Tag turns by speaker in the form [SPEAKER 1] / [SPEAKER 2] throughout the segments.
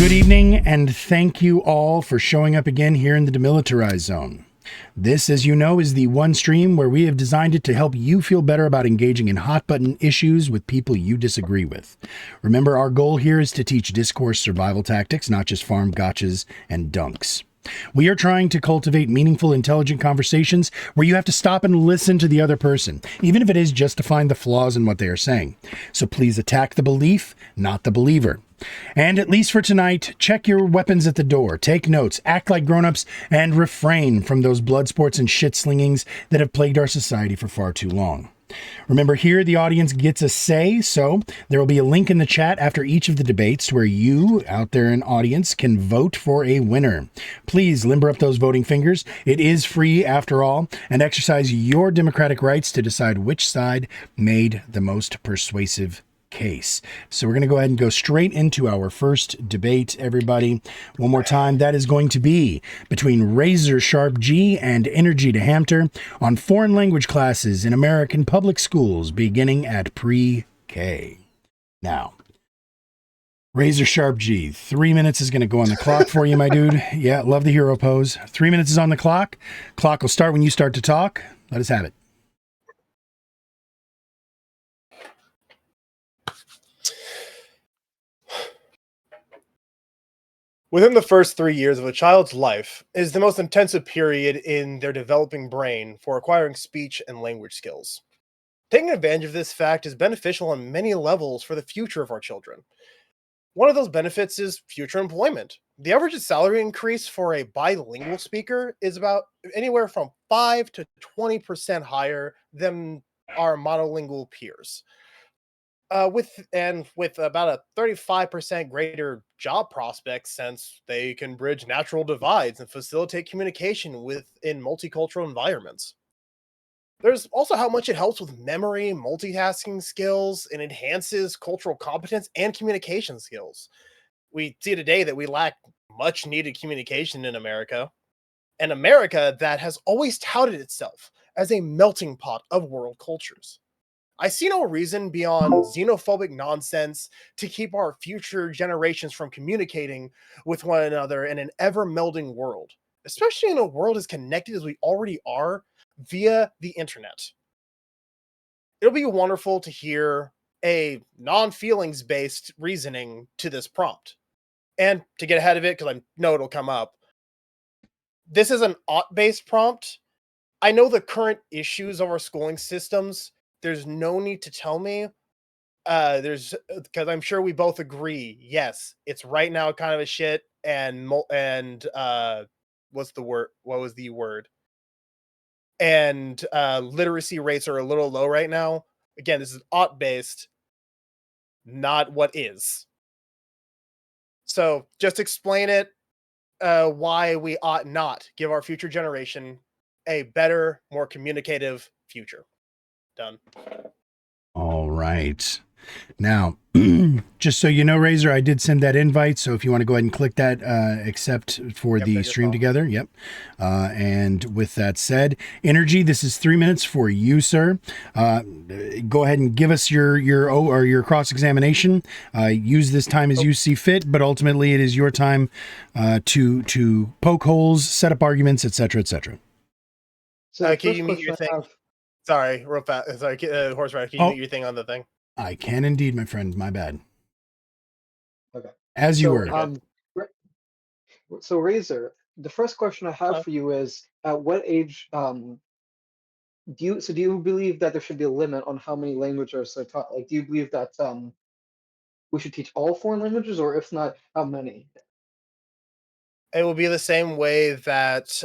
[SPEAKER 1] Good evening, and thank you all for showing up again here in the Demilitarized Zone. This, as you know, is the one stream where we have designed it to help you feel better about engaging in hot-button issues with people you disagree with. Remember, our goal here is to teach discourse survival tactics, not just farm gotchas and dunks. We are trying to cultivate meaningful, intelligent conversations where you have to stop and listen to the other person, even if it is just to find the flaws in what they are saying. So please attack the belief, not the believer. And at least for tonight, check your weapons at the door, take notes, act like grown-ups, and refrain from those blood sports and shit-slingings that have plagued our society for far too long. Remember, here the audience gets a say, so there will be a link in the chat after each of the debates where you, out there in audience, can vote for a winner. Please limber up those voting fingers. It is free after all, and exercise your democratic rights to decide which side made the most persuasive case. So we're going to go ahead and go straight into our first debate, everybody. One more time, that is going to be between Razor Sharp G and Energydahamter on foreign language classes in American public schools beginning at pre-K. Now, Razor Sharp G, 3 minutes is going to go on the clock for you, my dude. Yeah, love the hero pose. 3 minutes is on the clock. Clock will start when you start to talk. Let us have it.
[SPEAKER 2] Within the first 3 years of a child's life is the most intensive period in their developing brain for acquiring speech and language skills. Taking advantage of this fact is beneficial on many levels for the future of our children. One of those benefits is future employment. The average salary increase for a bilingual speaker is about anywhere from 5 to 20% higher than our monolingual peers. With about a 35% greater job prospects, since they can bridge natural divides and facilitate communication within multicultural environments. There's also how much it helps with memory, multitasking skills, and enhances cultural competence and communication skills. We see today that we lack much needed communication in America, an America that has always touted itself as a melting pot of world cultures. I see no reason beyond xenophobic nonsense to keep our future generations from communicating with one another in an ever-melding world, especially in a world as connected as we already are via the internet. It'll be wonderful to hear a non-feelings based reasoning to this prompt. And to get ahead of it, because I know it'll come up, this is an ought-based prompt. I know the current issues of our schooling systems. There's no need to tell me. There's because I'm sure we both agree. Yes, it's right now kind of a shit, and what's the word? What was the word? And literacy rates are a little low right now. Again, this is ought based, not what is. So just explain it. Why we ought not give our future generation a better, more communicative future. Done.
[SPEAKER 1] All right. Now, just so you know, Razor, I did send that invite. So if you want to go ahead and click that accept for the stream together. Yep. And with that said, Energy, this is 3 minutes for you, sir. Go ahead and give us your cross-examination. Use this time as you see fit, but ultimately it is your time to poke holes, set up arguments, etc., etc.
[SPEAKER 3] So
[SPEAKER 2] can you mute your thing? Sorry, real fast. Sorry, Horse Rider, can you mute your thing on the thing?
[SPEAKER 1] I can indeed, my friend. My bad.
[SPEAKER 3] Okay.
[SPEAKER 1] As you were.
[SPEAKER 3] So Razor, the first question I have for you is: at what age do you believe that there should be a limit on how many languages are taught? Like, do you believe that we should teach all foreign languages, or if not, how many?
[SPEAKER 2] It will be the same way that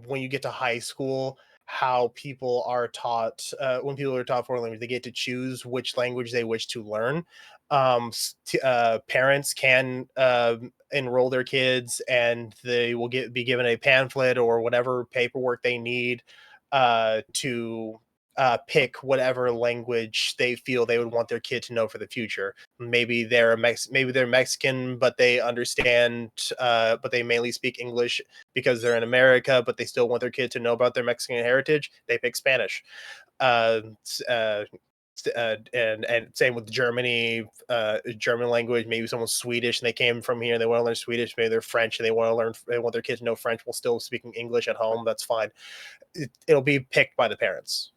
[SPEAKER 2] when you get to high school, how people are taught when people are taught foreign language, they get to choose which language they wish to learn. Parents can enroll their kids, and they will be given a pamphlet or whatever paperwork they need to pick whatever language they feel they would want their kid to know for the future. Maybe they're Mexican, but they understand, but they mainly speak English because they're in America, but they still want their kid to know about their Mexican heritage. They pick Spanish. And same with Germany, German language. Maybe someone's Swedish and they came from here and they want to learn Swedish. Maybe they're French and they want their kids to know French while still speaking English at home. That's fine. It'll be picked by the parents.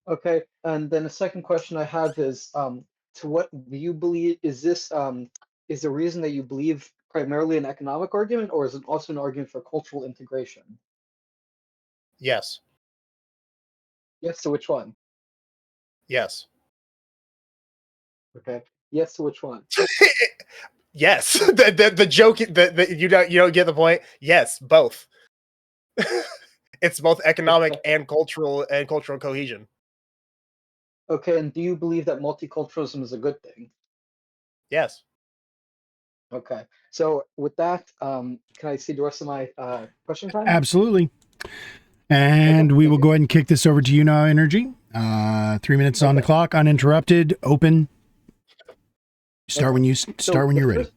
[SPEAKER 3] Okay, and then the second question I have is, to what do you believe, is the reason that you believe primarily an economic argument, or is it also an argument for cultural integration?
[SPEAKER 2] Yes,
[SPEAKER 3] Yes to which one?
[SPEAKER 2] yes,
[SPEAKER 3] Okay. Yes to which one?
[SPEAKER 2] yes. The joke that you don't get the point. Yes, both. It's both economic
[SPEAKER 3] Okay.
[SPEAKER 2] and cultural cohesion.
[SPEAKER 3] Okay, and do you believe that multiculturalism is a good thing?
[SPEAKER 2] Yes.
[SPEAKER 3] Okay. So with that, can I see the rest of my question time?
[SPEAKER 1] Absolutely.
[SPEAKER 3] Okay,
[SPEAKER 1] And we
[SPEAKER 3] thank
[SPEAKER 1] will
[SPEAKER 3] you.
[SPEAKER 1] go ahead and kick this over to you now, Energy. 3 minutes on the
[SPEAKER 3] Okay,
[SPEAKER 1] clock, uninterrupted, open. Start
[SPEAKER 3] okay.
[SPEAKER 1] when you
[SPEAKER 3] So
[SPEAKER 1] start when
[SPEAKER 3] the
[SPEAKER 1] you're ready.
[SPEAKER 3] first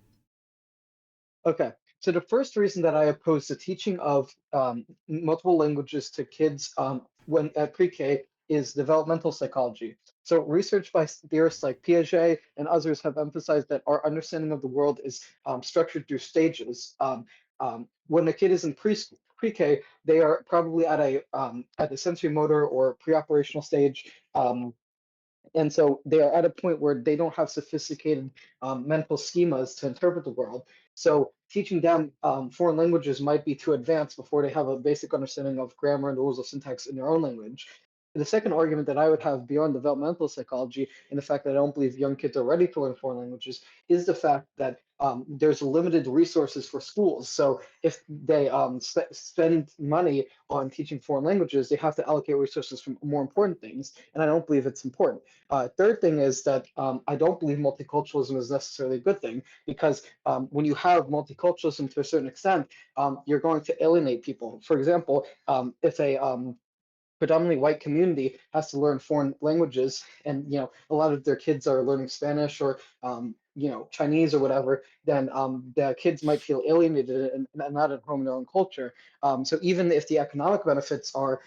[SPEAKER 3] Okay. So the first reason that I oppose the teaching of multiple languages to kids when at pre-K is developmental psychology. So research by theorists like Piaget and others have emphasized that our understanding of the world is structured through stages. When a kid is in pre-K, they are probably at a sensory motor or pre-operational stage. And so they are at a point where they don't have sophisticated mental schemas to interpret the world. So teaching them foreign languages might be too advanced before they have a basic understanding of grammar and rules of syntax in their own language. The second argument that I would have beyond developmental psychology and the fact that I don't believe young kids are ready to learn foreign languages is the fact that there's limited resources for schools. So if they spend money on teaching foreign languages, they have to allocate resources for more important things, and I don't believe it's important. Third thing is that I don't believe multiculturalism is necessarily a good thing because when you have multiculturalism to a certain extent, you're going to alienate people. For example, if a predominantly white community has to learn foreign languages, and a lot of their kids are learning Spanish or Chinese or whatever, then the kids might feel alienated and not at home in their own culture. So even if the economic benefits are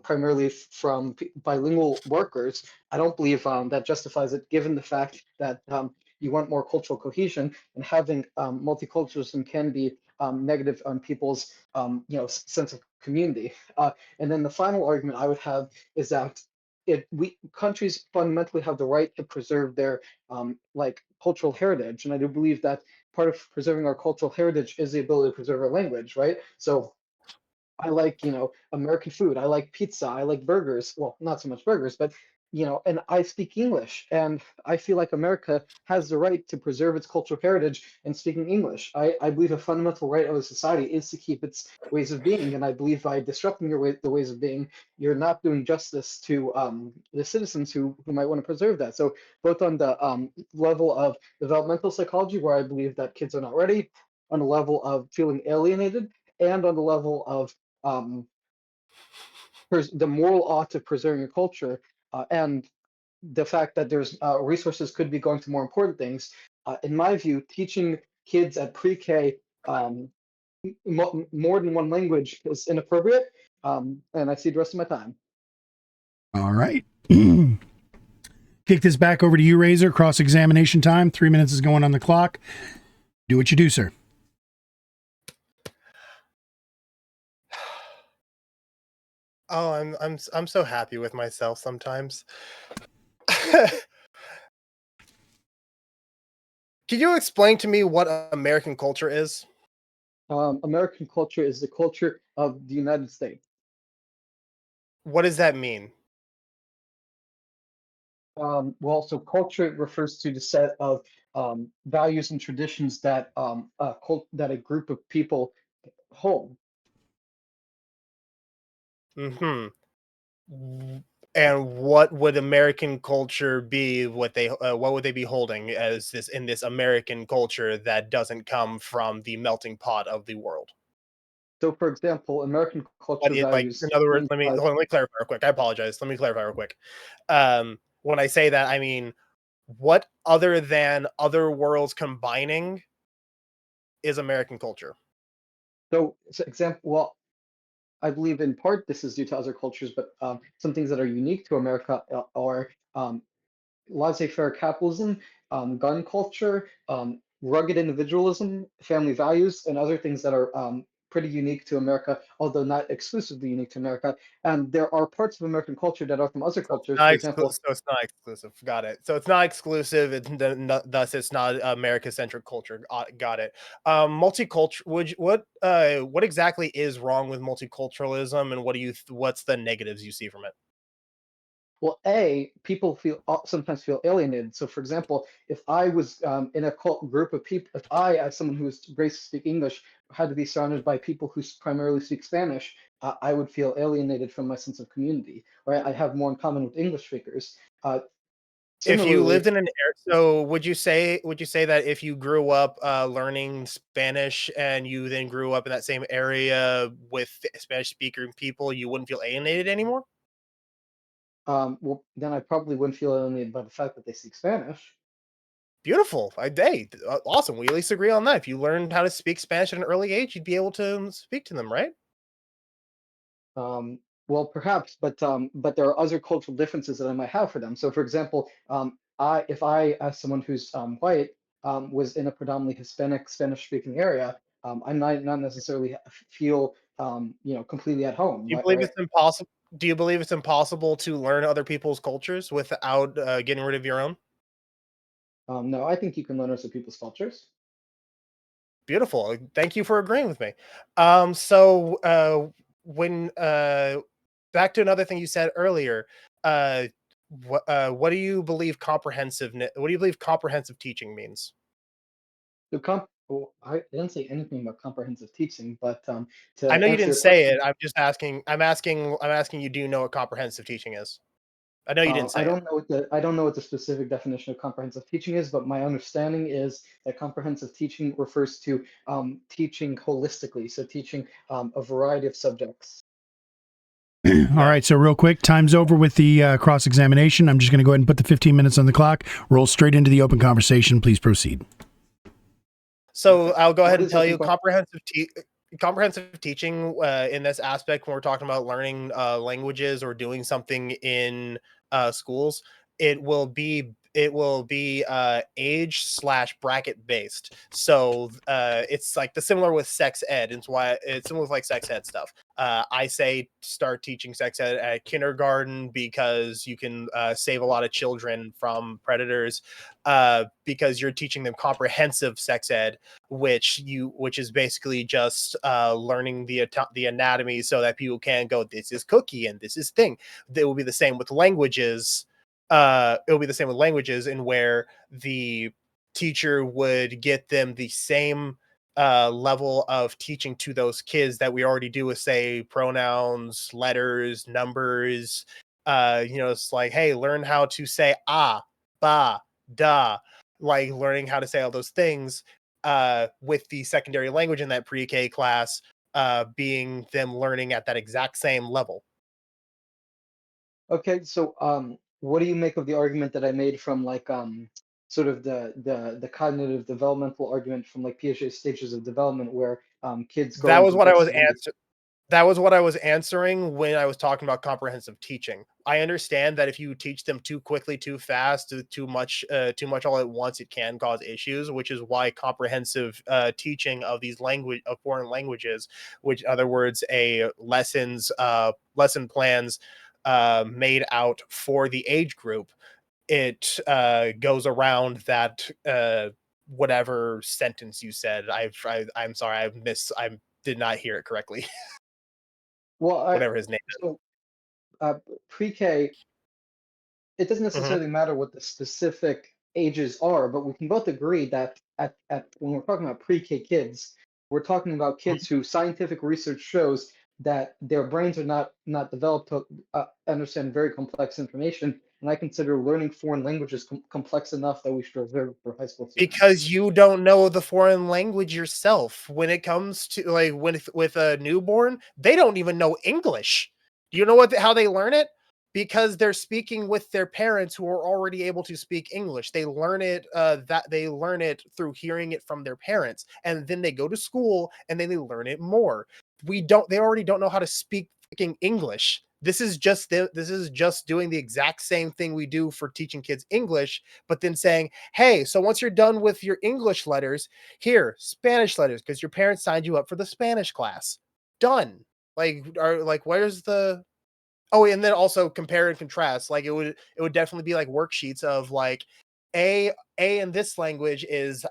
[SPEAKER 3] primarily from bilingual workers, I don't believe that justifies it, given the fact that you want more cultural cohesion, and having multiculturalism can be negative on people's sense of community. And then the final argument I would have is that we countries fundamentally have the right to preserve their cultural heritage, and I do believe that part of preserving our cultural heritage is the ability to preserve our language, right? So I like, American food. I like pizza. I like burgers. Well, not so much burgers, but and I speak English, and I feel like America has the right to preserve its cultural heritage in speaking English. I believe a fundamental right of a society is to keep its ways of being, and I believe by disrupting the ways of being, you're not doing justice to the citizens who might want to preserve that. So both on the level of developmental psychology, where I believe that kids are not ready, on the level of feeling alienated, and on the level of um, the moral ought of preserving your culture, and the fact that there's resources could be going to more important things. In my view, teaching kids at pre-K more than one language is inappropriate, and I see the rest of my time.
[SPEAKER 1] All right. Kick this back over to you, Razor. Cross examination time. 3 minutes is going on the clock. Do what you do, sir.
[SPEAKER 2] Oh, I'm so happy with myself sometimes. Can you explain to me what American culture is?
[SPEAKER 3] American culture is the culture of the United States.
[SPEAKER 2] What does that mean?
[SPEAKER 3] Well, so culture refers to the set of values and traditions that that a group of people hold.
[SPEAKER 2] Hmm. And what would American culture be? What would they be holding as this in this American culture that doesn't come from the melting pot of the world?
[SPEAKER 3] So, for example, American
[SPEAKER 2] But
[SPEAKER 3] culture
[SPEAKER 2] it like in
[SPEAKER 3] values
[SPEAKER 2] other words,
[SPEAKER 3] things like
[SPEAKER 2] let me clarify real quick. I apologize. Let me clarify real quick. When I say that, I mean what other than other worlds combining is American culture?
[SPEAKER 3] so example. Well, I believe in part this is due to other cultures, but some things that are unique to America are laissez-faire capitalism, gun culture, rugged individualism, family values, and other things that are pretty unique to America, although not exclusively unique to America. And there are parts of American culture that are from other cultures. For example,
[SPEAKER 2] So it's not exclusive. Got it. So it's not exclusive. Thus it's not America-centric culture. Got it. Multicultural. What exactly is wrong with multiculturalism, and what's the negatives you see from it?
[SPEAKER 3] well, people sometimes feel alienated. So, for example, if I was in a group of people, if I, as someone who is raised to speak English, had to be surrounded by people who primarily speak Spanish, I would feel alienated from my sense of community. Right? I have more in common with English speakers.
[SPEAKER 2] If you lived
[SPEAKER 3] Similarly,
[SPEAKER 2] in an area, so would you say that if you grew up learning Spanish and you then grew up in that same area with Spanish speaking people, you wouldn't feel alienated anymore?
[SPEAKER 3] well, then I probably wouldn't feel alienated by the fact that they speak Spanish.
[SPEAKER 2] Beautiful. Awesome. We at least agree on that. If you learned how to speak Spanish at an early age, you'd be able to speak to them, right?
[SPEAKER 3] Well, perhaps, but there are other cultural differences that I might have for them. So, for example, if I, as someone who's white, was in a predominantly Hispanic Spanish-speaking area, I might not necessarily feel, completely at home,
[SPEAKER 2] Do you believe
[SPEAKER 3] right?
[SPEAKER 2] it's impossible? Do you believe it's impossible to learn other people's cultures without getting rid of your own?
[SPEAKER 3] No, I think you can learn other people's cultures.
[SPEAKER 2] Beautiful. Thank you for agreeing with me. When back to another thing you said earlier, uh, what do you believe What do you believe comprehensive teaching means?
[SPEAKER 3] Well, I didn't say anything about comprehensive teaching, but
[SPEAKER 2] I
[SPEAKER 3] to
[SPEAKER 2] know you
[SPEAKER 3] answer
[SPEAKER 2] didn't
[SPEAKER 3] your
[SPEAKER 2] say
[SPEAKER 3] question,
[SPEAKER 2] it. I'm just asking. I'm asking you. Do you know what comprehensive teaching is? I know you didn't say it.
[SPEAKER 3] I don't know what the specific definition of comprehensive teaching is, but my understanding is that comprehensive teaching refers to teaching holistically, so teaching a variety of subjects.
[SPEAKER 1] All
[SPEAKER 2] No.
[SPEAKER 1] right, so real quick, time's over with the cross examination. I'm just going to go ahead and put the 15 minutes on the clock. Roll straight into the open conversation. Please proceed.
[SPEAKER 2] So
[SPEAKER 3] Okay.
[SPEAKER 2] I'll go ahead
[SPEAKER 3] What
[SPEAKER 2] and
[SPEAKER 3] is
[SPEAKER 2] tell
[SPEAKER 3] open?
[SPEAKER 2] you comprehensive teaching in this aspect when we're talking about learning languages or doing something in schools, it will be age slash bracket based. So it's like the similar with sex ed. It's why it's similar with like sex ed stuff. I say start teaching sex ed at kindergarten because you can save a lot of children from predators, because you're teaching them comprehensive sex ed, which is basically just learning the anatomy so that people can go, this is cookie and this is thing. It will be the same with languages. It will be the same with languages, in where the teacher would get them the same level of teaching to those kids that we already do with, say, pronouns, letters, numbers. It's like, hey, learn how to say ah, ba, da, like learning how to say all those things, with the secondary language in that pre-K class being them learning at that exact same level.
[SPEAKER 3] Okay, so what do you make of the argument that I made from like sort of the cognitive developmental argument from like Piaget stages of development where kids go
[SPEAKER 2] That was
[SPEAKER 3] into
[SPEAKER 2] what I was
[SPEAKER 3] basically
[SPEAKER 2] answering. That was what I was answering when I was talking about comprehensive teaching. I understand that if you teach them too quickly, too fast, too much all at once, it can cause issues, which is why comprehensive teaching of these foreign languages, which in other words, lesson plans made out for the age group, it goes around that whatever sentence you said. I'm sorry, I did not hear it correctly.
[SPEAKER 3] well,
[SPEAKER 2] Whatever his name
[SPEAKER 3] so uh, pre-K, it doesn't
[SPEAKER 2] is. Mhm.
[SPEAKER 3] necessarily matter what the specific ages are, but we can both agree that at when we're talking about pre-K kids, we're talking about kids who scientific research shows that their brains are not developed to understand very complex information. And I consider learning foreign languages complex enough that we should reserve it for high school students.
[SPEAKER 2] Because you don't know the foreign language yourself. When it comes to like with a newborn, they don't even know English. Do you know how they learn it? Because they're speaking with their parents who are already able to speak English. They learn it through hearing it from their parents, and then they go to school and then they learn it more. They already don't know how to speak freaking English. This is just doing the exact same thing we do for teaching kids English, but then saying, "Hey, so once you're done with your English letters, here, Spanish letters, because your parents signed you up for the Spanish class. Done." Where's the Oh, and then also compare and contrast. Like it would definitely be like worksheets of like a in this language is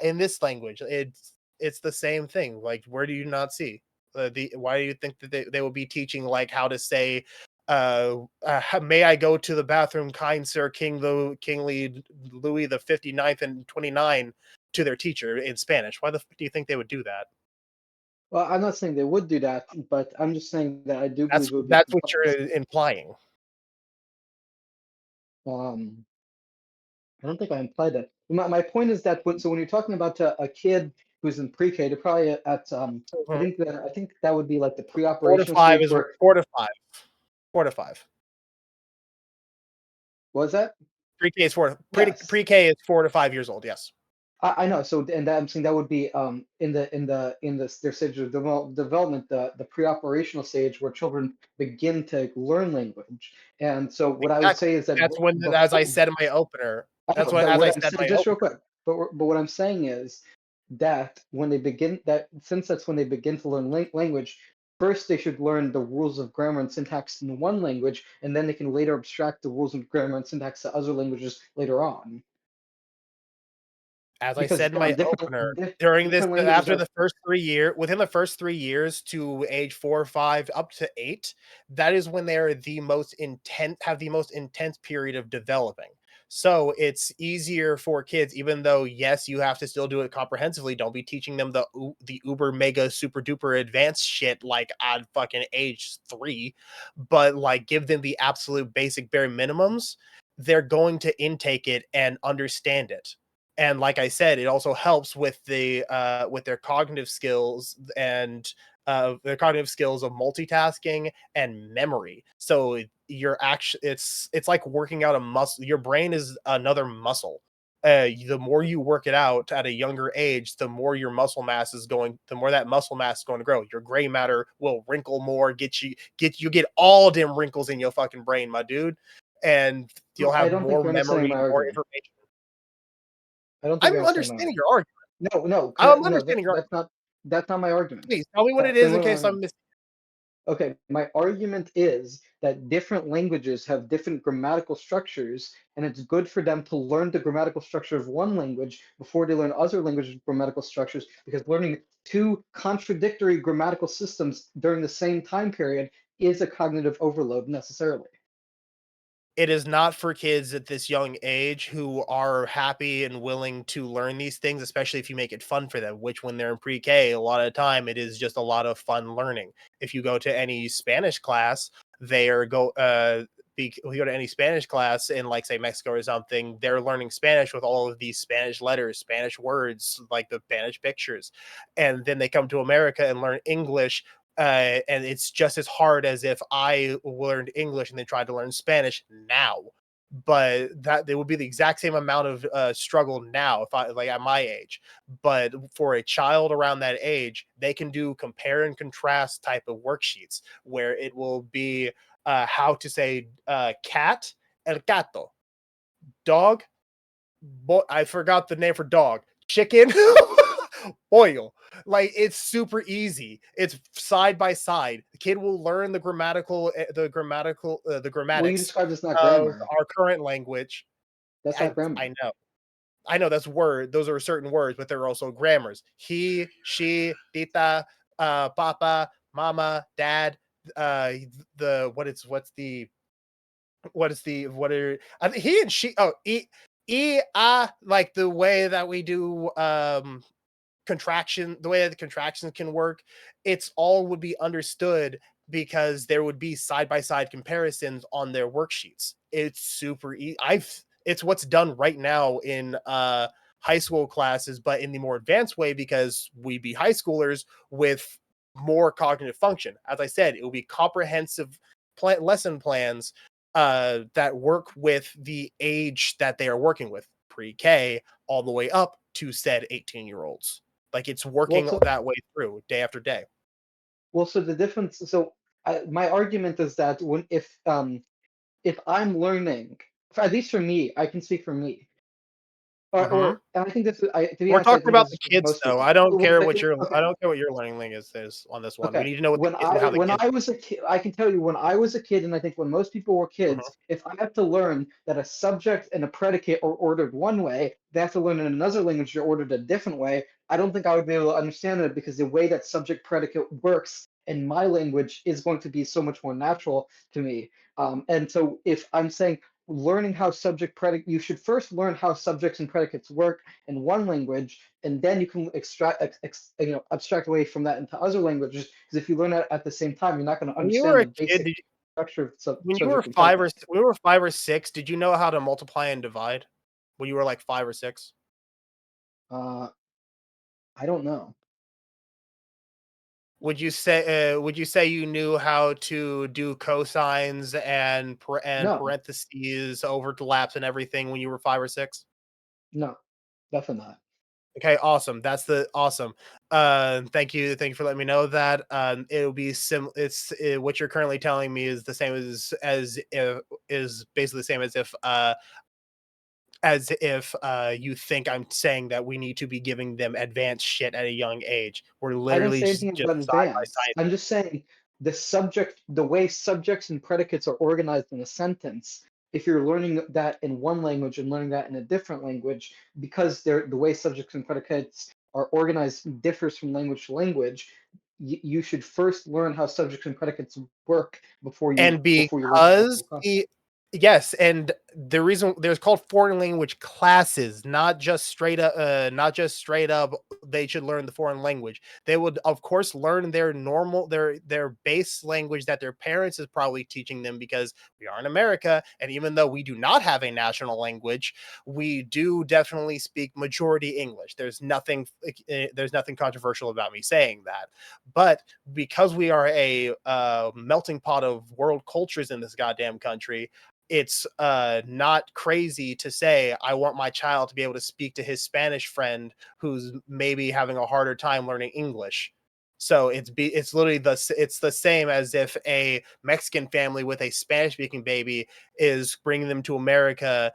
[SPEAKER 2] in this language. It's the same thing. Like where do you not see the why do you think that they will be teaching like how to say may I go to the bathroom, kind sir, Kingly Louis the 59th and 29 to their teacher in Spanish? Why the fuck do you think they would do that?
[SPEAKER 3] Well, I'm not saying they would do that, but I'm just saying that I do
[SPEAKER 2] That's
[SPEAKER 3] believe it would be
[SPEAKER 2] that's what you're
[SPEAKER 3] compliant.
[SPEAKER 2] implying.
[SPEAKER 3] Um, I don't think I implied that. My point is that when you're talking about a kid who's in pre-K, they're probably at
[SPEAKER 2] Mhm.
[SPEAKER 3] I think that would be like the
[SPEAKER 2] Four to
[SPEAKER 3] pre-operational
[SPEAKER 2] five
[SPEAKER 3] stage
[SPEAKER 2] is
[SPEAKER 3] where
[SPEAKER 2] 4 to 5. 4 to 5.
[SPEAKER 3] was that?
[SPEAKER 2] Pre-K is
[SPEAKER 3] Yes.
[SPEAKER 2] pre-K is 4 to 5 years old. Yes,
[SPEAKER 3] I know. So, and that, I'm saying that would be in their stage of development, the pre-operational stage where children begin to learn language. And so, what I would
[SPEAKER 2] exactly.
[SPEAKER 3] say is that
[SPEAKER 2] That's when, as I
[SPEAKER 3] before,
[SPEAKER 2] said in my opener.
[SPEAKER 3] I
[SPEAKER 2] That's
[SPEAKER 3] know,
[SPEAKER 2] what,
[SPEAKER 3] but
[SPEAKER 2] as I
[SPEAKER 3] what I'm
[SPEAKER 2] said in
[SPEAKER 3] saying,
[SPEAKER 2] my
[SPEAKER 3] just real
[SPEAKER 2] opener.
[SPEAKER 3] quick, but what I'm saying is that when they begin that since that's when they begin to learn language, first they should learn the rules of grammar and syntax in one language, and then they can later abstract the rules of grammar and syntax to other languages later on.
[SPEAKER 2] As I
[SPEAKER 3] Because
[SPEAKER 2] said in my opener, during this,
[SPEAKER 3] different languages
[SPEAKER 2] after
[SPEAKER 3] are
[SPEAKER 2] the first 3 year, within the first 3 years to age 4 or 5 up to 8, that is when they're the most intense, have the most intense period of developing. So it's easier for kids, even though yes, you have to still do it comprehensively. Don't be teaching them the uber mega super duper advanced shit like on fucking age 3, but like give them the absolute basic bare minimums. They're going to intake it and understand it. And like I said, it also helps with their cognitive skills and their cognitive skills of multitasking and memory. So you're actually it's like working out a muscle. Your brain is another muscle. The more you work it out at a younger age, the more your muscle mass is going, the more that muscle mass is going to grow. Your gray matter will wrinkle more, get all them wrinkles in your fucking brain, my dude, and you'll
[SPEAKER 3] I
[SPEAKER 2] have
[SPEAKER 3] don't think
[SPEAKER 2] more
[SPEAKER 3] you're understanding
[SPEAKER 2] memory,
[SPEAKER 3] my
[SPEAKER 2] more
[SPEAKER 3] argument.
[SPEAKER 2] information.
[SPEAKER 3] I don't think you're
[SPEAKER 2] I'm
[SPEAKER 3] understanding my
[SPEAKER 2] understanding
[SPEAKER 3] argument.
[SPEAKER 2] your argument.
[SPEAKER 3] No, no,
[SPEAKER 2] I'm
[SPEAKER 3] no,
[SPEAKER 2] understanding your
[SPEAKER 3] that's not my argument.
[SPEAKER 2] Please tell me what it
[SPEAKER 3] Then
[SPEAKER 2] is in
[SPEAKER 3] what
[SPEAKER 2] case
[SPEAKER 3] am
[SPEAKER 2] I'm missing.
[SPEAKER 3] Okay, my argument is that different languages have different grammatical structures, and it's good for them to learn the grammatical structure of one language before they learn other languages' grammatical structures, because learning two contradictory grammatical systems during the same time period is a cognitive overload necessarily.
[SPEAKER 2] It is not for kids at this young age who are happy and willing to learn these things, especially if you make it fun for them, which when they're in pre-K, a lot of the time it is just a lot of fun learning. If you go to any Spanish class, they are go if you go to any Spanish class in like say Mexico or something, they're learning Spanish with all of these Spanish letters, Spanish words, like the Spanish pictures. And then they come to America and learn English, and it's just as hard as if I learned English and then tried to learn Spanish now. But that there would be the exact same amount of struggle now if I like at my age. But for a child around that age, they can do compare and contrast type of worksheets where it will be how to say cat, el gato, dog, I forgot the name for dog. Chicken, oil. Like it's super easy. It's side by side. The kid will learn the
[SPEAKER 3] What you
[SPEAKER 2] grammatics
[SPEAKER 3] described is not
[SPEAKER 2] of
[SPEAKER 3] grammar.
[SPEAKER 2] our current language.
[SPEAKER 3] That's not
[SPEAKER 2] I
[SPEAKER 3] grammar.
[SPEAKER 2] know. I know that's word. Those are certain words, but there are also grammars. He, she, tita, papa, mama, dad. The what are I think he and she like the way that we do contraction, the way that the contractions can work, it's all would be understood because there would be side by side comparisons on their worksheets. It's super easy. It's what's done right now in high school classes, but in the more advanced way because we be high schoolers with more cognitive function. As I said, it will be comprehensive lesson plans that work with the age that they are working with, pre-K all the way up to said 18-year-olds. Like it's
[SPEAKER 3] Well,
[SPEAKER 2] working
[SPEAKER 3] so
[SPEAKER 2] that way through day after day.
[SPEAKER 3] the difference. So my argument is that if I'm learning, at least for me, I can speak for me.
[SPEAKER 2] Hmm.
[SPEAKER 3] And I think this is, to be
[SPEAKER 2] We're
[SPEAKER 3] honest, I
[SPEAKER 2] talking
[SPEAKER 3] think
[SPEAKER 2] about
[SPEAKER 3] this
[SPEAKER 2] the
[SPEAKER 3] is for
[SPEAKER 2] kids,
[SPEAKER 3] most
[SPEAKER 2] though.
[SPEAKER 3] people.
[SPEAKER 2] I don't
[SPEAKER 3] Well,
[SPEAKER 2] care
[SPEAKER 3] I
[SPEAKER 2] what
[SPEAKER 3] think,
[SPEAKER 2] your
[SPEAKER 3] okay,
[SPEAKER 2] I don't care what your learning is on this one. We
[SPEAKER 3] okay.
[SPEAKER 2] need to know what how the
[SPEAKER 3] When
[SPEAKER 2] kids.
[SPEAKER 3] I was a kid, I can tell you when I was a kid, and I think when most people were
[SPEAKER 2] Mhm.
[SPEAKER 3] kids, if I have to learn that a subject and a predicate are ordered one way, they have to learn in another language they're ordered a different way. I don't think I would be able to understand it because the way that subject predicate works in my language is going to be so much more natural to me. And so if I'm saying learning how subject predicate, you should first learn how subjects and predicates work in one language, and then you can abstract away from that into other languages. Because if you learn it at the same time, you're not going to
[SPEAKER 2] When you were
[SPEAKER 3] understand
[SPEAKER 2] a
[SPEAKER 3] the
[SPEAKER 2] kid,
[SPEAKER 3] basic structure of
[SPEAKER 2] when you were
[SPEAKER 3] subject and predicate.
[SPEAKER 2] when you were 5 or 6, did you know how to multiply and divide? When you were like 5 or 6,
[SPEAKER 3] Uh, I don't know.
[SPEAKER 2] would you say you knew how to do cosines and
[SPEAKER 3] No,
[SPEAKER 2] parentheses, overlaps, and everything when you were 5 or 6?
[SPEAKER 3] no, definitely not.
[SPEAKER 2] Okay, awesome. That's the awesome. Thank you for letting me know that. It'll be It's what you're currently telling me is the same as if, is basically the same as if you think I'm saying that we need to be giving them advanced shit at a young age. We're
[SPEAKER 3] I didn't
[SPEAKER 2] literally
[SPEAKER 3] say anything
[SPEAKER 2] just
[SPEAKER 3] about
[SPEAKER 2] side by
[SPEAKER 3] advanced.
[SPEAKER 2] side.
[SPEAKER 3] I'm just saying the way subjects and predicates are organized in a sentence. If you're learning that in one language and learning that in a different language, because the way subjects and predicates are organized differs from language to language, you should first learn how subjects and predicates work
[SPEAKER 2] And
[SPEAKER 3] before you learn the
[SPEAKER 2] because
[SPEAKER 3] actual concept.
[SPEAKER 2] the yes, and the reason there's called foreign language classes, not just straight up they should learn the foreign language. They would of course learn their base language that their parents is probably teaching them, because we are in America, and even though we do not have a national language, we do definitely speak majority English. There's nothing controversial about me saying that. But because we are a melting pot of world cultures in this goddamn country, it's not crazy to say I want my child to be able to speak to his Spanish friend who's maybe having a harder time learning English. So it's literally it's the same as if a Mexican family with a Spanish speaking baby is bringing them to America,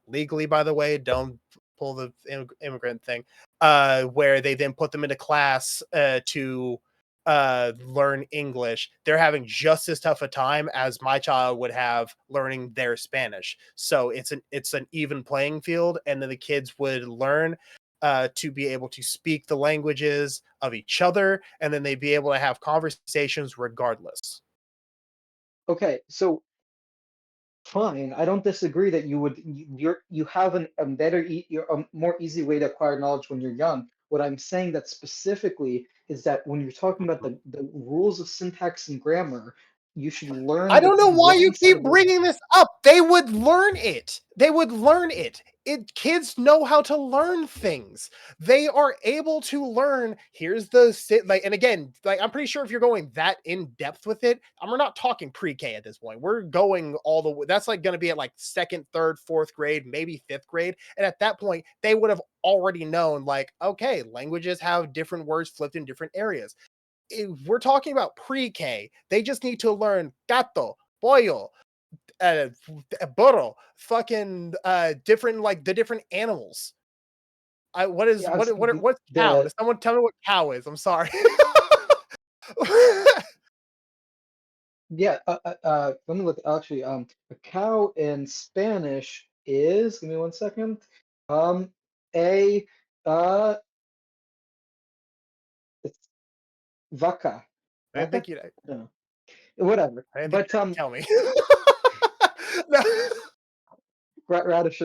[SPEAKER 2] legally, by the way. Don't pull the immigrant thing. Where they then put them into class to learn English. They're having just as tough a time as my child would have learning their Spanish. So it's an even playing field, and then the kids would learn to be able to speak the languages of each other, and then they'd be able to have conversations regardless.
[SPEAKER 3] Okay, so fine, I don't disagree that you have a better a more easy way to acquire knowledge when you're young. What I'm saying that specifically is that when you're talking about the rules of syntax and grammar, you should
[SPEAKER 2] I
[SPEAKER 3] learn
[SPEAKER 2] don't know why you
[SPEAKER 3] one set
[SPEAKER 2] keep
[SPEAKER 3] of rules.
[SPEAKER 2] bringing this up. They would learn it. They would learn it. Kids know how to learn things. They are able to learn. Here's the like, and again, like I'm pretty sure if you're going that in depth with it, we're not talking pre-K at this point. We're going all the way. That's like going to be at like second, third, fourth grade, maybe fifth grade, and at that point, they would have already known like, okay, languages have different words flipped in different areas. If we're talking about pre-K, they just need to learn gato, pollo, uh, burro, fucking different, like the different animals. What is
[SPEAKER 3] Yeah, so
[SPEAKER 2] what's cow? Does someone tell me what cow is? I'm sorry.
[SPEAKER 3] let me look. Actually, a cow in Spanish is. Give me one second. Um, a uh, it's vaca.
[SPEAKER 2] I didn't
[SPEAKER 3] Vaca?
[SPEAKER 2] think you'd.
[SPEAKER 3] No, whatever.
[SPEAKER 2] I didn't think
[SPEAKER 3] But
[SPEAKER 2] you'd tell me. No.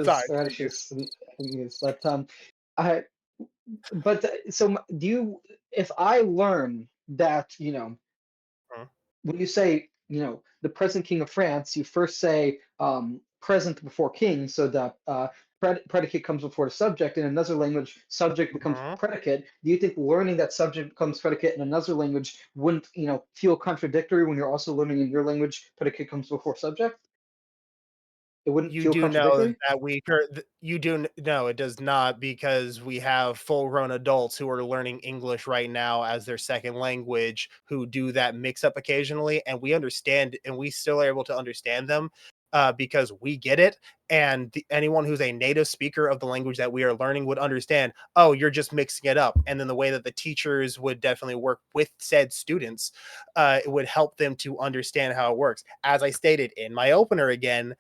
[SPEAKER 2] Sorry. Continue.
[SPEAKER 3] radishes, but I. But so do you? If I learn that,
[SPEAKER 2] Mhm.
[SPEAKER 3] when you say, the present king of France, you first say present before king, so the predicate comes before the subject. In another language, subject becomes
[SPEAKER 2] Mhm.
[SPEAKER 3] predicate. Do you think learning that subject becomes predicate in another language wouldn't, feel contradictory when you're also learning in your language predicate comes before subject? It wouldn't
[SPEAKER 2] You
[SPEAKER 3] feel
[SPEAKER 2] do know
[SPEAKER 3] contradictory?
[SPEAKER 2] that you do no, it does not, because we have full-grown adults who are learning English right now as their second language who do that mix-up occasionally, and we understand, and we still are able to understand them, because we get it, and anyone who's a native speaker of the language that we are learning would understand, "Oh, you're just mixing it up," and then the way that the teachers would definitely work with said students, it would help them to understand how it works. As I stated in my opener again,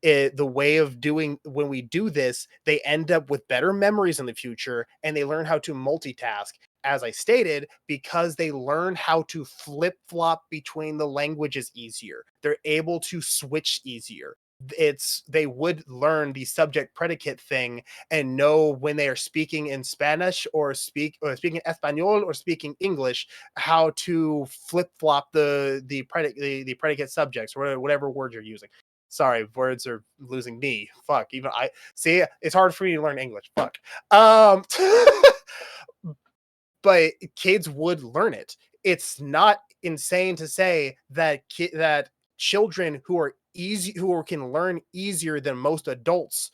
[SPEAKER 2] the way of doing when we do this, they end up with better memories in the future and they learn how to multitask. As I stated, because they learn how to flip flop between the languages easier, they're able to switch easier. They would learn the subject predicate thing and know when they are speaking in Spanish or speaking Espanol or speaking English, how to flip flop the predicate subjects or whatever word you're using. Sorry, words are losing me. Fuck. Even I see it's hard for me to learn English. Fuck. Um but kids would learn it. It's not insane to say that that children who can learn easier than most adults,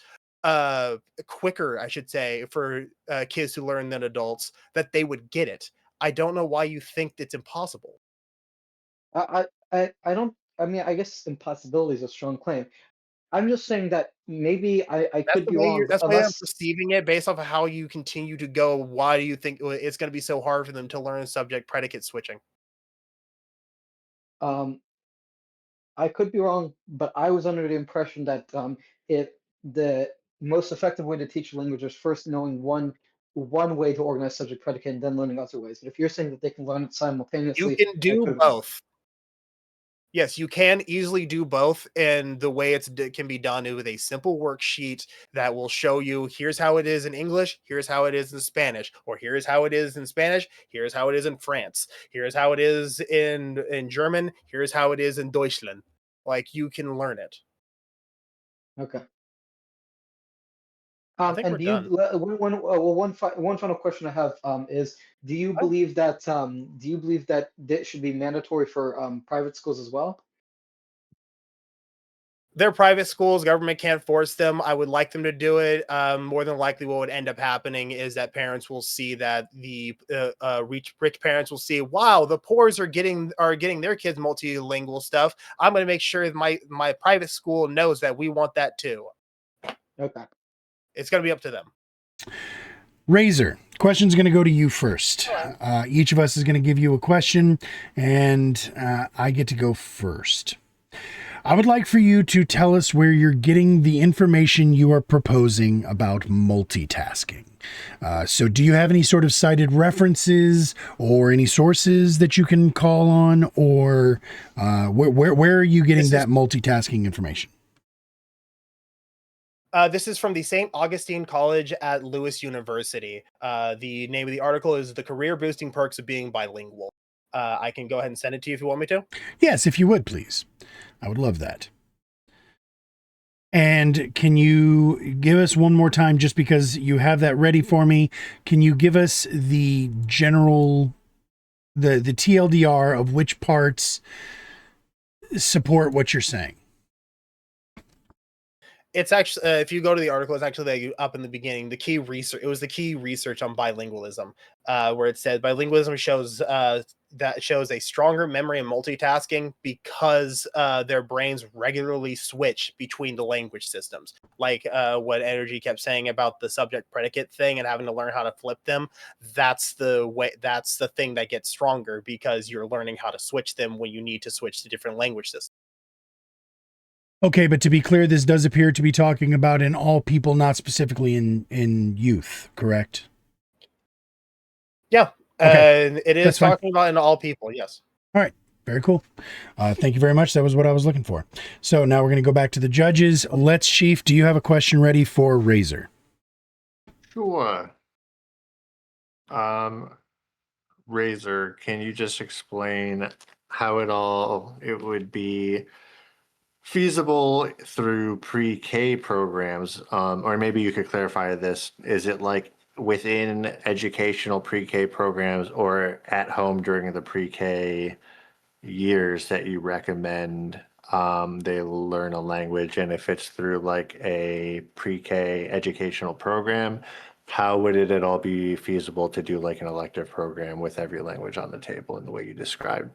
[SPEAKER 2] quicker, I should say, for kids to learn than adults, that they would get it. I don't know why you think it's impossible.
[SPEAKER 3] I don't. I mean, I guess impossibility is a strong claim. I'm just saying that maybe I could be wrong,
[SPEAKER 2] That's the way I'm
[SPEAKER 3] unless
[SPEAKER 2] perceiving it based off of how you continue to go. Why do you think it's going to be so hard for them to learn subject predicate switching?
[SPEAKER 3] um I could be wrong, but I was under the impression that it the most effective way to teach a language is first knowing one way to organize subject predicate and then learning other ways. But if you're saying that they can learn it
[SPEAKER 2] You
[SPEAKER 3] simultaneously,
[SPEAKER 2] can
[SPEAKER 3] I
[SPEAKER 2] do
[SPEAKER 3] could be wrong.
[SPEAKER 2] both. Yes, you can easily do both, and the way can be done is with a simple worksheet that will show you here's how it is in English, here's how it is in Spanish, or here's how it is in Spanish, here's how it is in France, here's how it is in German, here's how it is in Deutschland. Like you can learn it.
[SPEAKER 3] Okay.
[SPEAKER 2] I think
[SPEAKER 3] And
[SPEAKER 2] we're
[SPEAKER 3] do you
[SPEAKER 2] done.
[SPEAKER 3] one final question I have is
[SPEAKER 2] Oh,
[SPEAKER 3] do you believe that that should be mandatory for private schools as well?
[SPEAKER 2] they're private schools. Government can't force them. I would like them to do it. More than likely, what would end up happening is that parents will see that the rich parents will see, wow, the poors are getting their kids multilingual stuff. I'm going to make sure that my private school knows that we want that too.
[SPEAKER 3] Okay.
[SPEAKER 2] It's going to be up to them.
[SPEAKER 1] Razor, question's going to go to you first.
[SPEAKER 2] All right.
[SPEAKER 1] Each of us is going to give you a question, and I get to go first. I would like for you to tell us where you're getting the information you are proposing about multitasking. So, do you have any sort of cited references or any sources that you can call on, or where are you getting
[SPEAKER 2] This is
[SPEAKER 1] that multitasking information?
[SPEAKER 2] this is from the St. Augustine College at Lewis University. The name of the article is "The Career Boosting Perks of Being Bilingual." I can go ahead and send it to you if you want me to.
[SPEAKER 1] Yes, if you would, please. I would love that. And can you give us one more time, just because you have that ready for me? Can you give us the general, the TLDR of which parts support what you're saying?
[SPEAKER 2] It's actually, if you go to the article, it's actually like up in the beginning. The key research, it was the key research on bilingualism, where it said bilingualism shows a stronger memory and multitasking because their brains regularly switch between the language systems. Like what Energy kept saying about the subject predicate thing and having to learn how to flip them. That's the way. That's the thing that gets stronger because you're learning how to switch them when you need to switch to different language systems.
[SPEAKER 1] Okay, but to be clear, this does appear to be talking about in all people, not specifically in youth, correct?
[SPEAKER 2] Yeah,
[SPEAKER 1] Okay,
[SPEAKER 2] and it is
[SPEAKER 1] that's fine.
[SPEAKER 2] talking about in all people. Yes.
[SPEAKER 1] All right. Very cool. Thank you very much. That was what I was looking for. So now we're going to go back to the judges. Let's Chief. Do you have a question ready for Razor?
[SPEAKER 4] Sure. Um, Razor, can you just explain how it would be feasible through pre-K programs? Or maybe you could clarify this. Is it like within educational pre-K programs or at home during the pre-K years that you recommend they learn a language, and if it's through like a pre-K educational program, how would it at all be feasible to do like an elective program with every language on the table in the way you described?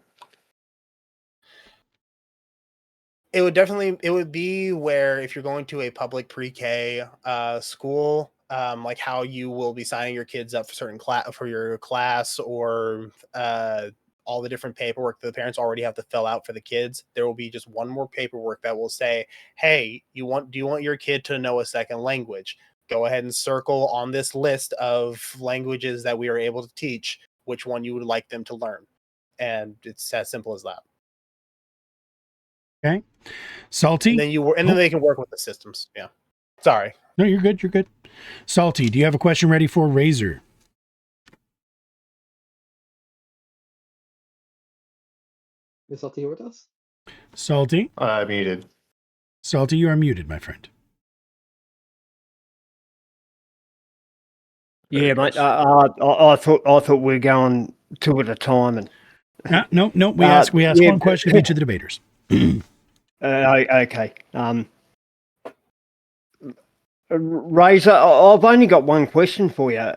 [SPEAKER 2] It would be where if you're going to a public pre-K school, like how you will be signing your kids up for certain class for your class, or all the different paperwork that the parents already have to fill out for the kids. There will be just one more paperwork that will say, "Hey, do you want your kid to know a second language? Go ahead and circle on this list of languages that we are able to teach which one you would like them to learn." And it's as simple as that.
[SPEAKER 1] Okay. Salty?
[SPEAKER 2] And then they can work with the systems. Yeah. Sorry.
[SPEAKER 1] No, you're good. You're good. Salty, do you have a question ready for Razor?
[SPEAKER 3] Is Salty here with us?
[SPEAKER 1] Salty?
[SPEAKER 4] Muted.
[SPEAKER 1] Salty, you are muted, my friend.
[SPEAKER 5] Yeah, mate. I thought we were going two at a time, and
[SPEAKER 1] No. We ask
[SPEAKER 5] yeah,
[SPEAKER 1] one question of each of the debaters.
[SPEAKER 5] okay. Razor, I've only got one question for you.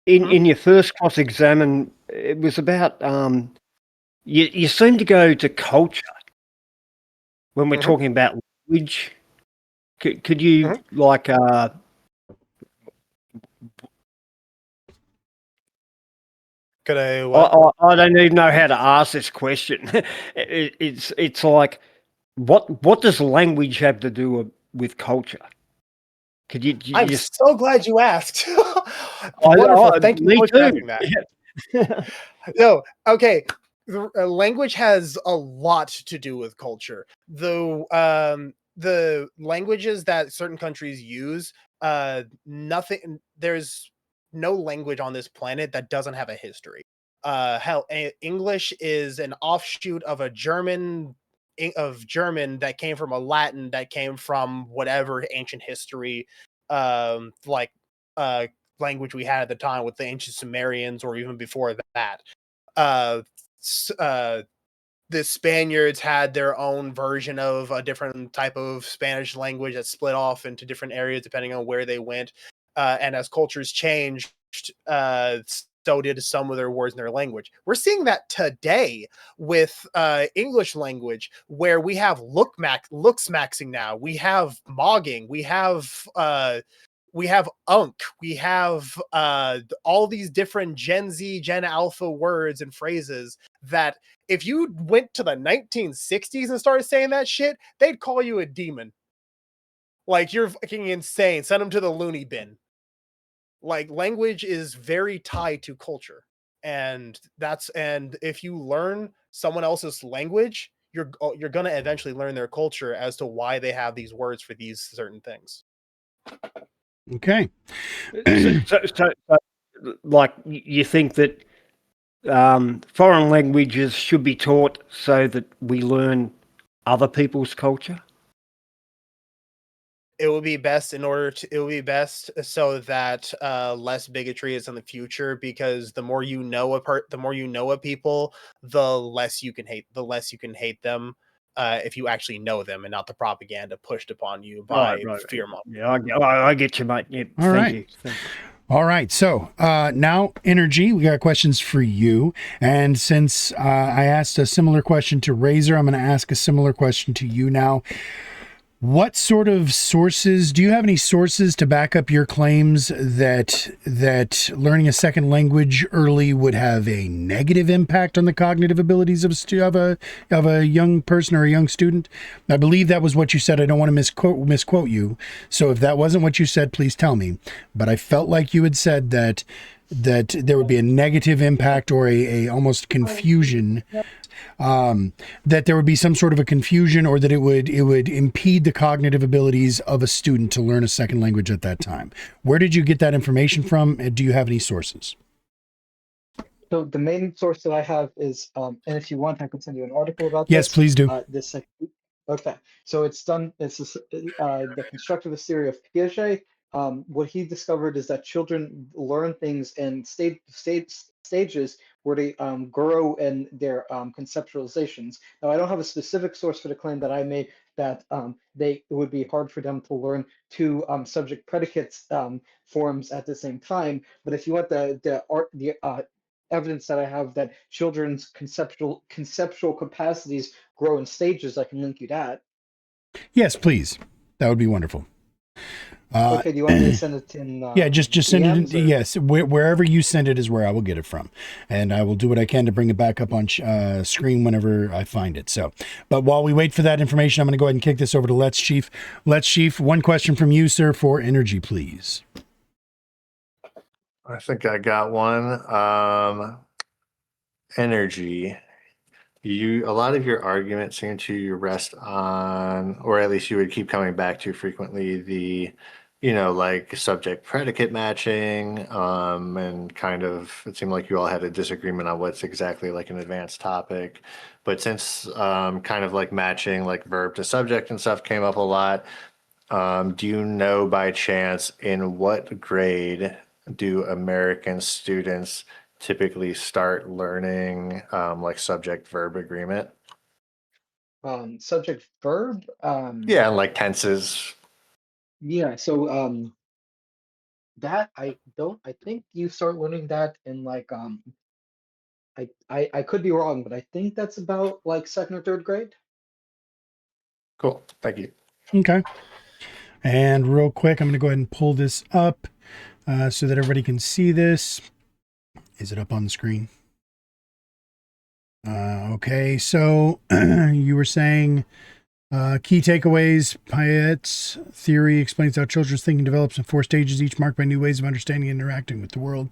[SPEAKER 5] In your first cross examine, it was about you seem to go to culture when we're talking about language. Could you like
[SPEAKER 2] Could I? What?
[SPEAKER 5] I don't even know how to ask this question. It's like what does language have to do with culture? Could you
[SPEAKER 2] I'm
[SPEAKER 5] just?
[SPEAKER 2] so glad you asked. Wonderful. Thank you
[SPEAKER 5] me
[SPEAKER 2] so much for
[SPEAKER 5] too.
[SPEAKER 2] asking that. No, okay. Language has a lot to do with culture. Though the languages that certain countries use, there's no language on this planet that doesn't have a history. Hell, English is an offshoot of a German that came from a Latin that came from whatever ancient history, like language we had at the time with the ancient Sumerians or even before that. Uh, the Spaniards had their own version of a different type of Spanish language that split off into different areas depending on where they went. And as cultures changed, so did some of their words in their language. We're seeing that today with English language, where we have looksmaxing now. We have mogging. We have unk. We have all these different Gen Z, Gen Alpha words and phrases that if you went to the 1960s and started saying that shit, they'd call you a demon. Like, you're fucking insane. Send them to the loony bin. Like, language is very tied to culture. And if you learn someone else's language, you're going to eventually learn their culture as to why they have these words for these certain things.
[SPEAKER 1] Okay.
[SPEAKER 5] So, like, you think that foreign languages should be taught so that we learn other people's culture?
[SPEAKER 2] It would be best so that less bigotry is in the future, because the more you know a people, the less you can hate them if you actually know them and not the propaganda pushed upon you by fear mongering.
[SPEAKER 5] Yeah, I get you, mate. Yeah, thank you.
[SPEAKER 1] All right. So now, Energy, we got questions for you. And since I asked a similar question to Razor, I'm going to ask a similar question to you now. What sort of sources, do you have any sources to back up your claims that learning a second language early would have a negative impact on the cognitive abilities of a young person or a young student? I believe that was what you said. I don't want to misquote you. So if that wasn't what you said, please tell me. But I felt like you had said that there would be a negative impact or a almost confusion, that there would be some sort of a confusion, or that it would impede the cognitive abilities of a student to learn a second language at that time. Where did you get that information from? And do you have any sources?
[SPEAKER 3] So the main source that I have is, and if you want, I can send you an article about
[SPEAKER 1] this. Yes, please do.
[SPEAKER 3] Okay, so it's the constructivist theory of Piaget. What he discovered is that children learn things in stages where they grow in their conceptualizations. Now, I don't have a specific source for the claim that I made that it would be hard for them to learn two subject predicates forms at the same time. But if you want the evidence that I have that children's conceptual capacities grow in stages, I can link you that.
[SPEAKER 1] Yes, please. That would be wonderful.
[SPEAKER 3] Okay, do you want me to send it in?
[SPEAKER 1] Yeah, just send it.
[SPEAKER 3] DMs, or?
[SPEAKER 1] Yes, wherever you send it is where I will get it from, and I will do what I can to bring it back up on screen whenever I find it. So, but while we wait for that information, I'm going to go ahead and kick this over to LetsChief. LetsChief, one question from you, sir, for energy, please.
[SPEAKER 4] I think I got one. Energy. A lot of your arguments seem to rest on, or at least you would keep coming back to frequently, the, like subject predicate matching, and kind of, it seemed like you all had a disagreement on what's exactly like an advanced topic. But since kind of like matching like verb to subject and stuff came up a lot, do you know by chance in what grade do American students typically start learning like subject verb agreement?
[SPEAKER 3] Subject verb.
[SPEAKER 4] Yeah, and like tenses.
[SPEAKER 3] Yeah. So that I think you start learning that in like I could be wrong, but I think that's about like second or third grade.
[SPEAKER 4] Cool. Thank you.
[SPEAKER 1] Okay. And real quick, I'm going to go ahead and pull this up so that everybody can see this. Is it up on the screen? Okay, so you were saying key takeaways. Piaget's theory explains how children's thinking develops in 4 stages, each marked by new ways of understanding and interacting with the world.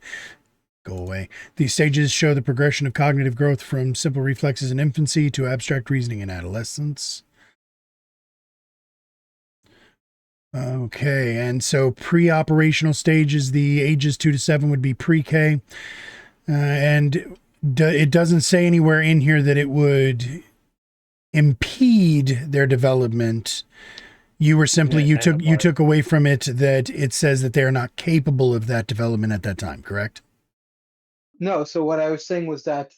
[SPEAKER 1] Go away. These stages show the progression of cognitive growth from simple reflexes in infancy to abstract reasoning in adolescence. Okay, and so pre-operational stages, the ages 2 to 7 would be pre-K. And it doesn't say anywhere in here that it would impede their development. You were simply, you took away from it that it says that they are not capable of that development at that time, correct?
[SPEAKER 3] No, so what I was saying was that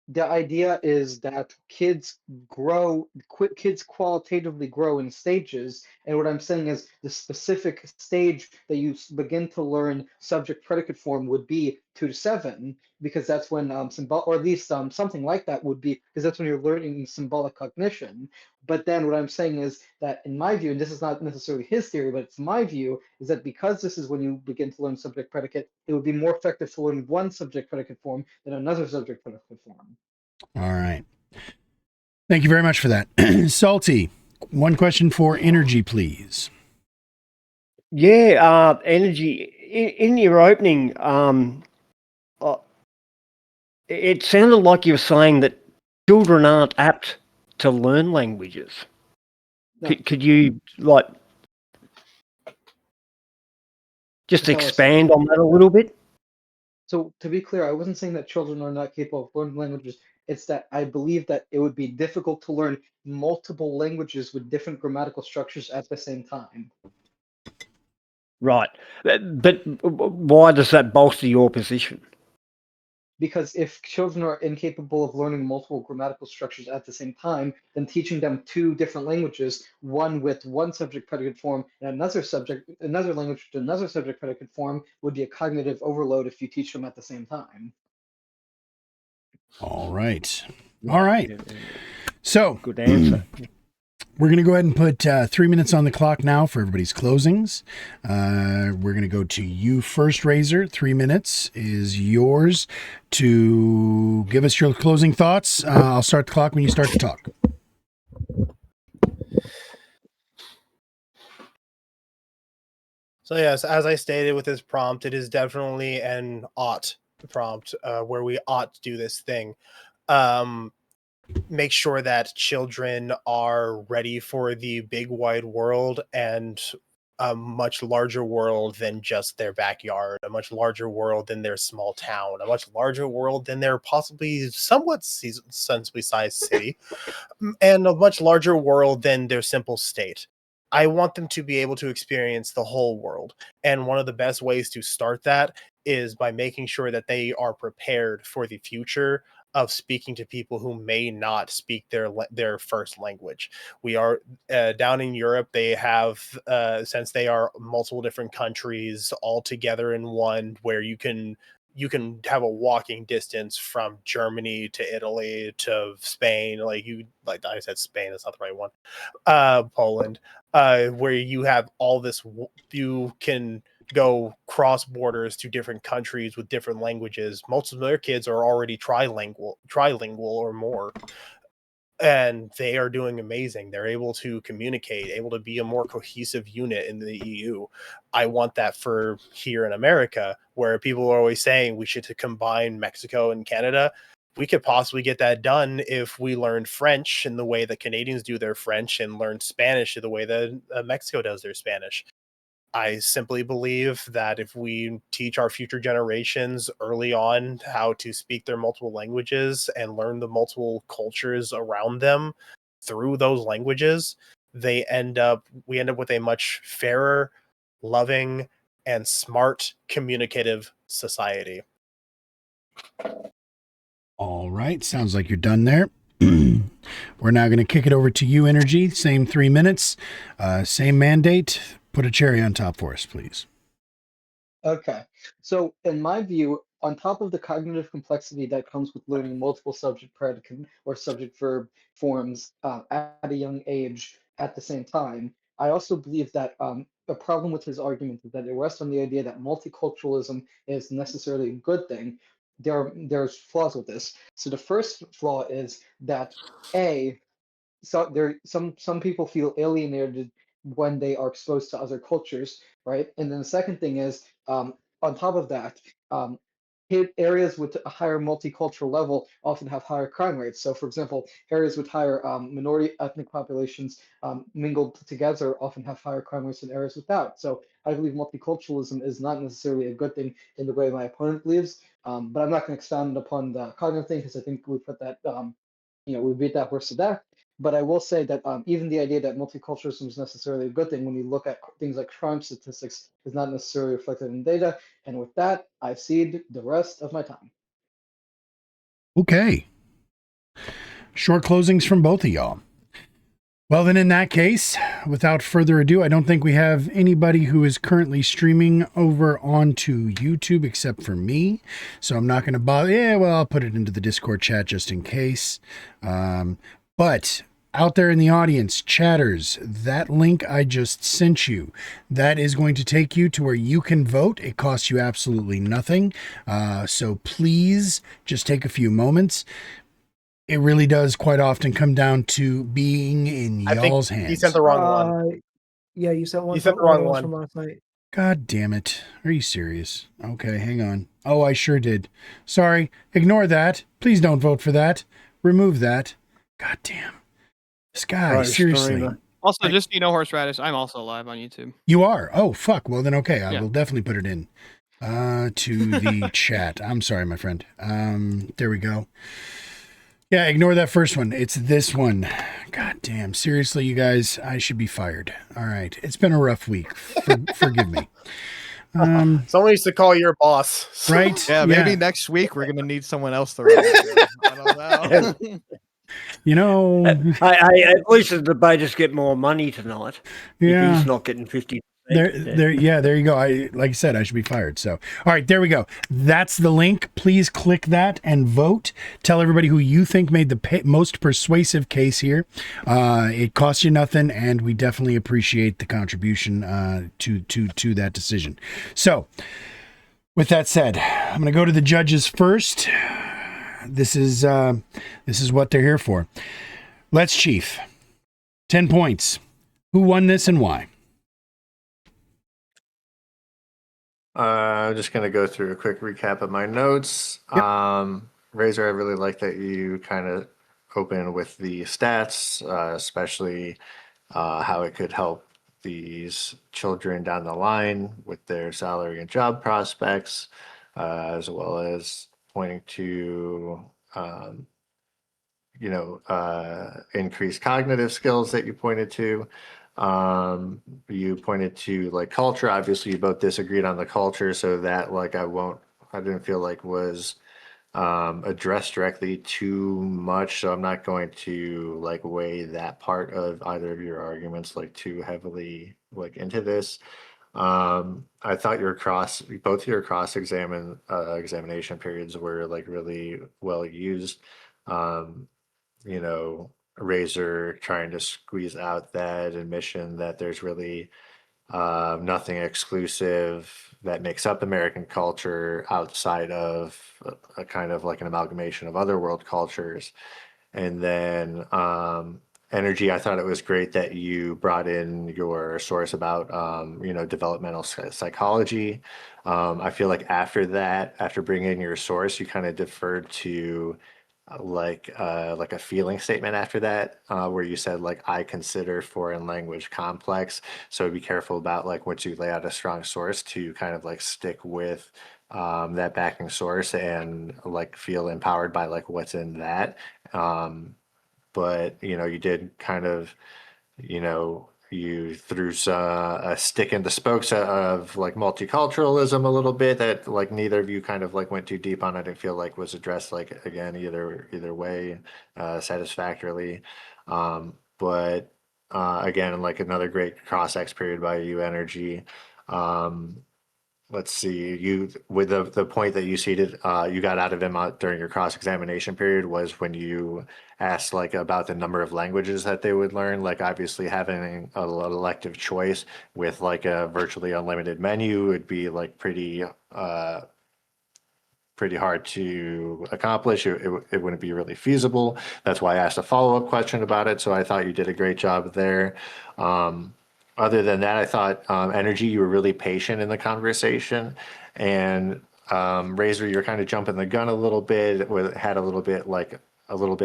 [SPEAKER 3] the idea is that kids qualitatively grow in stages, and what I'm saying is the specific stage that you begin to learn subject predicate form would be 2 to 7, because that's when or at least something like that would be, because that's when you're learning symbolic cognition. But then what I'm saying is that in my view, and this is not necessarily his theory, but it's my view, is that because this is when you begin to learn subject predicate, it would be more effective to learn one subject predicate form than another subject predicate form.
[SPEAKER 1] All right. Thank you very much for that. Salty, one question for energy, please.
[SPEAKER 5] Yeah, energy. In your opening, it sounded like you were saying that children aren't apt to learn languages.
[SPEAKER 3] No.
[SPEAKER 5] Could you like just expand on that a little bit?
[SPEAKER 3] So to be clear, I wasn't saying that children are not capable of learning languages. It's that I believe that it would be difficult to learn multiple languages with different grammatical structures at the same time.
[SPEAKER 5] Right. But why does that bolster your position?
[SPEAKER 3] Because if children are incapable of learning multiple grammatical structures at the same time, then teaching them 2 different languages, one with one subject predicate form and another language with another subject predicate form, would be a cognitive overload if you teach them at the same time.
[SPEAKER 1] All right. All right. So
[SPEAKER 5] good answer.
[SPEAKER 1] We're going to go ahead and put 3 minutes on the clock now for everybody's closings. We're going to go to you first, Razor. 3 minutes is yours to give us your closing thoughts. I'll start the clock when you start to talk.
[SPEAKER 2] So yes, as I stated with this prompt, it is definitely an ought prompt where we ought to do this thing. Make sure that children are ready for the big wide world and a much larger world than just their backyard, a much larger world than their small town, a much larger world than their possibly somewhat sensibly sized city, and a much larger world than their simple state. I want them to be able to experience the whole world. And one of the best ways to start that is by making sure that they are prepared for the future of speaking to people who may not speak their first language. We are down in Europe. They have since they are multiple different countries all together in one, where you can have a walking distance from Germany to Italy to Spain. Like I said, Spain is not the right one. Poland, where you have all this, you can go cross borders to different countries with different languages. Most of their kids are already trilingual or more, and they are doing amazing. They're able to communicate, able to be a more cohesive unit in the EU. I want that for here in America, where people are always saying we should combine Mexico and Canada. We could possibly get that done if we learned French in the way that Canadians do their French and learned Spanish in the way that Mexico does their Spanish. I simply believe that if we teach our future generations early on how to speak their multiple languages and learn the multiple cultures around them through those languages, we end up with a much fairer, loving, and smart communicative society.
[SPEAKER 1] All right. Sounds like you're done there. We're now going to kick it over to you, Energy. Same 3 minutes, same mandate. Put a cherry on top for us, please.
[SPEAKER 3] Okay. So in my view, on top of the cognitive complexity that comes with learning multiple subject predicate or subject verb forms at a young age at the same time, I also believe that a problem with his argument is that it rests on the idea that multiculturalism is necessarily a good thing. There's flaws with this. So the first flaw is that A, some people feel alienated when they are exposed to other cultures, right? And then the second thing is, on top of that, areas with a higher multicultural level often have higher crime rates. So, for example, areas with higher minority ethnic populations mingled together often have higher crime rates than areas without. So, I believe multiculturalism is not necessarily a good thing in the way my opponent believes. But I'm not going to expound upon the cognitive thing because I think we put that, we beat that horse to death. But I will say that even the idea that multiculturalism is necessarily a good thing when you look at things like crime statistics is not necessarily reflected in data. And with that, I cede the rest of my time.
[SPEAKER 1] Okay. Short closings from both of y'all. Well, then in that case, without further ado, I don't think we have anybody who is currently streaming over onto YouTube except for me. So I'm not going to bother. Yeah, well, I'll put it into the Discord chat just in case. But out there in the audience, chatters, that link I just sent you, that is going to take you to where you can vote. It costs you absolutely nothing. So please just take a few moments. It really does quite often come down to being in y'all's hands.
[SPEAKER 2] You sent the wrong one.
[SPEAKER 6] Yeah, you sent one.
[SPEAKER 2] You sent the wrong one
[SPEAKER 6] from last night.
[SPEAKER 1] God damn it. Are you serious? Okay, hang on. Oh, I sure did. Sorry. Ignore that. Please don't vote for that. Remove that. God damn. This guy, seriously.
[SPEAKER 7] Also, just so you know, Horseradish, I'm also live on YouTube.
[SPEAKER 1] You are? Oh, fuck. Well, then, okay. I will definitely put it in to the chat. I'm sorry, my friend. There we go. Yeah, ignore that first one. It's this one. God damn. Seriously, you guys, I should be fired. All right. It's been a rough week. Forgive me.
[SPEAKER 2] Someone needs to call your boss.
[SPEAKER 1] Right?
[SPEAKER 8] Yeah, maybe next week we're going to need someone else to run it. I don't know.
[SPEAKER 1] You know,
[SPEAKER 5] I at least the debaters get more money tonight.
[SPEAKER 1] Yeah.
[SPEAKER 5] If he's not getting 50.
[SPEAKER 1] There you go. Like I said, I should be fired. So, all right, there we go. That's the link. Please click that and vote. Tell everybody who you think made the most persuasive case here. It costs you nothing, and we definitely appreciate the contribution to that decision. So, with that said, I'm going to go to the judges first. This is what they're here for. LetsChief, 10 points. Who won this and why?
[SPEAKER 4] I'm just going to go through a quick recap of my notes. Yep. Razor, I really like that you kind of open with the stats, especially how it could help these children down the line with their salary and job prospects, as well as pointing to, increased cognitive skills that you pointed to. You pointed to like culture. Obviously, you both disagreed on the culture, so that like I didn't feel like was addressed directly too much. So I'm not going to like weigh that part of either of your arguments like too heavily like into this. I thought both your examination periods were like really well used. Um, you know, Razor trying to squeeze out that admission that there's really nothing exclusive that makes up American culture outside of a kind of like an amalgamation of other world cultures. And then energy, I thought it was great that you brought in your source about, developmental psychology. I feel like after that, after bringing in your source, you kind of deferred to like a feeling statement after that, where you said like I consider foreign language complex. So be careful about like once you lay out a strong source to kind of like stick with that backing source and like feel empowered by like what's in that. But you did kind of, you threw a stick in the spokes of like multiculturalism a little bit that like neither of you kind of like went too deep on. I didn't feel like was addressed like again either way satisfactorily. But again, like another great cross-ex period by you, Energy. Um, let's see, you with the point that you got out of him during your cross-examination period was when you asked like about the number of languages that they would learn. Like obviously having an elective choice with like a virtually unlimited menu would be like pretty hard to accomplish. It wouldn't be really feasible. That's why I asked a follow-up question about it. So I thought you did a great job there. Other than that, I thought Energy, you were really patient in the conversation. And Razor, you're kind of jumping the gun a little bit, had a little bit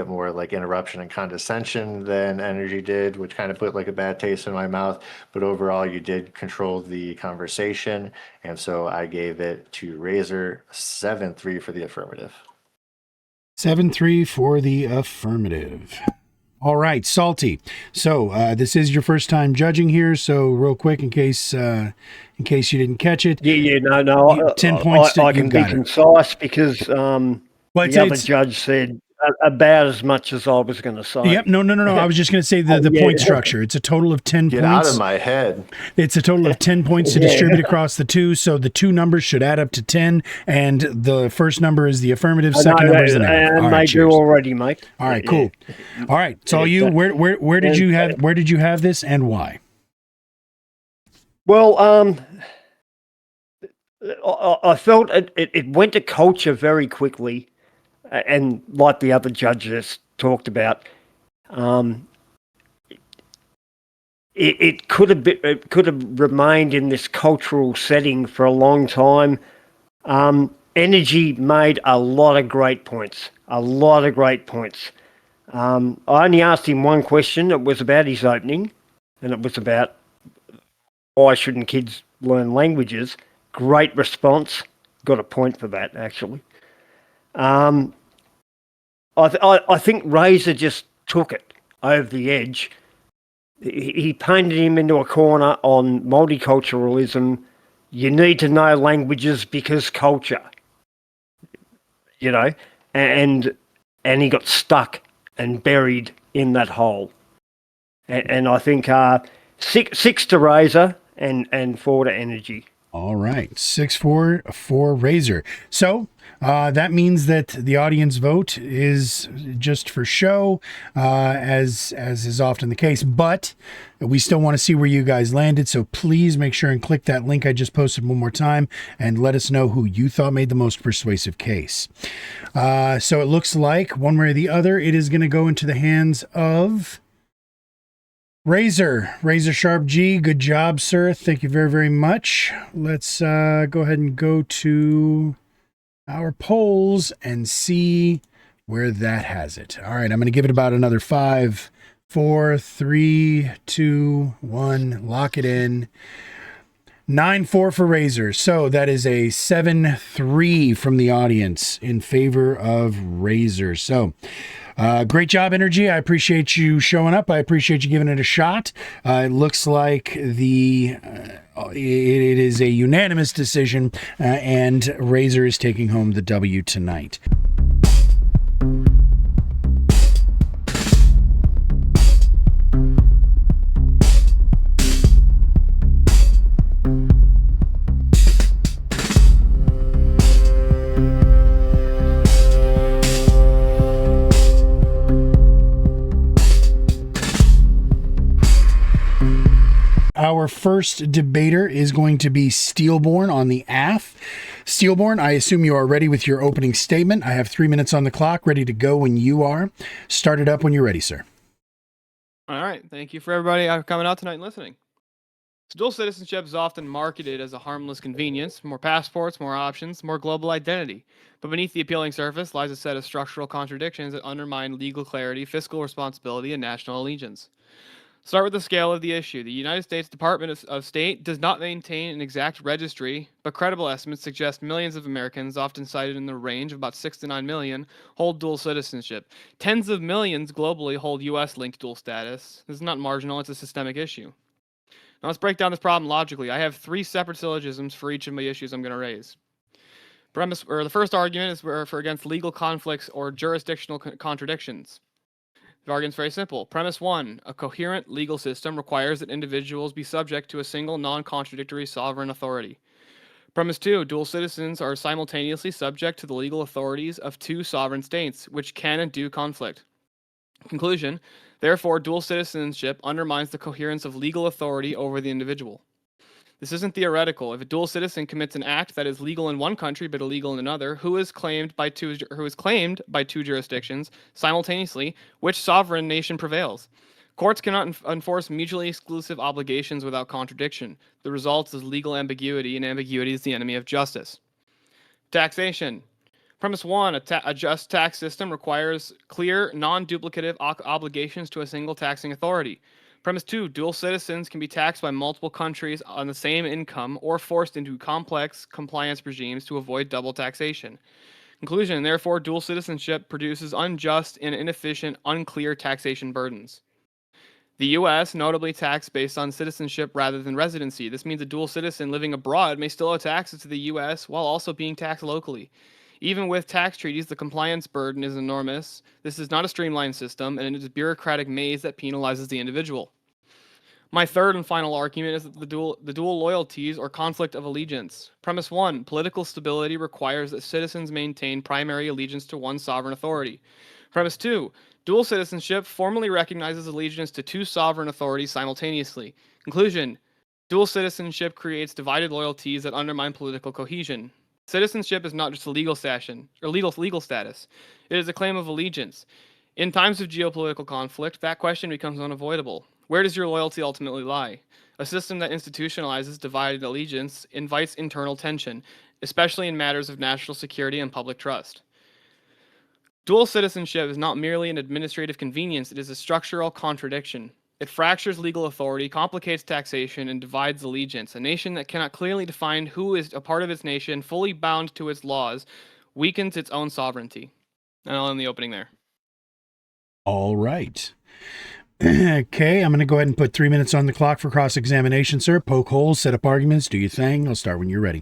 [SPEAKER 4] more like interruption and condescension than Energy did, which kind of put like a bad taste in my mouth. But overall, you did control the conversation. And so I gave it to Razor 7-3 for the affirmative.
[SPEAKER 1] 7-3 for the affirmative. All right, Salty. So this is your first time judging here. So real quick, in case you didn't catch it.
[SPEAKER 5] No.
[SPEAKER 1] 10 points.
[SPEAKER 5] I can be concise because the other judge said about as much as I was going to say.
[SPEAKER 1] Yep. No. I was just going to say the point structure. It's a total of 10
[SPEAKER 4] Get
[SPEAKER 1] points.
[SPEAKER 4] Get out of my head.
[SPEAKER 1] It's a total of 10 points to distribute across the two. So the two numbers should add up to 10. And the first number is the affirmative. Second number is the negative.
[SPEAKER 5] And they do already, mate.
[SPEAKER 1] All right, cool. All right. So you, where did you have this and why?
[SPEAKER 5] Well, I felt it went to culture very quickly. And like the other judges talked about, it could have remained in this cultural setting for a long time. Energy made a lot of great points. I only asked him one question. It was about his opening, and it was about why shouldn't kids learn languages. Great response. Got a point for that, actually. I think Razor just took it over the edge. He painted him into a corner on multiculturalism. You need to know languages because culture, and he got stuck and buried in that hole. And I think 6 to Razor and 4 to Energy.
[SPEAKER 1] All right, 6-4 for Razor. So that means that the audience vote is just for show, as is often the case. But we still want to see where you guys landed. So please make sure and click that link I just posted one more time and let us know who you thought made the most persuasive case. So it looks like one way or the other, it is going to go into the hands of Razor Sharp G. Good job, sir. Thank you very, very much. Let's go ahead and go to our polls and see where that has it. All right, I'm going to give it about another 5, 4, 3, 2, 1. Lock it in. 9-4 for Razor. So that is a 7-3 from the audience in favor of Razor. So Great job, Energy. I appreciate you showing up. I appreciate you giving it a shot. It looks like it is a unanimous decision, and Razor is taking home the W tonight. Our first debater is going to be Steelborn on the AF. Steelborn, I assume you are ready with your opening statement. I have 3 minutes on the clock, ready to go when you are. Start it up when you're ready, sir.
[SPEAKER 7] All right. Thank you for everybody coming out tonight and listening. So dual citizenship is often marketed as a harmless convenience, more passports, more options, more global identity. But beneath the appealing surface lies a set of structural contradictions that undermine legal clarity, fiscal responsibility, and national allegiance. Start with the scale of the issue. The United States Department of State does not maintain an exact registry, but credible estimates suggest millions of Americans, often cited in the range of about 6 to 9 million, hold dual citizenship. Tens of millions globally hold U.S.-linked dual status. This is not marginal, it's a systemic issue. Now let's break down this problem logically. I have 3 separate syllogisms for each of the issues I'm going to raise. The first argument is for against legal conflicts or jurisdictional contradictions. The argument's very simple. Premise 1, a coherent legal system requires that individuals be subject to a single non-contradictory sovereign authority. Premise 2, dual citizens are simultaneously subject to the legal authorities of 2 sovereign states, which can and do conflict. Conclusion, therefore, dual citizenship undermines the coherence of legal authority over the individual. This isn't theoretical. If a dual citizen commits an act that is legal in one country but illegal in another, who is claimed by two jurisdictions simultaneously, which sovereign nation prevails? Courts cannot enforce mutually exclusive obligations without contradiction. The result is legal ambiguity, and ambiguity is the enemy of justice. Taxation. Premise 1, a just tax system requires clear, non-duplicative obligations to a single taxing authority. Premise 2, dual citizens can be taxed by multiple countries on the same income or forced into complex compliance regimes to avoid double taxation. Conclusion, therefore, dual citizenship produces unjust and inefficient, unclear taxation burdens. The U.S. notably taxes based on citizenship rather than residency. This means a dual citizen living abroad may still owe taxes to the U.S. while also being taxed locally. Even with tax treaties, the compliance burden is enormous. This is not a streamlined system, and it is a bureaucratic maze that penalizes the individual. My third and final argument is that the dual loyalties or conflict of allegiance. Premise 1, political stability requires that citizens maintain primary allegiance to one sovereign authority. Premise 2, dual citizenship formally recognizes allegiance to 2 sovereign authorities simultaneously. Conclusion, dual citizenship creates divided loyalties that undermine political cohesion. Citizenship is not just a legal status. It is a claim of allegiance. In times of geopolitical conflict, that question becomes unavoidable. Where does your loyalty ultimately lie? A system that institutionalizes divided allegiance invites internal tension, especially in matters of national security and public trust. Dual citizenship is not merely an administrative convenience, it is a structural contradiction. It fractures legal authority, complicates taxation, and divides allegiance. A nation that cannot clearly define who is a part of its nation, fully bound to its laws, weakens its own sovereignty. And I'll end the opening there.
[SPEAKER 1] All right. Okay, I'm going to go ahead and put 3 minutes on the clock for cross-examination, sir. Poke holes, set up arguments, do your thing. I'll start when you're ready.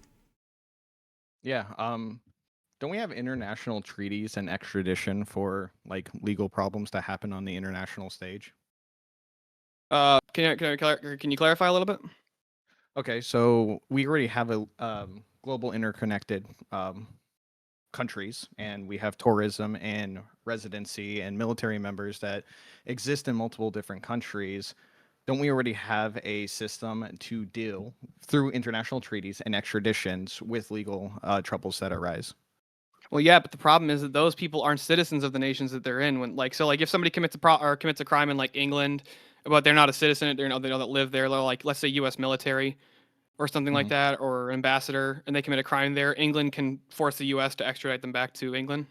[SPEAKER 8] Yeah. Don't we have international treaties and extradition for like legal problems that happen on the international stage?
[SPEAKER 7] Can you clarify a little bit?
[SPEAKER 8] Okay, so we already have a global interconnected countries, and we have tourism and residency and military members that exist in multiple different countries. Don't we already have a system to deal through international treaties and extraditions with legal troubles that arise?
[SPEAKER 7] Well, yeah, but the problem is that those people aren't citizens of the nations that they're in. If somebody commits a crime in like England, but they're not a citizen, they don't live there. They're like, let's say, U.S. military or something like that, or ambassador, and they commit a crime there. England can force the U.S. to extradite them back to England.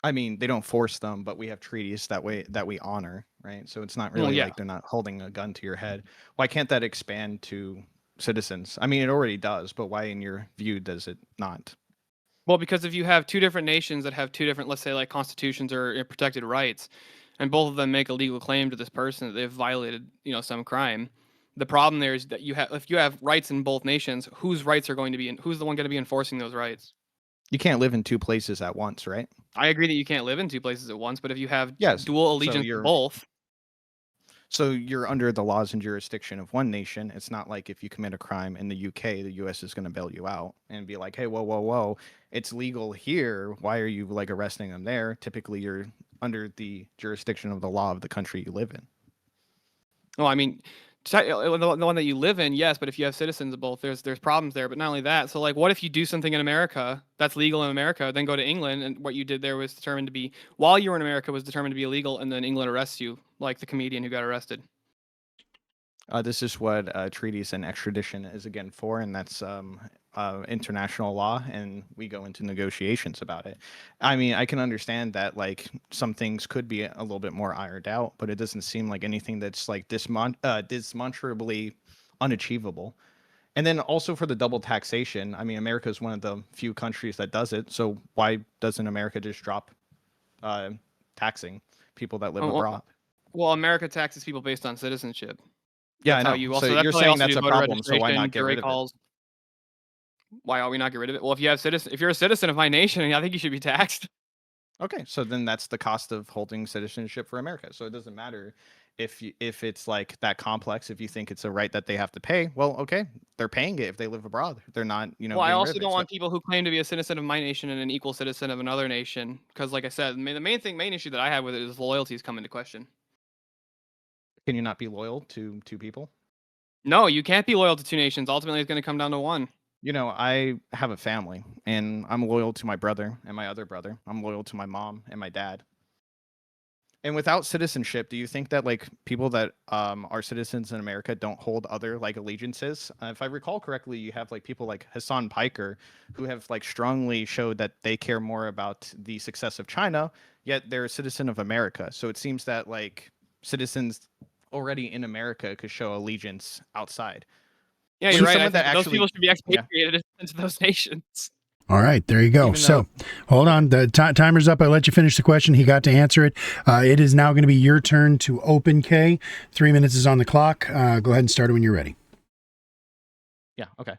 [SPEAKER 8] I mean, they don't force them, but we have treaties that we honor, right? So it's not really like they're not holding a gun to your head. Why can't that expand to citizens? I mean, it already does, but why, in your view, does it not?
[SPEAKER 7] Well, because if you have two different nations that have two different, let's say, like constitutions or protected rights, and both of them make a legal claim to this person that they've violated, some crime, the problem there is that if you have rights in both nations, whose rights are going to be, who's the one going to be enforcing those rights?
[SPEAKER 8] You can't live in two places at once, right?
[SPEAKER 7] I agree that you can't live in two places at once, but if you have
[SPEAKER 8] Yes.
[SPEAKER 7] dual allegiance to both.
[SPEAKER 8] So you're under the laws and jurisdiction of one nation. It's not like if you commit a crime in the UK, the US is going to bail you out and be like, hey, whoa. It's legal here. Why are you like arresting them there? Typically, you're under the jurisdiction of the law of the country you live in.
[SPEAKER 7] Well, I mean, the one that you live in, yes, but if you have citizens of both, there's problems there. But not only that, so like, what if you do something in America that's legal in America, then go to England, and what you did there was determined to be, while you were in America, was determined to be illegal, and then England arrests you, like the comedian who got arrested.
[SPEAKER 8] This is what treaties and extradition is again for, and that's international law, and we go into negotiations about it. I mean, I can understand that like some things could be a little bit more ironed out, but it doesn't seem like anything that's like demonstrably unachievable. And then also for the double taxation, I mean, America is one of the few countries that does it. So why doesn't America just drop taxing people that live abroad?
[SPEAKER 7] Well, America taxes people based on citizenship.
[SPEAKER 8] Yeah, I know. So you're saying that's a problem, so why not get rid of it?
[SPEAKER 7] Why are we not get rid of it? Well, if you're a citizen of my nation, I think you should be taxed.
[SPEAKER 8] Okay, so then that's the cost of holding citizenship for America. So it doesn't matter if it's like that complex. If you think it's a right that they have to pay, well, okay, they're paying it if they live abroad. They're not,
[SPEAKER 7] Well, I also don't want people who claim to be a citizen of my nation and an equal citizen of another nation, because, like I said, the main issue that I have with it is loyalties come into question.
[SPEAKER 8] Can you not be loyal to two people?
[SPEAKER 7] No, you can't be loyal to two nations. Ultimately, it's going to come down to one.
[SPEAKER 8] I have a family, and I'm loyal to my brother and my other brother. I'm loyal to my mom and my dad. And without citizenship, do you think that like people that are citizens in America don't hold other like allegiances? If I recall correctly, you have like people like Hassan Piker who have like strongly showed that they care more about the success of China, yet they're a citizen of America. So it seems that like citizens already in America could show allegiance outside.
[SPEAKER 7] Yeah, you're right. Those people should be expatriated into those nations.
[SPEAKER 1] All right, there you go. So hold on. The timer's up. I let you finish the question. He got to answer it. It is now going to be your turn to open, Kay. 3 minutes is on the clock. Go ahead and start it when you're ready.
[SPEAKER 8] Yeah, okay.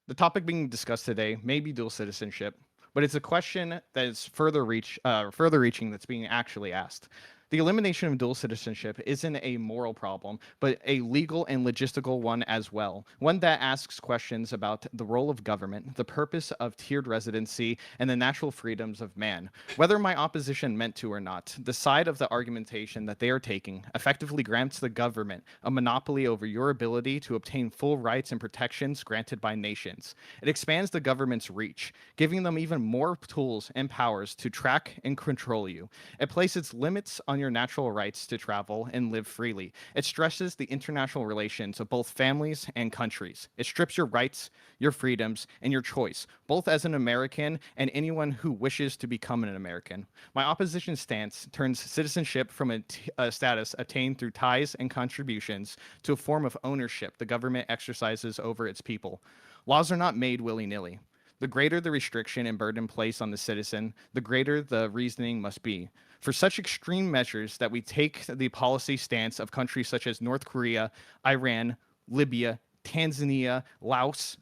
[SPEAKER 8] The topic being discussed today may be dual citizenship, but it's a question that is further reaching that's being actually asked. The elimination of dual citizenship isn't a moral problem, but a legal and logistical one as well. One that asks questions about the role of government, the purpose of tiered residency, and the natural freedoms of man. Whether my opposition meant to or not, the side of the argumentation that they are taking effectively grants the government a monopoly over your ability to obtain full rights and protections granted by nations. It expands the government's reach, giving them even more tools and powers to track and control you. It places limits on your natural rights to travel and live freely. It stresses the international relations of both families and countries. It strips your rights, your freedoms, and your choice, both as an American and anyone who wishes to become an American. My opposition stance turns citizenship from a status attained through ties and contributions to a form of ownership the government exercises over its people. Laws are not made willy-nilly. The greater the restriction and burden placed on the citizen, the greater the reasoning must be. For such extreme measures that we take the policy stance of countries such as North Korea, Iran, Libya, Tanzania, Laos,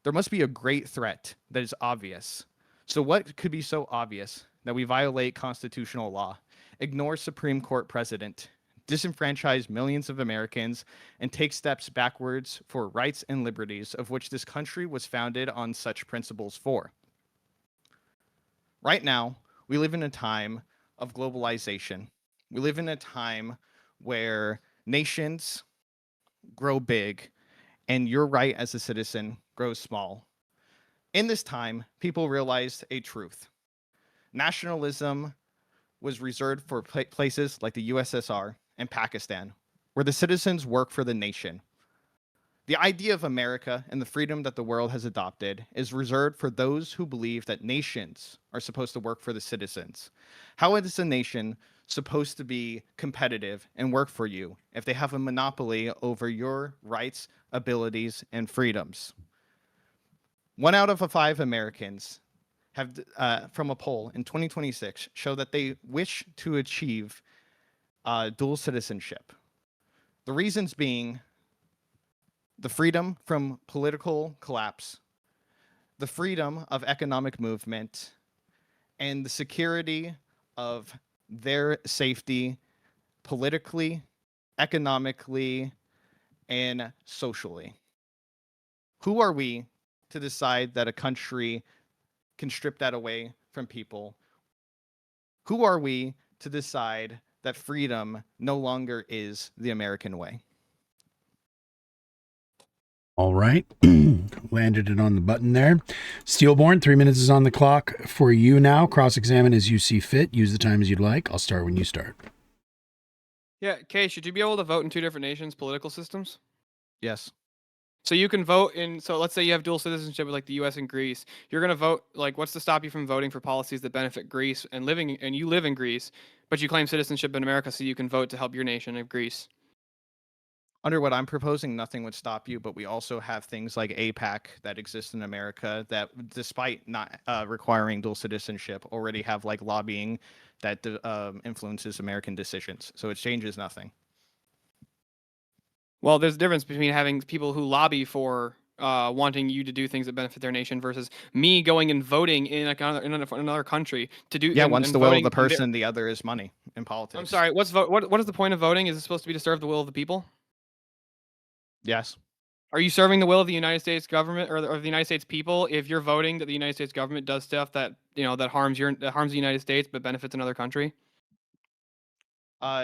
[SPEAKER 8] there must be a great threat that is obvious. So what could be so obvious that we violate constitutional law, ignore Supreme Court precedent, disenfranchise millions of Americans, and take steps backwards for rights and liberties of which this country was founded on such principles for? Right now, we live in a time of globalization. We live in a time where nations grow big and your right as a citizen grows small. In this time, people realized a truth. Nationalism was reserved for places like the USSR and Pakistan, where the citizens work for the nation. The idea of America and the freedom that the world has adopted is reserved for those who believe that nations are supposed to work for the citizens. How is a nation supposed to be competitive and work for you if they have a monopoly over your rights, abilities, and freedoms? 1 out of 5 Americans have from a poll in 2026 show that they wish to achieve dual citizenship. The reasons being the freedom from political collapse, the freedom of economic movement, and the security of their safety politically, economically, and socially. Who are we to decide that a country can strip that away from people? Who are we to decide that freedom no longer is the American way?
[SPEAKER 1] All right. Landed it on the button there. Steelborn, 3 minutes is on the clock for you now. Cross-examine as you see fit. Use the time as you'd like. I'll start when you start.
[SPEAKER 7] Yeah, Kay, should you be able to vote in two different nations' political systems?
[SPEAKER 8] Yes.
[SPEAKER 7] So you can vote in, so let's say you have dual citizenship with like the US and Greece. You're going to vote, like, what's to stop you from voting for policies that benefit Greece and you live in Greece, but you claim citizenship in America so you can vote to help your nation of Greece?
[SPEAKER 8] Under what I'm proposing, nothing would stop you, but we also have things like APAC that exist in America that, despite not requiring dual citizenship, already have like lobbying that influences American decisions. So it changes nothing.
[SPEAKER 7] Well, there's a difference between having people who lobby for wanting you to do things that benefit their nation versus me going and voting in another country to do.
[SPEAKER 8] Yeah,
[SPEAKER 7] and,
[SPEAKER 8] one's
[SPEAKER 7] and
[SPEAKER 8] the will of
[SPEAKER 7] voting
[SPEAKER 8] the person, the other is money in politics.
[SPEAKER 7] I'm sorry. What is the point of voting? Is it supposed to be to serve the will of the people?
[SPEAKER 8] Yes.
[SPEAKER 7] Are you serving the will of the United States government or the United States people if you're voting that the United States government does stuff that that harms the United States but benefits another country?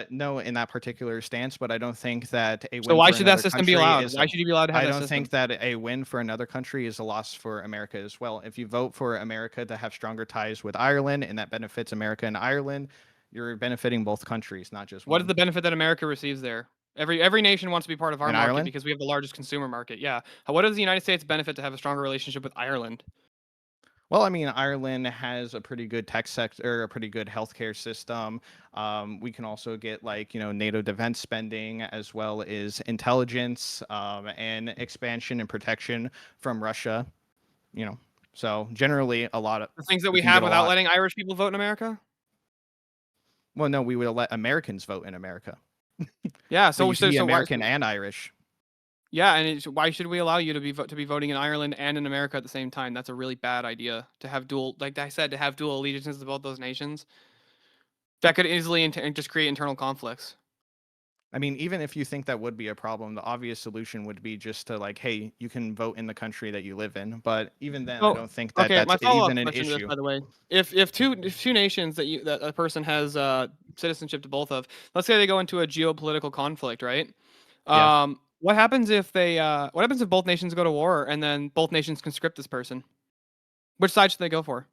[SPEAKER 8] No, in that particular stance, but I don't think that a win
[SPEAKER 7] So why
[SPEAKER 8] for
[SPEAKER 7] should that
[SPEAKER 8] another
[SPEAKER 7] system be
[SPEAKER 8] country
[SPEAKER 7] allowed?
[SPEAKER 8] is
[SPEAKER 7] Why should you be allowed to have
[SPEAKER 8] I
[SPEAKER 7] that
[SPEAKER 8] don't
[SPEAKER 7] system?
[SPEAKER 8] think that a win for another country is a loss for America as well. If you vote for America to have stronger ties with Ireland and that benefits America and Ireland, you're benefiting both countries, not just
[SPEAKER 7] What
[SPEAKER 8] one.
[SPEAKER 7] is the benefit that America receives there? Every nation wants to be part of our
[SPEAKER 8] In
[SPEAKER 7] market
[SPEAKER 8] Ireland?
[SPEAKER 7] because we have the largest consumer market. Yeah. What does the United States benefit to have a stronger relationship with Ireland?
[SPEAKER 8] Well, I mean, Ireland has a pretty good tech sector, a pretty good healthcare system. We can also get like, NATO defense spending as well as intelligence and expansion and protection from Russia, So generally a lot of
[SPEAKER 7] The things that
[SPEAKER 8] we
[SPEAKER 7] we
[SPEAKER 8] can
[SPEAKER 7] have
[SPEAKER 8] get a
[SPEAKER 7] without
[SPEAKER 8] lot.
[SPEAKER 7] letting Irish people vote in America?
[SPEAKER 8] Well, no, we would let Americans vote in America.
[SPEAKER 7] Yeah,
[SPEAKER 8] So you
[SPEAKER 7] so
[SPEAKER 8] can be
[SPEAKER 7] so why,
[SPEAKER 8] American and Irish.
[SPEAKER 7] yeah, and why should we allow you to be voting in Ireland and in America at the same time? That's a really bad idea to have dual, like I said, to have dual allegiances to both those nations. That could easily just create internal conflicts.
[SPEAKER 8] I mean, even if you think that would be a problem, the obvious solution would be just to like, hey, you can vote in the country that you live in. But even then, I don't think that
[SPEAKER 7] Okay, my
[SPEAKER 8] that's
[SPEAKER 7] follow-up
[SPEAKER 8] even an
[SPEAKER 7] question to this,
[SPEAKER 8] issue.
[SPEAKER 7] by the way, if two nations that a person has citizenship to both of, let's say they go into a geopolitical conflict, right?
[SPEAKER 8] Yeah.
[SPEAKER 7] What happens if both nations go to war and then both nations conscript this person? Which side should they go for?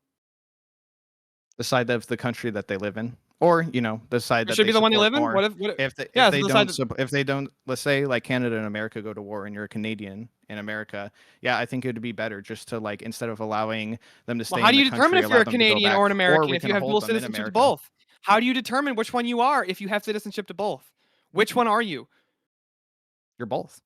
[SPEAKER 8] The side of the country that they live in, or the side
[SPEAKER 7] It
[SPEAKER 8] that
[SPEAKER 7] should
[SPEAKER 8] they
[SPEAKER 7] be the one you
[SPEAKER 8] support
[SPEAKER 7] live in.
[SPEAKER 8] more. If they if they don't, let's say like Canada and America go to war, and you're a Canadian in America, yeah, I think it would be better just to like instead of allowing them to stay.
[SPEAKER 7] Well, how
[SPEAKER 8] in
[SPEAKER 7] do
[SPEAKER 8] the
[SPEAKER 7] you determine
[SPEAKER 8] country,
[SPEAKER 7] if you're
[SPEAKER 8] allow
[SPEAKER 7] a
[SPEAKER 8] them to go
[SPEAKER 7] Canadian
[SPEAKER 8] back,
[SPEAKER 7] or an American
[SPEAKER 8] we
[SPEAKER 7] if
[SPEAKER 8] can
[SPEAKER 7] you have
[SPEAKER 8] hold
[SPEAKER 7] dual
[SPEAKER 8] them in
[SPEAKER 7] citizenship to
[SPEAKER 8] America.
[SPEAKER 7] both? How do you determine which one you are if you have citizenship to both? Which one are you?
[SPEAKER 8] You're both.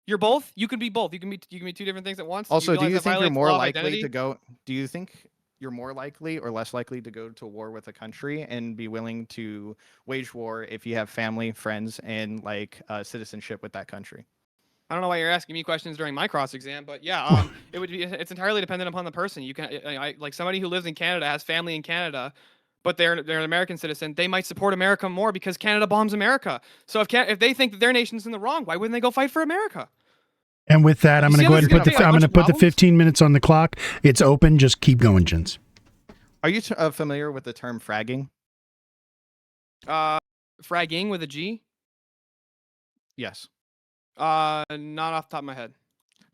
[SPEAKER 7] You're both. You can be both. You can be two different things at once.
[SPEAKER 8] Also, do you think you're more likely
[SPEAKER 7] to
[SPEAKER 8] to go? Do you think you're more likely or less likely to go to war with a country and be willing to wage war if you have family, friends, and like citizenship with that country?
[SPEAKER 7] I don't know why you're asking me questions during my cross exam, but yeah, it's entirely dependent upon the person. You can like somebody who lives in Canada has family in Canada, but they're an American citizen. They might support America more because Canada bombs America. So if they think that their nation's in the wrong, why wouldn't they go fight for America?
[SPEAKER 1] And with that, I'm going to go ahead and put
[SPEAKER 7] I'm going to
[SPEAKER 1] put the 15 minutes on the clock. It's open. Just keep going, Jens.
[SPEAKER 8] Are you familiar with the term fragging?
[SPEAKER 7] Fragging with a G?
[SPEAKER 8] Yes.
[SPEAKER 7] Not off the top of my head.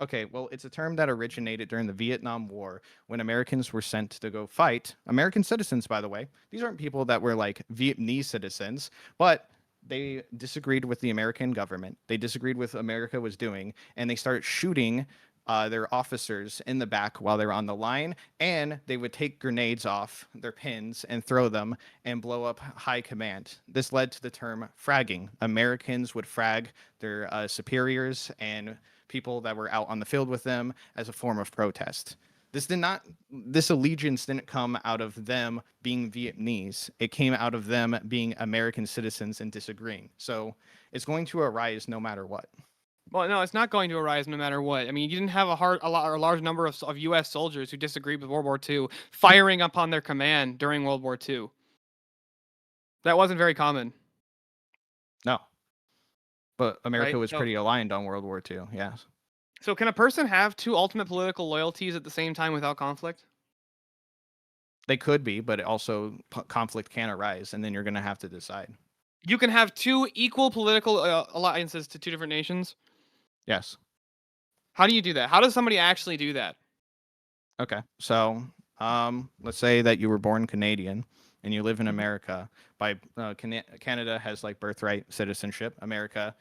[SPEAKER 8] Okay, well, it's a term that originated during the Vietnam War when Americans were sent to go fight. American citizens, by the way. These aren't people that were like Vietnamese citizens, but they disagreed with the American government. They disagreed with what America was doing, and they started shooting their officers in the back while they were on the line, and they would take grenades off their pins and throw them and blow up high command. This led to the term fragging. Americans would frag their superiors and people that were out on the field with them as a form of protest. This allegiance didn't come out of them being Vietnamese. It came out of them being American citizens and disagreeing. So it's going to arise no matter what.
[SPEAKER 7] Well, no, it's not going to arise no matter what. I mean, you didn't have a large number of U.S. soldiers who disagreed with World War II firing upon their command during World War II. That wasn't very common.
[SPEAKER 8] No. But America
[SPEAKER 7] Right?
[SPEAKER 8] was
[SPEAKER 7] So-
[SPEAKER 8] pretty aligned on World War II, yes.
[SPEAKER 7] So can a person have two ultimate political loyalties at the same time without conflict?
[SPEAKER 8] They could be, but also conflict can arise, and then you're going to have to decide.
[SPEAKER 7] You can have two equal political alliances to two different nations?
[SPEAKER 8] Yes.
[SPEAKER 7] How do you do that? How does somebody actually do that?
[SPEAKER 8] Okay. So let's say that you were born Canadian and you live in America. By Canada has like birthright citizenship. America,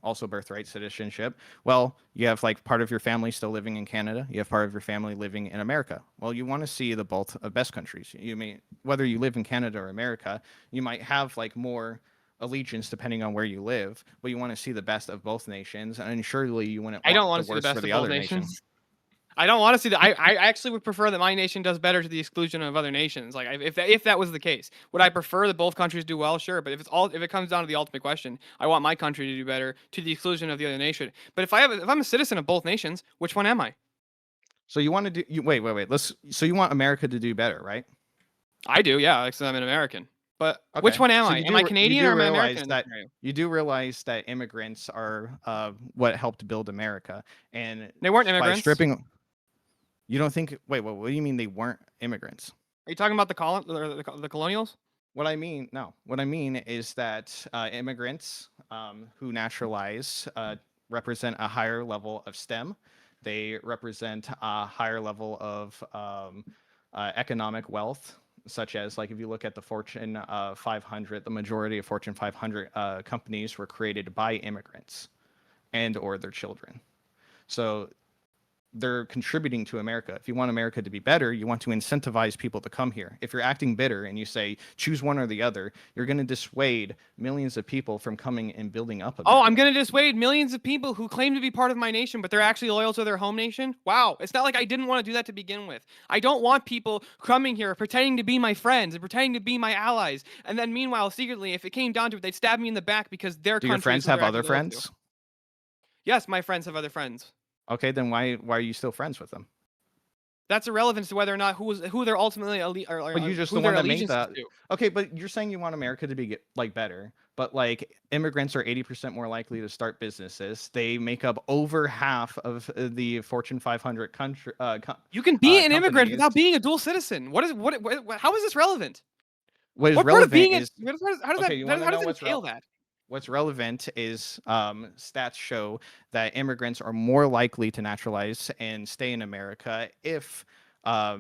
[SPEAKER 8] also birthright citizenship. Well, you have like part of your family still living in Canada. You have part of your family living in America. Well, you want to see the both best countries. You may, whether you live in Canada or America, you might have like more allegiance depending on where you live, but you want to see the best of both nations, and surely you wouldn't.
[SPEAKER 7] I don't
[SPEAKER 8] want
[SPEAKER 7] want to see the
[SPEAKER 8] worst
[SPEAKER 7] best
[SPEAKER 8] for
[SPEAKER 7] of
[SPEAKER 8] the
[SPEAKER 7] both
[SPEAKER 8] other
[SPEAKER 7] nations.
[SPEAKER 8] nation.
[SPEAKER 7] I don't want to see that. I actually would prefer that my nation does better to the exclusion of other nations. Like if that was the case, would I prefer that both countries do well? Sure, but if it comes down to the ultimate question, I want my country to do better to the exclusion of the other nation. But if I'm a citizen of both nations, which one am I?
[SPEAKER 8] So you want to do? Wait. So you want America to do better, right?
[SPEAKER 7] I do, yeah, because I'm an American. But
[SPEAKER 8] Okay.
[SPEAKER 7] which one am
[SPEAKER 8] So
[SPEAKER 7] I? Am I Canadian or am I American?
[SPEAKER 8] You do realize that immigrants are what helped build America, and
[SPEAKER 7] They weren't
[SPEAKER 8] by
[SPEAKER 7] immigrants.
[SPEAKER 8] stripping. You don't think? Wait, what do you mean they weren't immigrants?
[SPEAKER 7] Are you talking about the colonials?
[SPEAKER 8] What I mean is that immigrants who naturalize represent a higher level of STEM. They represent a higher level of economic wealth, such as like if you look at the Fortune 500, the majority of Fortune 500 companies were created by immigrants and or their children. So they're contributing to America. If you want America to be better, you want to incentivize people to come here. If you're acting bitter and you say choose one or the other, you're going to dissuade millions of people from coming and building up America.
[SPEAKER 7] Oh, I'm going to dissuade millions of people who claim to be part of my nation, but they're actually loyal to their home nation? Wow. It's not like I didn't want to do that to begin with. I don't want people coming here pretending to be my friends and pretending to be my allies. And then meanwhile, secretly, if it came down to it, they'd stab me in the back because their
[SPEAKER 8] Do your friends have other friends?
[SPEAKER 7] Yes, my friends have other friends.
[SPEAKER 8] Okay, then why are you still friends with them?
[SPEAKER 7] That's irrelevant to whether or not who they're ultimately
[SPEAKER 8] But you're just the one that made that. Okay, but you're saying you want America to be like better, but like immigrants are 80% more likely to start businesses. They make up over half of the Fortune 500 country.
[SPEAKER 7] You can be an
[SPEAKER 8] companies.
[SPEAKER 7] immigrant without being a dual citizen. How is this relevant?
[SPEAKER 8] What is
[SPEAKER 7] part
[SPEAKER 8] relevant
[SPEAKER 7] of being
[SPEAKER 8] is
[SPEAKER 7] how does it entail that?
[SPEAKER 8] What's relevant is stats show that immigrants are more likely to naturalize and stay in America if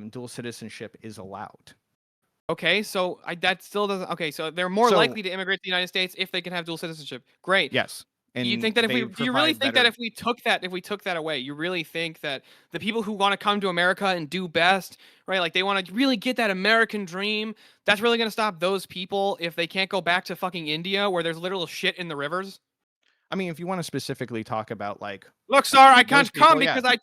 [SPEAKER 8] dual citizenship is allowed.
[SPEAKER 7] Okay, so that still doesn't. Okay, so they're more likely to immigrate to the United States if they can have dual citizenship. Great.
[SPEAKER 8] Yes.
[SPEAKER 7] And do you think that do you really think that if we took that away, you really think that the people who want to come to America and do best, right? Like they want to really get that American dream, that's really going to stop those people if they can't go back to fucking India where there's literal shit in the rivers?
[SPEAKER 8] I mean, if you want to specifically talk about like,
[SPEAKER 7] look, sir, I can't come because I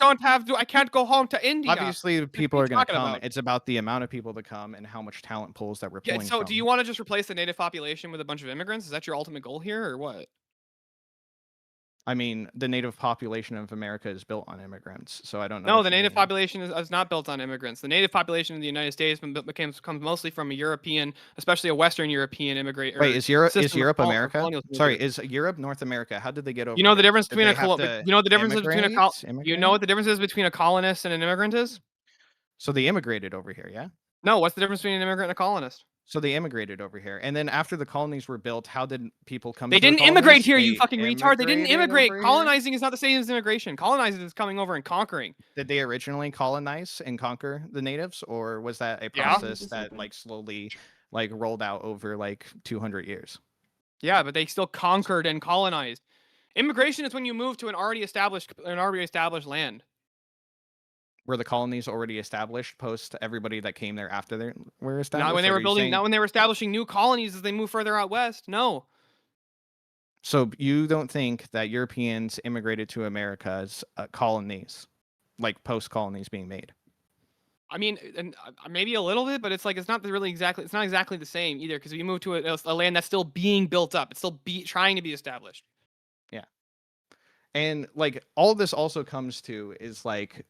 [SPEAKER 7] can't go home to India.
[SPEAKER 8] Obviously, people are going to come. It's about the amount of people that come and how much talent pools that we're pulling from.
[SPEAKER 7] So do you want to just replace the native population with a bunch of immigrants? Is that your ultimate goal here or what?
[SPEAKER 8] I mean, the native population of America is built on immigrants, so I don't know.
[SPEAKER 7] No, the native population is not built on immigrants. The native population in the United States comes mostly from a European, especially a Western European immigrant.
[SPEAKER 8] Wait, is Europe America? Sorry, is Europe North America? How did they get over?
[SPEAKER 7] You know the difference between a colonist and an immigrant is?
[SPEAKER 8] So they immigrated over here, yeah?
[SPEAKER 7] No, what's the difference between an immigrant and a colonist?
[SPEAKER 8] So they immigrated over here, and then after the colonies were built, how did people come?
[SPEAKER 7] They didn't immigrate here, you fucking retard. They didn't immigrate. Colonizing is not the same as immigration. Colonizing is coming over and conquering.
[SPEAKER 8] Did they originally colonize and conquer the natives, or was that a process that like slowly like rolled out over like 200 years?
[SPEAKER 7] Yeah, but they still conquered and colonized. Immigration is when you move to an already established land.
[SPEAKER 8] Were the colonies already established post everybody that came there after they were established?
[SPEAKER 7] Not when they were building. Not when they were establishing new colonies as they move further out west. No.
[SPEAKER 8] So you don't think that Europeans immigrated to America's colonies, like post colonies being made?
[SPEAKER 7] I mean, and maybe a little bit, but it's like it's not exactly the same either, because you move to a land that's still being built up. It's still trying to be established.
[SPEAKER 8] Yeah. And like all this also comes to is like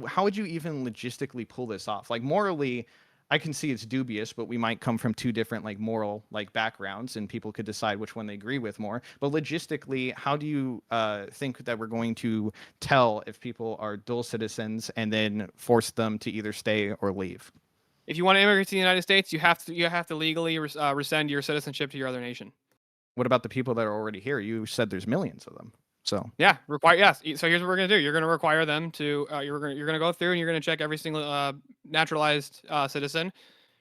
[SPEAKER 8] how would you even logistically pull this off? Like morally, I can see it's dubious, but we might come from two different like moral like backgrounds, and people could decide which one they agree with more. But logistically, how do you think that we're going to tell if people are dual citizens and then force them to either stay or leave?
[SPEAKER 7] If you want to immigrate to the United States, you have to legally rescind your citizenship to your other nation.
[SPEAKER 8] What about the people that are already here? You said there's millions of them. So
[SPEAKER 7] yeah, yes. So here's what we're gonna do. You're gonna require them to. You're gonna go through and you're gonna check every single naturalized citizen,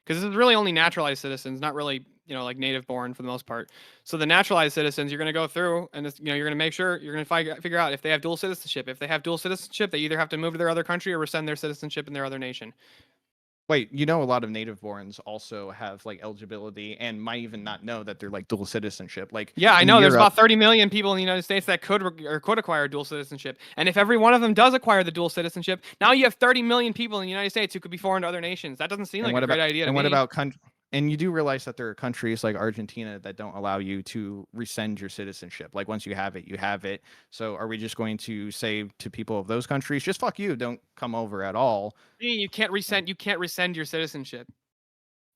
[SPEAKER 7] because this is really only naturalized citizens, not really like native born for the most part. So the naturalized citizens, you're gonna go through and you're gonna make sure you're gonna figure out if they have dual citizenship. If they have dual citizenship, they either have to move to their other country or rescind their citizenship in their other nation.
[SPEAKER 8] Wait, a lot of native borns also have like eligibility and might even not know that they're like dual citizenship. Like,
[SPEAKER 7] yeah, I know there's about 30 million people in the United States that could acquire dual citizenship. And if every one of them does acquire the dual citizenship, now you have 30 million people in the United States who could be foreign to other nations. That doesn't seem like a great idea to me.
[SPEAKER 8] And what about and you do realize that there are countries like Argentina that don't allow you to rescind your citizenship. Like once you have it, you have it. So are we just going to say to people of those countries, just fuck you, don't come over at all?
[SPEAKER 7] You can't rescind your citizenship.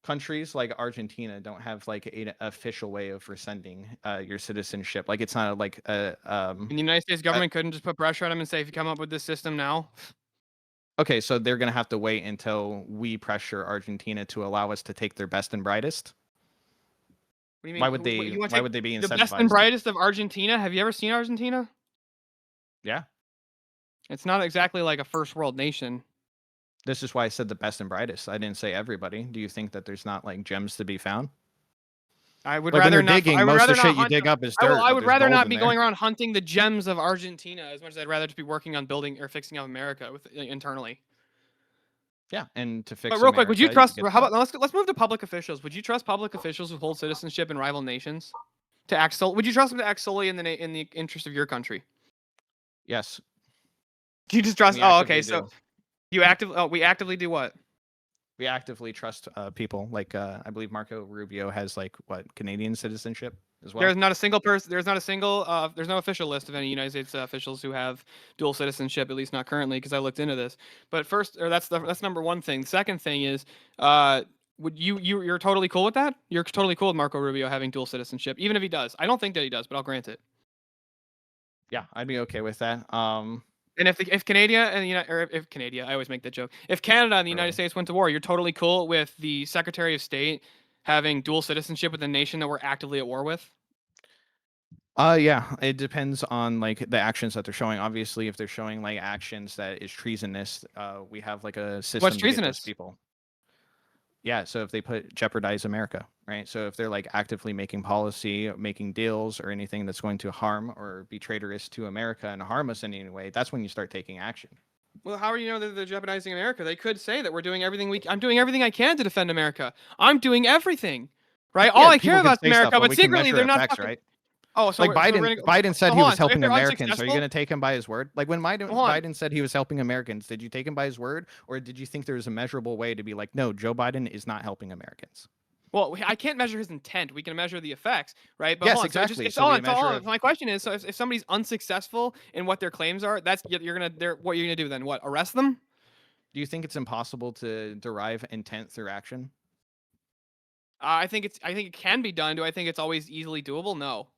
[SPEAKER 8] Countries like Argentina don't have like an official way of rescinding your citizenship. Like it's not like
[SPEAKER 7] And the United States government couldn't just put pressure on them and say, if you come up with this system now.
[SPEAKER 8] Okay, so they're going to have to wait until we pressure Argentina to allow us to take their best and brightest?
[SPEAKER 7] What do you mean?
[SPEAKER 8] Why would they be incentivized?
[SPEAKER 7] The best and brightest of Argentina? Have you ever seen Argentina?
[SPEAKER 8] Yeah.
[SPEAKER 7] It's not exactly like a first world nation.
[SPEAKER 8] This is why I said the best and brightest. I didn't say everybody. Do you think that there's not like gems to be found?
[SPEAKER 7] I would rather not.
[SPEAKER 8] Digging, most of the shit you dig up is dirt.
[SPEAKER 7] I would rather not be going around hunting the gems of Argentina as much as I'd rather just be working on building or fixing up America internally.
[SPEAKER 8] Yeah, and to fix.
[SPEAKER 7] But real quick, would you trust? How about let's move to public officials. Would you trust public officials who hold citizenship in rival nations to act solely? Would you trust them to act solely in the interest of your country?
[SPEAKER 8] Yes.
[SPEAKER 7] Do you just trust? Oh, okay. So we actively do what?
[SPEAKER 8] We actively trust people. Like I believe Marco Rubio has like Canadian citizenship as well.
[SPEAKER 7] There's not a single person. There's no official list of any United States officials who have dual citizenship, at least not currently, because I looked into this. But that's number one thing. The second thing is, you're totally cool with that? You're totally cool with Marco Rubio having dual citizenship, even if he does. I don't think that he does, but I'll grant it.
[SPEAKER 8] Yeah, I'd be okay with that.
[SPEAKER 7] And if Canada and if Canada, I always make that joke. If Canada and the United States went to war, you're totally cool with the Secretary of State having dual citizenship with a nation that we're actively at war with?
[SPEAKER 8] Yeah, it depends on like the actions that they're showing. Obviously, if they're showing like actions that is treasonous, we have like a system.
[SPEAKER 7] What's treasonous?
[SPEAKER 8] People. Yeah, so if they jeopardize America, right? So if they're like actively making policy, making deals, or anything that's going to harm or be traitorous to America and harm us in any way, that's when you start taking action.
[SPEAKER 7] Well, how do you know that they're jeopardizing America? They could say that we're doing everything I'm doing everything I can to defend America. I'm doing everything, right?
[SPEAKER 8] Yeah,
[SPEAKER 7] all I care about is America,
[SPEAKER 8] stuff,
[SPEAKER 7] but secretly they're not fucking...
[SPEAKER 8] right?
[SPEAKER 7] Oh, so
[SPEAKER 8] like Biden said he was helping Americans. Are you going to take him by his word? Like when Biden said he was helping Americans, did you take him by his word, or did you think there was a measurable way to be like, no, Joe Biden is not helping Americans?
[SPEAKER 7] Well, I can't measure his intent. We can measure the effects, right? But
[SPEAKER 8] yes, exactly.
[SPEAKER 7] My question is, so if somebody's unsuccessful in what their claims are, what you're gonna do then? What, arrest them?
[SPEAKER 8] Do you think it's impossible to derive intent through action?
[SPEAKER 7] I think it can be done. Do I think it's always easily doable? No.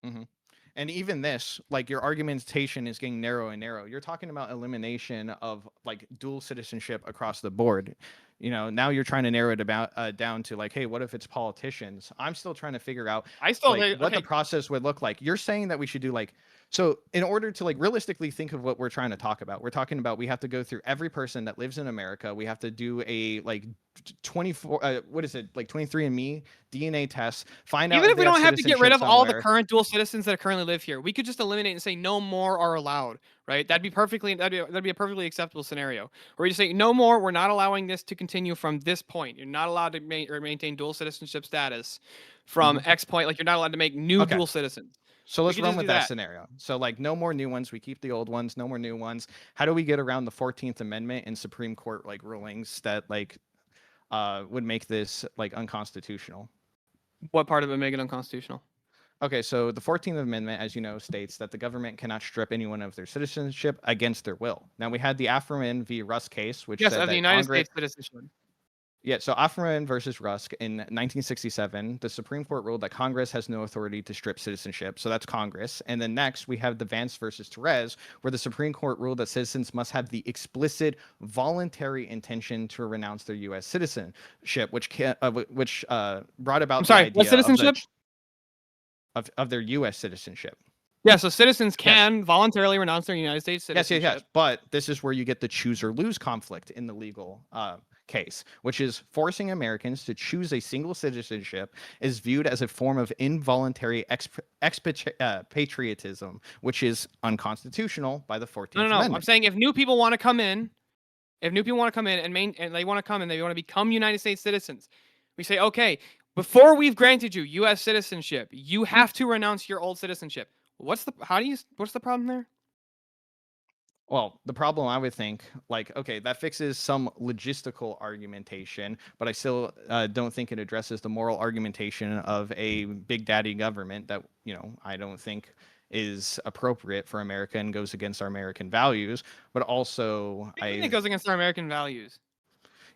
[SPEAKER 8] Mm-hmm. And even this, like your argumentation is getting narrow and narrow. You're talking about elimination of like dual citizenship across the board. Now you're trying to narrow it down to like, hey, what if it's politicians? I'm still trying to figure out what the process would look like. You're saying that we should do so in order to like realistically think of what we're trying to talk about, we're talking about we have to go through every person that lives in America. We have to do a like 23andMe DNA test, find out.
[SPEAKER 7] Even if we don't have to get rid of all the current dual citizens that currently live here, we could just eliminate and say no more are allowed, right? That'd be a perfectly acceptable scenario. Where we just say no more, we're not allowing this to continue from this point. You're not allowed to maintain dual citizenship status from X point. Like you're not allowed to make new dual citizens.
[SPEAKER 8] So let's
[SPEAKER 7] could
[SPEAKER 8] run
[SPEAKER 7] just
[SPEAKER 8] with
[SPEAKER 7] do
[SPEAKER 8] that
[SPEAKER 7] that.
[SPEAKER 8] scenario. So like no more new ones. We keep the old ones. No more new ones. How do we get around the 14th Amendment and Supreme Court like rulings that like would make this like unconstitutional?
[SPEAKER 7] What part of it make it unconstitutional?
[SPEAKER 8] Okay, so the 14th Amendment, as you know, states that the government cannot strip anyone of their citizenship against their will. Now we had the Afferman v. Rusk case, which
[SPEAKER 7] Yes,
[SPEAKER 8] said
[SPEAKER 7] of the
[SPEAKER 8] that
[SPEAKER 7] United
[SPEAKER 8] Congress.
[SPEAKER 7] States citizenship.
[SPEAKER 8] Yeah, so Afferman versus Rusk in 1967, the Supreme Court ruled that Congress has no authority to strip citizenship. So that's Congress. And then next we have the Vance versus Therese, where the Supreme Court ruled that citizens must have the explicit voluntary intention to renounce their U.S. citizenship, which brought about
[SPEAKER 7] I'm sorry,
[SPEAKER 8] the
[SPEAKER 7] what
[SPEAKER 8] idea
[SPEAKER 7] citizenship?
[SPEAKER 8] of their U.S. citizenship.
[SPEAKER 7] Yeah, so citizens can voluntarily renounce their United States citizenship.
[SPEAKER 8] Yes. But this is where you get the choose or lose conflict in the legal case, which is forcing Americans to choose a single citizenship is viewed as a form of involuntary expatriatism, which is unconstitutional by the 14th Amendment.
[SPEAKER 7] I'm saying if new people want to come in, and they want to become United States citizens, we say, okay, before we've granted you U.S. citizenship, you have to renounce your old citizenship. What's the problem there?
[SPEAKER 8] Well, the problem I would think, like, okay, that fixes some logistical argumentation, but I still don't think it addresses the moral argumentation of a big daddy government that, I don't think is appropriate for America and goes against our American values, but also
[SPEAKER 7] it goes against our American values.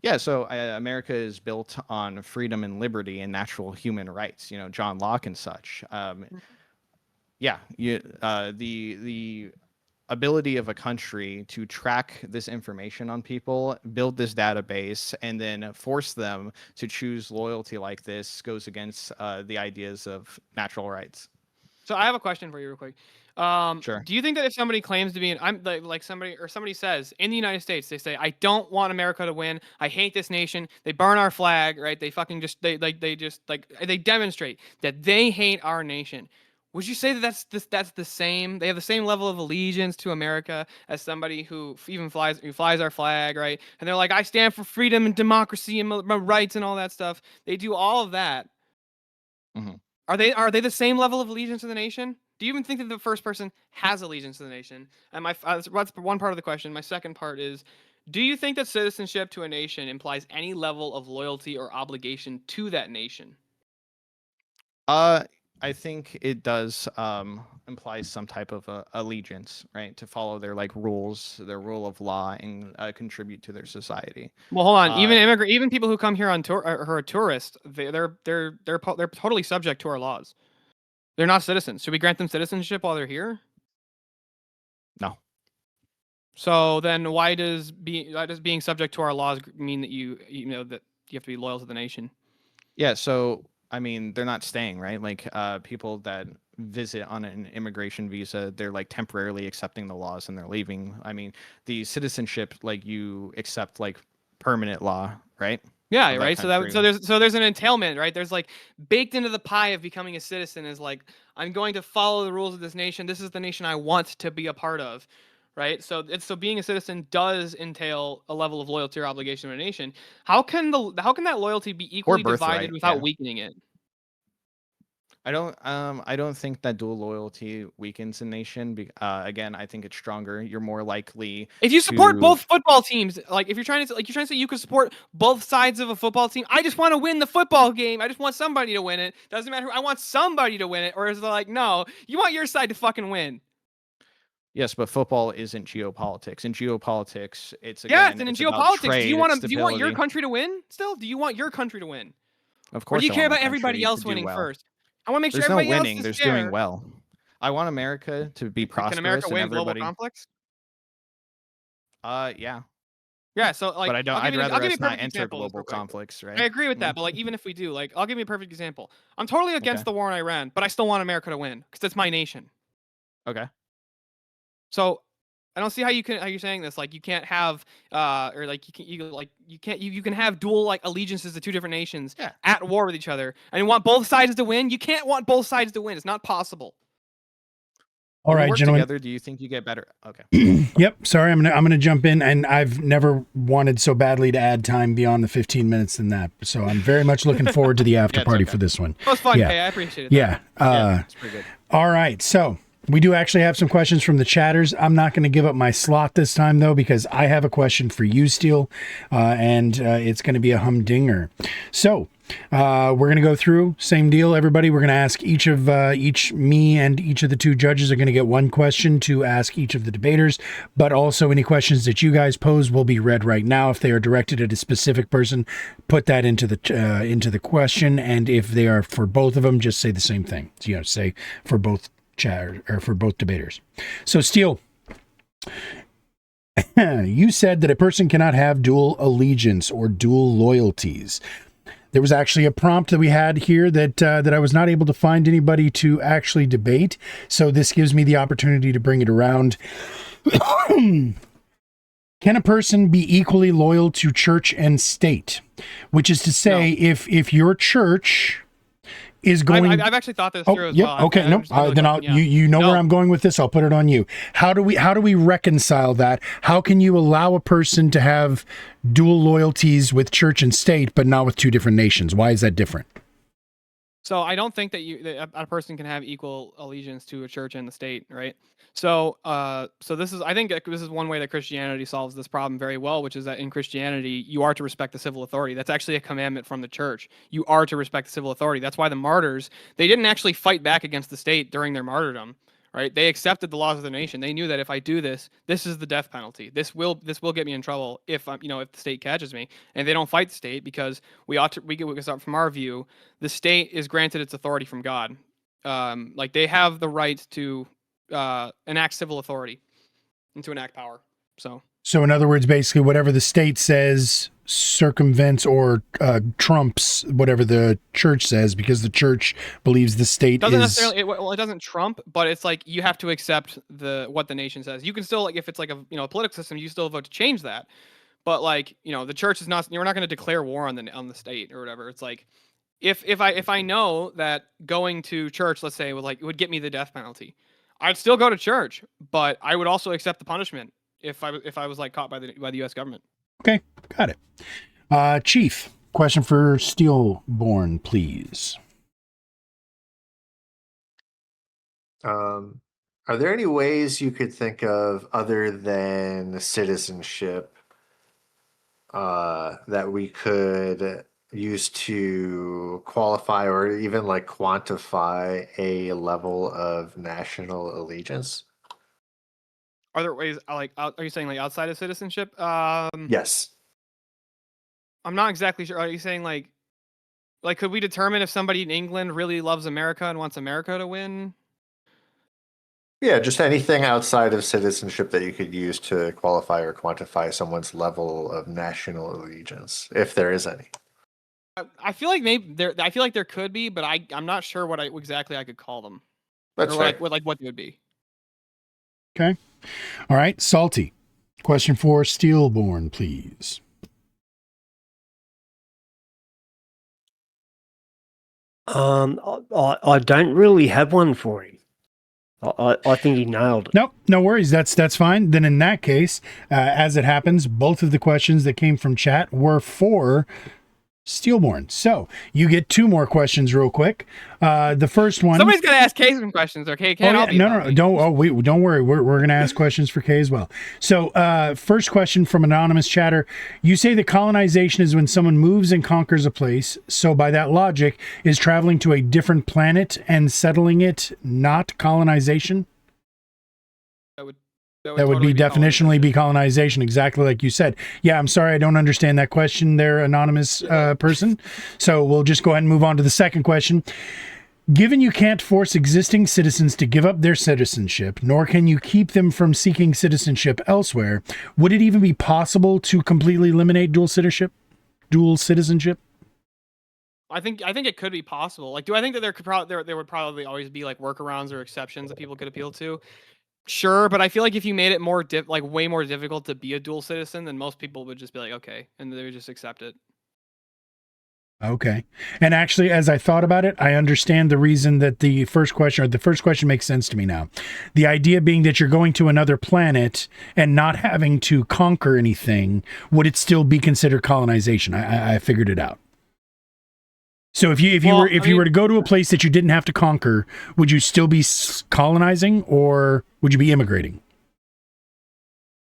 [SPEAKER 8] Yeah, so America is built on freedom and liberty and natural human rights, John Locke and such. The ability of a country to track this information on people, build this database, and then force them to choose loyalty like this goes against the ideas of natural rights.
[SPEAKER 7] So I have a question for you real quick.
[SPEAKER 8] Sure.
[SPEAKER 7] Do you think that if somebody claims to be somebody says in the United States, they say, I don't want America to win, I hate this nation, they burn our flag, right? They fucking they demonstrate that they hate our nation. Would you say that that's the same? They have the same level of allegiance to America as somebody who even flies our flag, right? And they're like, I stand for freedom and democracy and my rights and all that stuff. They do all of that.
[SPEAKER 8] Mm-hmm.
[SPEAKER 7] Are they the same level of allegiance to the nation? Do you even think that the first person has allegiance to the nation? And that's one part of the question. My second part is, do you think that citizenship to a nation implies any level of loyalty or obligation to that nation?
[SPEAKER 8] I think it does imply some type of allegiance, right? To follow their rules, their rule of law, and contribute to their society.
[SPEAKER 7] Well, hold on. Even people who come here on tour or are tourists, they're totally subject to our laws. They're not citizens. Should we grant them citizenship while they're here?
[SPEAKER 8] No.
[SPEAKER 7] So then, why does being subject to our laws mean that you have to be loyal to the nation?
[SPEAKER 8] Yeah. So I mean, they're not staying, right? People that visit on an immigration visa, they're temporarily accepting the laws and they're leaving. I mean, the citizenship, you accept permanent law, right?
[SPEAKER 7] Yeah, right. So there's an entailment, right? There's baked into the pie of becoming a citizen is I'm going to follow the rules of this nation. This is the nation I want to be a part of, right? So being a citizen does entail a level of loyalty or obligation to a nation. How can that loyalty be equally divided without weakening it?
[SPEAKER 8] I don't think that dual loyalty weakens a nation. Again, I think it's stronger. You're more likely
[SPEAKER 7] if you support both football teams. If you're trying to say you could support both sides of a football team. I just want to win the football game. I just want somebody to win it. Doesn't matter who. I want somebody to win it. Or is it no? You want your side to fucking win.
[SPEAKER 8] Yes, but football isn't geopolitics. In geopolitics, it's
[SPEAKER 7] and in geopolitics,
[SPEAKER 8] trade,
[SPEAKER 7] do you want your country to win? Still, do you want your country to win?
[SPEAKER 8] Of course.
[SPEAKER 7] Or do you care about everybody else winning first? I want to make sure everybody else is
[SPEAKER 8] There's doing well. I want America to be prosperous.
[SPEAKER 7] Can America win global conflicts?
[SPEAKER 8] Yeah.
[SPEAKER 7] Yeah, so
[SPEAKER 8] but I'd rather us not enter global conflicts, right?
[SPEAKER 7] I agree with that, but even if we do, I'll give you a perfect example. I'm totally against the war in Iran, but I still want America to win because that's my nation.
[SPEAKER 8] Okay.
[SPEAKER 7] So I don't see how you're saying this. You can't have you can have dual allegiances to two different nations at war with each other, and you want both sides to win. You can't want both sides to win. It's not possible.
[SPEAKER 1] All
[SPEAKER 8] When you
[SPEAKER 1] right,
[SPEAKER 8] work
[SPEAKER 1] gentlemen.
[SPEAKER 8] together, do you think you get better? Okay.
[SPEAKER 1] Yep. Sorry, I'm gonna jump in, and I've never wanted so badly to add time beyond the 15 minutes than that. So I'm very much looking forward to the after
[SPEAKER 7] it's
[SPEAKER 1] party
[SPEAKER 7] okay.
[SPEAKER 1] for this one.
[SPEAKER 7] That was fun,
[SPEAKER 1] Yeah.
[SPEAKER 7] Kay. I appreciate it.
[SPEAKER 1] Yeah.
[SPEAKER 8] It's pretty good.
[SPEAKER 1] All right. So we do actually have some questions from the chatters. I'm not going to give up my slot this time, though, because I have a question for you, Steele, and it's going to be a humdinger. So we're going to go through, same deal, everybody. We're going to ask me and each of the two judges are going to get one question to ask each of the debaters, but also any questions that you guys pose will be read right now. If they are directed at a specific person, put that into the question, and if they are for both of them, just say the same thing. So, say for both for both debaters. So, Steele, you said that a person cannot have dual allegiance or dual loyalties. There was actually a prompt that we had here that I was not able to find anybody to actually debate. So this gives me the opportunity to bring it around. Can a person be equally loyal to church and state? Which is to say, if your church is going...
[SPEAKER 7] I've actually thought this through as well.
[SPEAKER 1] Okay, then you know where I'm going with this. I'll put it on you. How do we reconcile that? How can you allow a person to have dual loyalties with church and state, but not with two different nations? Why is that different?
[SPEAKER 7] So I don't think that a person can have equal allegiance to a church and the state, right? So I think this is one way that Christianity solves this problem very well, which is that in Christianity, you are to respect the civil authority. That's actually a commandment from the church. You are to respect the civil authority. That's why the martyrs, they didn't actually fight back against the state during their martyrdom, right? They accepted the laws of the nation. They knew that if I do this, this is the death penalty. This will get me in trouble if the state catches me. And they don't fight the state because from our view, the state is granted its authority from God. Like they have the right to enact civil authority and to enact power. So
[SPEAKER 1] in other words, basically whatever the state says circumvents or trumps whatever the church says, because the church believes the state
[SPEAKER 7] doesn't
[SPEAKER 1] is...
[SPEAKER 7] necessarily it doesn't trump, but it's like you have to accept what the nation says. You can still, like, if it's like a political system, you still vote to change that. But like, the church is not, you're not going to declare war on the state or whatever. It's like if I know that going to church, let's say, would get me the death penalty, I'd still go to church, but I would also accept the punishment if I was like caught by the US government.
[SPEAKER 1] Okay, got it. Chief, question for Steelborn, please.
[SPEAKER 4] Are there any ways you could think of other than citizenship that we could use to qualify or even like quantify a level of national allegiance?
[SPEAKER 7] Are there ways are you saying like outside of citizenship?
[SPEAKER 4] Yes.
[SPEAKER 7] I'm not exactly sure. Are you saying like could we determine if somebody in England really loves America and wants America to win?
[SPEAKER 4] Yeah, just anything outside of citizenship that you could use to qualify or quantify someone's level of national allegiance, if there is any.
[SPEAKER 7] I feel like I feel like there could be, but I'm not sure what exactly I could call them.
[SPEAKER 4] That's
[SPEAKER 7] or
[SPEAKER 4] fair.
[SPEAKER 7] what they would be.
[SPEAKER 1] Okay. All right, Salty. Question for Steelborn, please.
[SPEAKER 5] I don't really have one for him. I think he nailed it.
[SPEAKER 1] Nope, no worries. That's fine. Then in that case, as it happens, both of the questions that came from chat were for Steelborn. So you get two more questions real quick. The first one...
[SPEAKER 7] Somebody's going to ask Kay some questions, or Kay can't help you.
[SPEAKER 1] No. Don't worry. We're going to ask questions for Kay as well. So first question from anonymous chatter. You say that colonization is when someone moves and conquers a place. So by that logic, is traveling to a different planet and settling it not colonization? That would
[SPEAKER 7] totally
[SPEAKER 1] be definitionally be colonization, exactly like you said. Yeah, I'm sorry, I don't understand that question there, anonymous person. So we'll just go ahead and move on to the second question. Given you can't force existing citizens to give up their citizenship, nor can you keep them from seeking citizenship elsewhere, would it even be possible to completely eliminate dual citizenship?
[SPEAKER 7] I think it could be possible. Like, do I think that there would probably always be like workarounds or exceptions that people could appeal to? Sure, but I feel like if you made it more way more difficult to be a dual citizen, then most people would just be like, okay, and they would just accept it.
[SPEAKER 1] Okay. And actually, as I thought about it, I understand the reason that the first question makes sense to me now. The idea being that you're going to another planet and not having to conquer anything, would it still be considered colonization? I figured it out. So if you were to go to a place that you didn't have to conquer, would you still be colonizing, or would you be immigrating?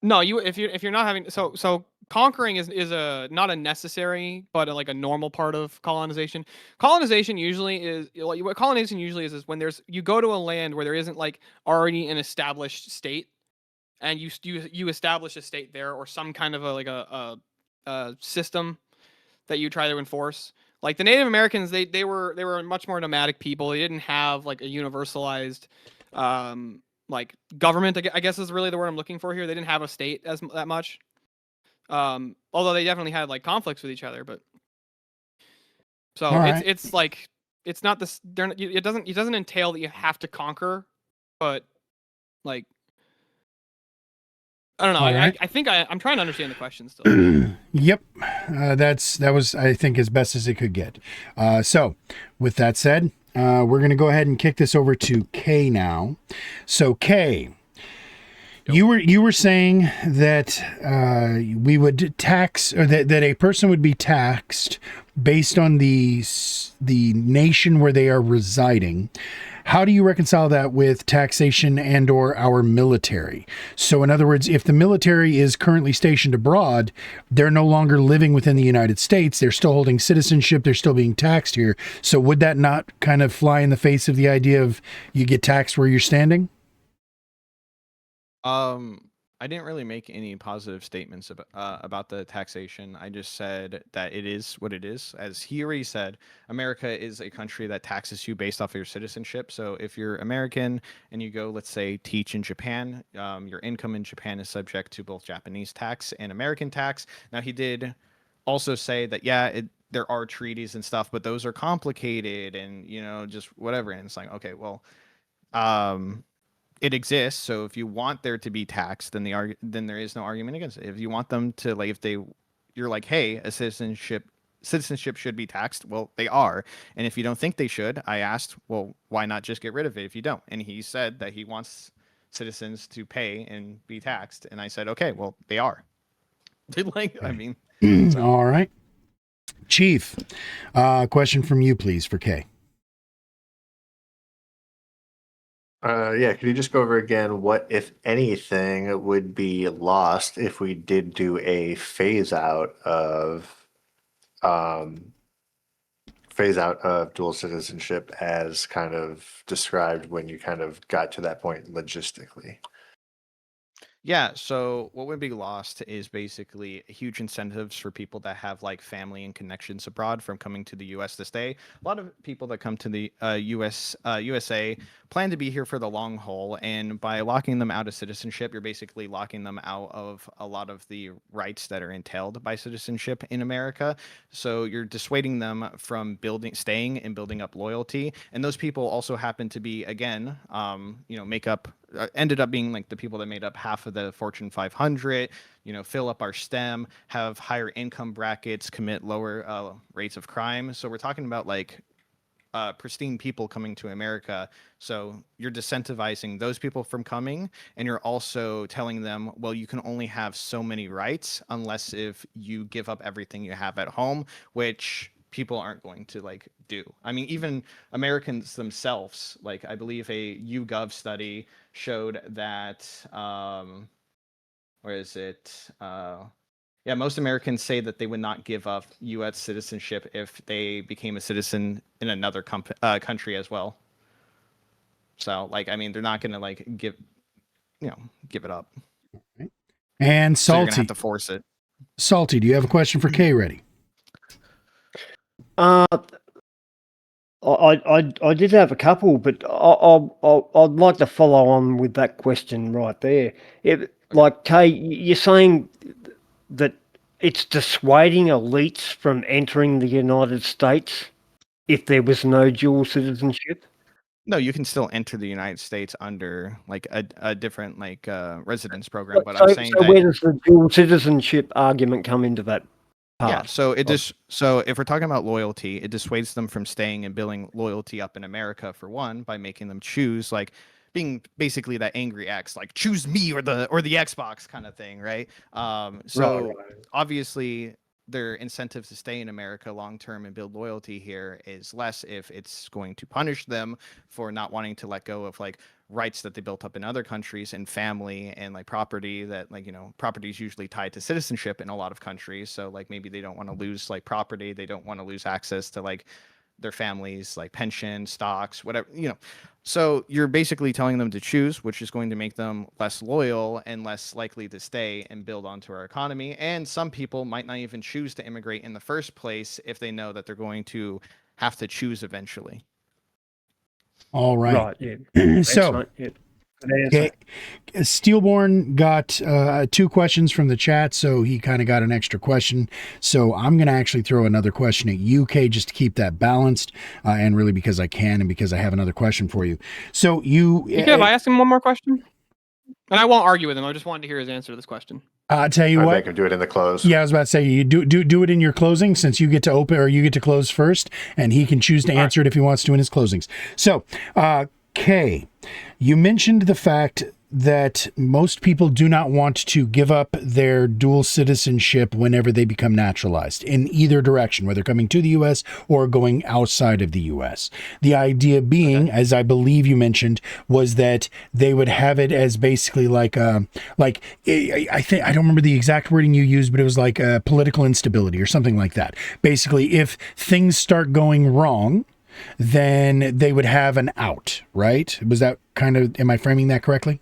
[SPEAKER 7] No, if you're not having so conquering is a not a necessary but like a normal part of colonization. Colonization usually is what colonization usually is when you go to a land where there isn't like already an established state, and you establish a state there or some kind of a system that you try to enforce. Like the Native Americans, they were much more nomadic people. They didn't have like a universalized like government, I guess is really the word I'm looking for here. They didn't have a state that much. Although they definitely had like conflicts with each other, but so it's like it's not this. It doesn't entail that you have to conquer, but like I don't know. I think I'm trying to understand the question still.
[SPEAKER 1] Yep, that was I think as best as it could get. So with that said, we're going to go ahead and kick this over to Kay now. So Kay, you were saying that we would tax, or that a person would be taxed based on the nation where they are residing. How do you reconcile that with taxation and or our military? So in other words, if the military is currently stationed abroad, they're no longer living within the United States. They're still holding citizenship. They're still being taxed here. So would that not kind of fly in the face of the idea of you get taxed where you're standing?
[SPEAKER 8] I didn't really make any positive statements about the taxation. I just said that it is what it is. As he already said, America is a country that taxes you based off of your citizenship. So if you're American and you go, let's say, teach in Japan, your income in Japan is subject to both Japanese tax and American tax. Now, he did also say that, yeah, there are treaties and stuff, but those are complicated and, just whatever. And it's like, okay, well, it exists. So if you want there to be tax, then there is no argument against it. If you want them to, like, you're like, hey, a citizenship should be taxed. Well, they are. And if you don't think they should, I asked, well, why not just get rid of it if you don't? And he said that he wants citizens to pay and be taxed. And I said, okay, well, they are. I mean,
[SPEAKER 1] so. All right. Chief, question from you, please, for Kay.
[SPEAKER 4] Yeah, could you just go over again what, if anything, would be lost if we did do a phase out of dual citizenship as kind of described when you kind of got to that point logistically?
[SPEAKER 8] Yeah, so what would be lost is basically huge incentives for people that have like family and connections abroad from coming to the U.S. to stay. A lot of people that come to the USA plan to be here for the long haul, and by locking them out of citizenship, you're basically locking them out of a lot of the rights that are entailed by citizenship in America. So you're dissuading them from staying and building up loyalty, and those people also happen to be, again, ended up being like the people that made up half of the Fortune 500, fill up our STEM, have higher income brackets, commit lower rates of crime. So we're talking about like pristine people coming to America. So you're disincentivizing those people from coming, and you're also telling them, well, you can only have so many rights unless if you give up everything you have at home, which people aren't going to like do. I mean, even Americans themselves, like I believe a YouGov study showed that most Americans say that they would not give up U.S. citizenship if they became a citizen in another country as well. So, like, I mean, they're not going to like give it up.
[SPEAKER 1] And Salty,
[SPEAKER 8] so you're gonna have to force it.
[SPEAKER 1] Salty, do you have a question for Kay ready?
[SPEAKER 5] I did have a couple, but I'd like to follow on with that question right there. Like Kay, you're saying that it's dissuading elites from entering the United States if there was no dual citizenship?
[SPEAKER 8] No, you can still enter the United States under like a different residence program. But I'm saying
[SPEAKER 5] so where does the dual citizenship argument come into that
[SPEAKER 8] Yeah, so so if we're talking about loyalty, it dissuades them from staying and building loyalty up in America for one, by making them choose, like being basically that angry ex, like choose me or the Xbox kind of thing, right? So obviously their incentive to stay in America long term and build loyalty here is less if it's going to punish them for not wanting to let go of like rights that they built up in other countries and family and like property that, like, you know, property is usually tied to citizenship in a lot of countries. So like maybe they don't want to lose like property, they don't want to lose access to like their families, like pension, stocks, whatever, you know. So you're basically telling them to choose, which is going to make them less loyal and less likely to stay and build onto our economy. And some people might not even choose to immigrate in the first place if they know that they're going to have to choose eventually.
[SPEAKER 1] All right.
[SPEAKER 5] Yeah.
[SPEAKER 1] So,
[SPEAKER 5] Mate. Yeah. Good answer.
[SPEAKER 1] Steelborn got 2 questions from the chat, so he kind of got an extra question. So I'm going to actually throw another question at you, Kay, just to keep that balanced, and really because I can and because I have another question for you. So you...
[SPEAKER 7] Can I ask him one more question? And I won't argue with him. I just wanted to hear his answer to this question.
[SPEAKER 1] I'll tell you
[SPEAKER 4] I
[SPEAKER 1] what.
[SPEAKER 4] make him do it in the close.
[SPEAKER 1] Yeah, I was about to say, you do it in your closing, since you get to open or you get to close first, and he can choose to answer it if he wants to in his closings. So, Kay, you mentioned the fact that most people do not want to give up their dual citizenship whenever they become naturalized in either direction, whether coming to the U.S. or going outside of the U.S. The idea being, as I believe you mentioned, was that they would have it as basically I don't remember the exact wording you used, but it was like political instability or something like that. Basically, if things start going wrong, then they would have an out, right? Was that kind of, am I framing that correctly?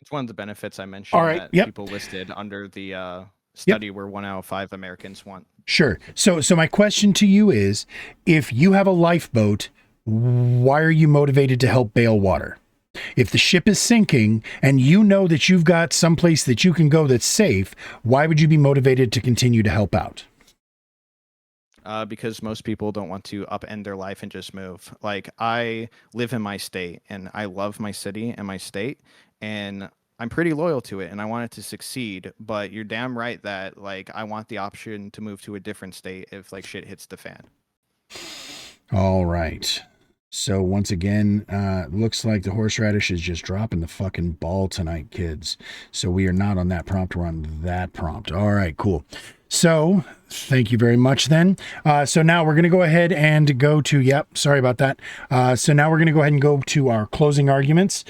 [SPEAKER 8] It's one of the benefits I mentioned that
[SPEAKER 1] Yep.
[SPEAKER 8] people listed under the study where 1 out of 5 Americans want.
[SPEAKER 1] Sure. So my question to you is, if you have a lifeboat, why are you motivated to help bail water? If the ship is sinking and you know that you've got someplace that you can go that's safe, why would you be motivated to continue to help out?
[SPEAKER 8] Because most people don't want to upend their life and just move. Like, I live in my state and I love my city and my state, and I'm pretty loyal to it and I want it to succeed, but you're damn right that like I want the option to move to a different state if like shit hits the fan.
[SPEAKER 1] All right. So once again, looks like the horseradish is just dropping the fucking ball tonight, kids. So we are not on that prompt, we're on that prompt. All right, cool. So thank you very much then. So now we're going to go ahead and go to, sorry about that. So now we're going to go ahead and go to our closing arguments.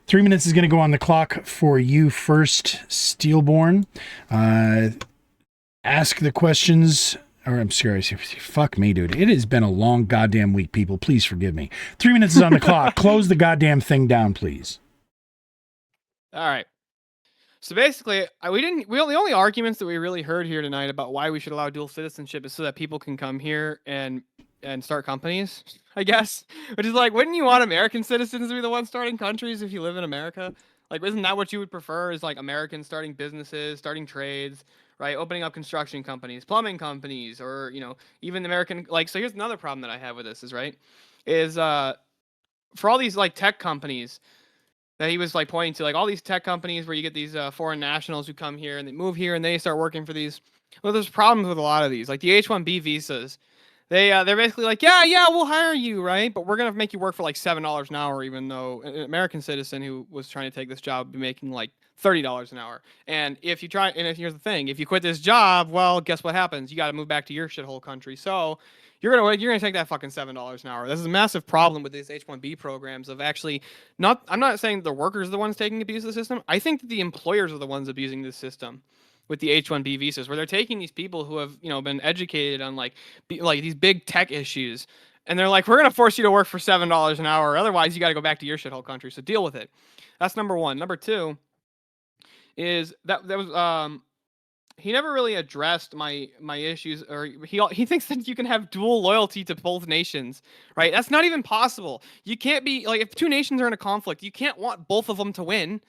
[SPEAKER 1] 3 minutes is going to go on the clock for you first, Steelborn. Ask the questions, or I'm serious. Fuck me, dude. It has been a long goddamn week, people. Please forgive me. 3 minutes is on the clock. Close the goddamn thing down, please.
[SPEAKER 7] All right. So basically, the only arguments that we really heard here tonight about why we should allow dual citizenship is so that people can come here and start companies, I guess. Which is like, wouldn't you want American citizens to be the ones starting countries if you live in America? Like, isn't that what you would prefer, is like Americans starting businesses, starting trades, right? Opening up construction companies, plumbing companies, or, you know, even American, like, so here's another problem that I have with this is, right, is for all these like tech companies that he was like pointing to, like all these tech companies where you get these foreign nationals who come here and they move here and they start working for these. Well, there's problems with a lot of these, like the H-1B visas. They're basically like, yeah, we'll hire you, right? But we're gonna make you work for like $7 an hour, even though an American citizen who was trying to take this job would be making like $30 an hour. And if here's the thing, if you quit this job, well, guess what happens? You got to move back to your shithole country. So you're gonna take that fucking $7 an hour. This is a massive problem with these H-1B programs of actually not. I'm not saying the workers are the ones taking abuse of the system. I think that the employers are the ones abusing this system with the H-1B visas, where they're taking these people who have, you know, been educated on like these big tech issues, and they're like, we're gonna force you to work for $7 an hour, otherwise you got to go back to your shithole country. So deal with it. That's number one. Number two is that was he never really addressed my issues, or he thinks that you can have dual loyalty to both nations, right? That's not even possible. You can't be like, if two nations are in a conflict, you can't want both of them to win.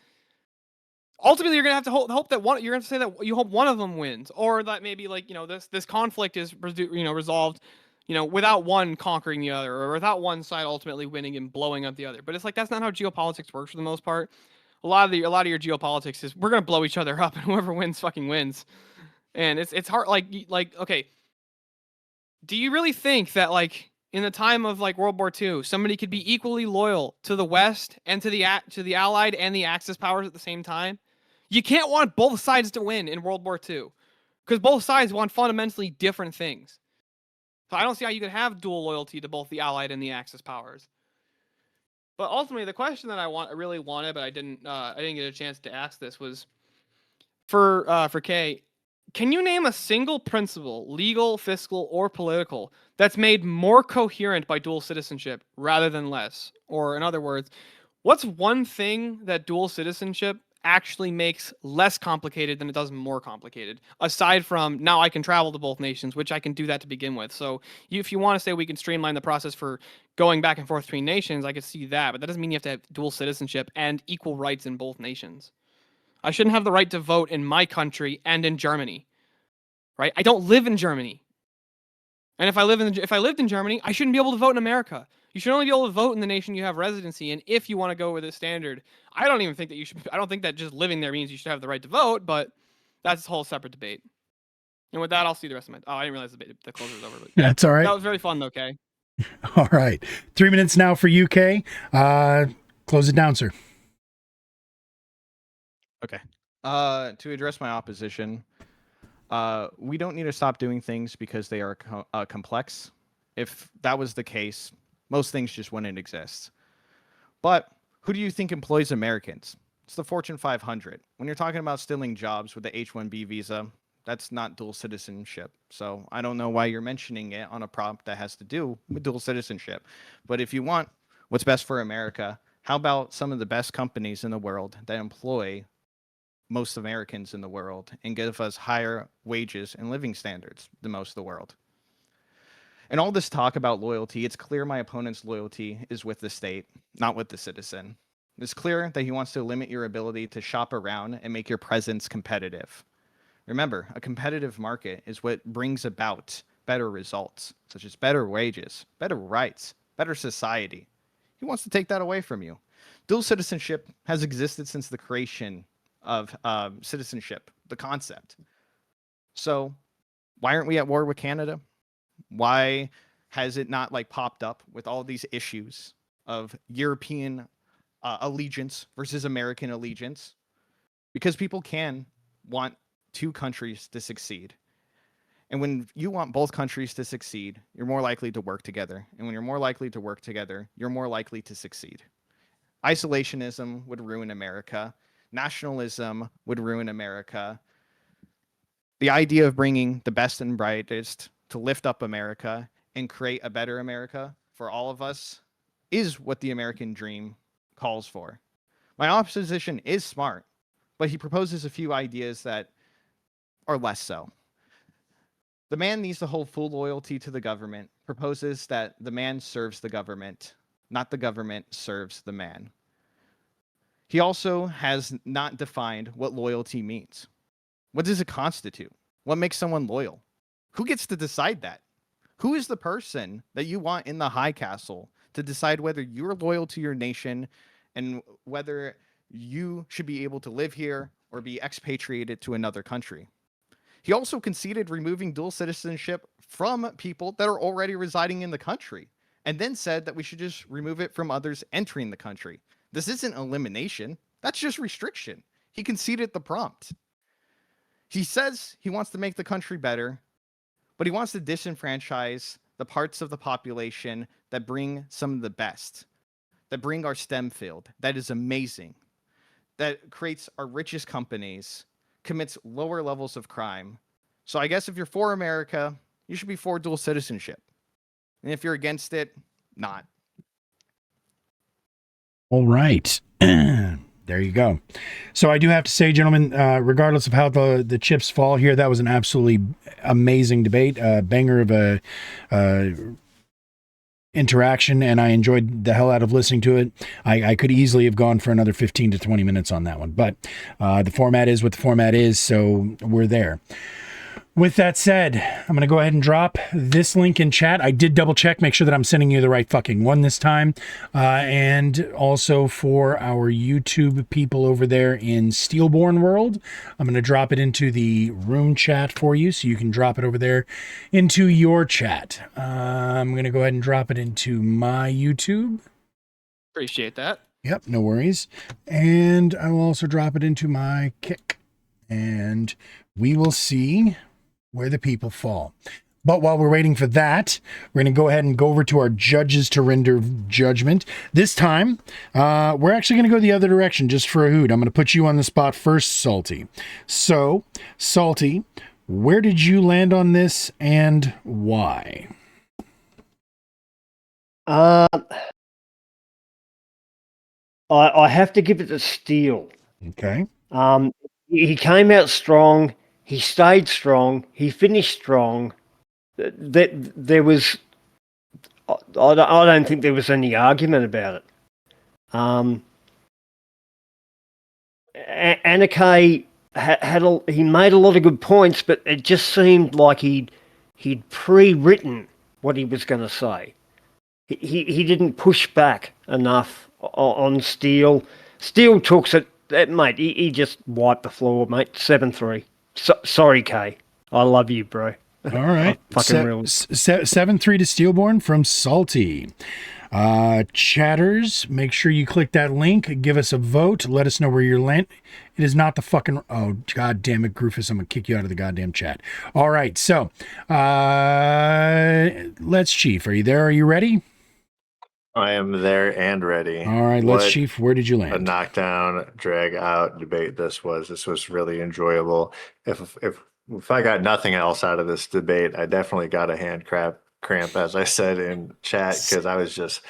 [SPEAKER 7] Ultimately, you're gonna have to hope that one. You're gonna say that you hope one of them wins, or that maybe like, you know, this conflict is resolved, you know, without one conquering the other, or without one side ultimately winning and blowing up the other. But it's like, that's not how geopolitics works for the most part. A lot of your geopolitics is, we're gonna blow each other up, and whoever wins fucking wins. And it's hard. Like okay, do you really think that like in the time of like World War II, somebody could be equally loyal to the West and to the Allied and the Axis powers at the same time? You can't want both sides to win in World War II because both sides want fundamentally different things. So I don't see how you could have dual loyalty to both the Allied and the Axis powers. But ultimately, the question that I really wanted, but I didn't get a chance to ask this was for Kay. Can you name a single principle, legal, fiscal, or political, that's made more coherent by dual citizenship rather than less? Or in other words, what's one thing that dual citizenship actually makes less complicated than it does more complicated? Aside from now I can travel to both nations, which I can do that to begin with. So if you want to say we can streamline the process for going back and forth between nations, I could see that. But that doesn't mean you have to have dual citizenship and equal rights in both nations. I shouldn't have the right to vote in my country and in Germany, right? I don't live in Germany. And if I lived in Germany, I shouldn't be able to vote in America. You should only be able to vote in the nation you have residency in if you want to go with this standard. I don't even think that you should. I don't think that just living there means you should have the right to vote, but that's a whole separate debate. And with that, I'll see the rest of my. Oh, I didn't realize the closer was over. But
[SPEAKER 1] That's all right.
[SPEAKER 7] That was very fun, though, Kay.
[SPEAKER 1] All right. 3 minutes now for you, Kay. Close it down, sir.
[SPEAKER 8] Okay. To address my opposition, we don't need to stop doing things because they are complex. If that was the case, most things just wouldn't exist. But who do you think employs Americans? It's the Fortune 500. When you're talking about stealing jobs with the H-1B visa, that's not dual citizenship. So I don't know why you're mentioning it on a prompt that has to do with dual citizenship. But if you want what's best for America, how about some of the best companies in the world that employ most Americans in the world and give us higher wages and living standards than most of the world? And all this talk about loyalty, it's clear my opponent's loyalty is with the state, not with the citizen. It's clear that he wants to limit your ability to shop around and make your presence competitive. Remember, a competitive market is what brings about better results, such as better wages, better rights, better society. He wants to take that away from you. Dual citizenship has existed since the creation of citizenship, the concept. So why aren't we at war with Canada? Why has it not like popped up with all these issues of European allegiance versus American allegiance? Because people can want two countries to succeed. And when you want both countries to succeed, you're more likely to work together. And when you're more likely to work together, you're more likely to succeed. Isolationism would ruin America. Nationalism would ruin America. The idea of bringing the best and brightest to lift up America and create a better America for all of us is what the American dream calls for. My opposition is smart, but he proposes a few ideas that are less so. The man needs to hold full loyalty to the government, proposes that the man serves the government, not the government serves the man. He also has not defined what loyalty means. What does it constitute? What makes someone loyal? Who gets to decide that? Who is the person that you want in the high castle to decide whether you're loyal to your nation and whether you should be able to live here or be expatriated to another country? He also conceded removing dual citizenship from people that are already residing in the country, and then said that we should just remove it from others entering the country. This isn't elimination. That's just restriction. He conceded the prompt. He says he wants to make the country better, but he wants to disenfranchise the parts of the population that bring some of the best, that bring our STEM field, that is amazing, that creates our richest companies, commits lower levels of crime. So I guess if you're for America, you should be for dual citizenship. And if you're against it, not.
[SPEAKER 1] All right. There you go. So I do have to say, gentlemen, regardless of how the chips fall here, that was an absolutely amazing debate, banger of a interaction, and I enjoyed the hell out of listening to it. I could easily have gone for another 15 to 20 minutes on that one, but the format is what the format is, so we're there. With that said, I'm going to go ahead and drop this link in chat. I did double check, make sure that I'm sending you the right fucking one this time. And also for our YouTube people over there in Steelborn World, I'm going to drop it into the room chat for you so you can drop it over there into your chat. I'm going to go ahead and drop it into my YouTube.
[SPEAKER 7] Appreciate that.
[SPEAKER 1] Yep, no worries. And I will also drop it into my Kick. And we will see where the people fall. But while we're waiting for that, we're going to go ahead and go over to our judges to render judgment. This time, we're actually going to go the other direction just for a hoot. I'm going to put you on the spot first, Salty. So, Salty, where did you land on this and why?
[SPEAKER 5] I have to give it to Steele.
[SPEAKER 1] Okay.
[SPEAKER 5] He came out strong. He stayed strong. He finished strong. There was, I don't think there was any argument about it. Anarchy he made a lot of good points, but it just seemed like he'd pre-written what he was going to say. He didn't push back enough on Steele. Steele took it, mate. He just wiped the floor, mate. 7-3. Sorry, Kay. I love you, bro.
[SPEAKER 1] All right. 7-3 to Steelborn from Salty. Chatters, make sure you click that link. Give us a vote. Let us know where you're land. It is not the fucking... Oh, God damn it, Groofus. I'm going to kick you out of the goddamn chat. All right. So, LetsChief, are you there? Are you ready?
[SPEAKER 4] I am there and ready.
[SPEAKER 1] All right, LetsChief, where did you land?
[SPEAKER 4] A knockdown, drag out debate this was. This was really enjoyable. If I got nothing else out of this debate, I definitely got a hand cramp, as I said in chat, because I was just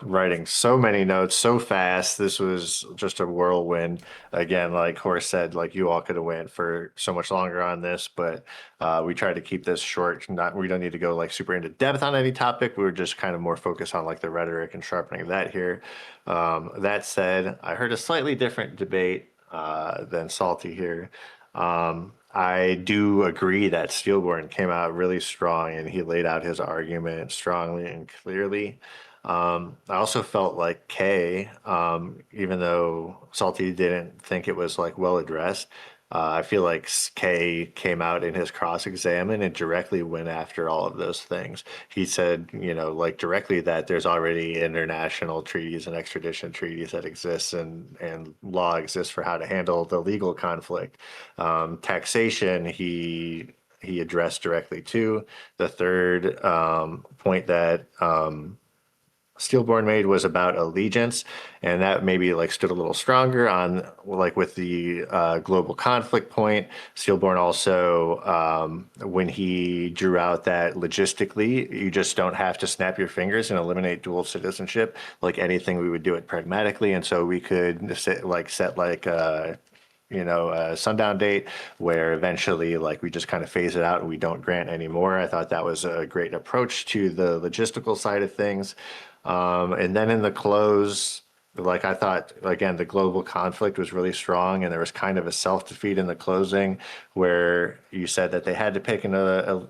[SPEAKER 4] writing so many notes so fast. This was just a whirlwind. Again, like Horst said, like you all could have went for so much longer on this, but we tried to keep this short. We don't need to go like super into depth on any topic. We were just kind of more focused on like the rhetoric and sharpening that here. That said, I heard a slightly different debate than Salty here. I do agree that Steelborn came out really strong and he laid out his argument strongly and clearly. I also felt like Kay, even though Salty didn't think it was like well addressed, I feel like Kay came out in his cross-examine and directly went after all of those things. He said, like directly that there's already international treaties and extradition treaties that exist and law exists for how to handle the legal conflict. Taxation, he addressed directly too. The third point that Steelborn made was about allegiance, and that maybe like stood a little stronger on like with the global conflict point. Steelborn also, when he drew out that logistically, you just don't have to snap your fingers and eliminate dual citizenship. Like anything, we would do it pragmatically, and so we could set a sundown date where eventually like we just kind of phase it out and we don't grant anymore. I thought that was a great approach to the logistical side of things. And then in the close, like I thought, again, the global conflict was really strong, and there was kind of a self-defeat in the closing where you said that they had to pick a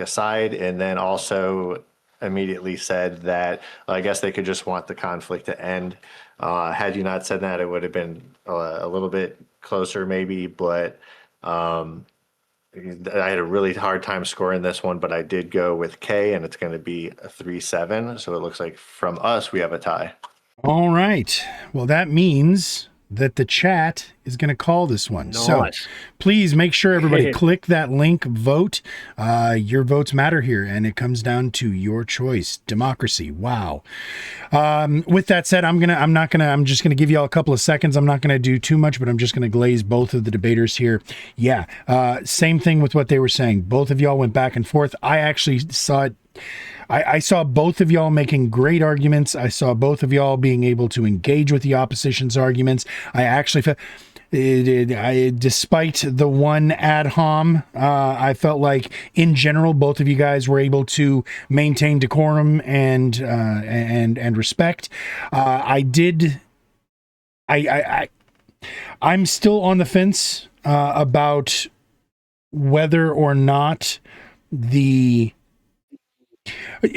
[SPEAKER 4] side, and then also immediately said that I guess they could just want the conflict to end. Had you not said that, it would have been a little bit closer maybe, but I had a really hard time scoring this one, but I did go with K, and it's going to be a 3-7. So it looks like from us, we have a tie.
[SPEAKER 1] All right. Well, that means that the chat is going to call this one.
[SPEAKER 5] Nice.
[SPEAKER 1] So please make sure everybody click that link, vote. Your votes matter here, and it comes down to your choice. Democracy. Wow. With that said, I'm just going to give you all a couple of seconds. I'm not going to do too much, but I'm just going to glaze both of the debaters here. Yeah. Same thing with what they were saying. Both of y'all went back and forth. I actually saw it. I saw both of y'all making great arguments. I saw both of y'all being able to engage with the opposition's arguments. I actually felt, despite the one ad hom, I felt like in general, both of you guys were able to maintain decorum and respect. I'm still on the fence about whether or not the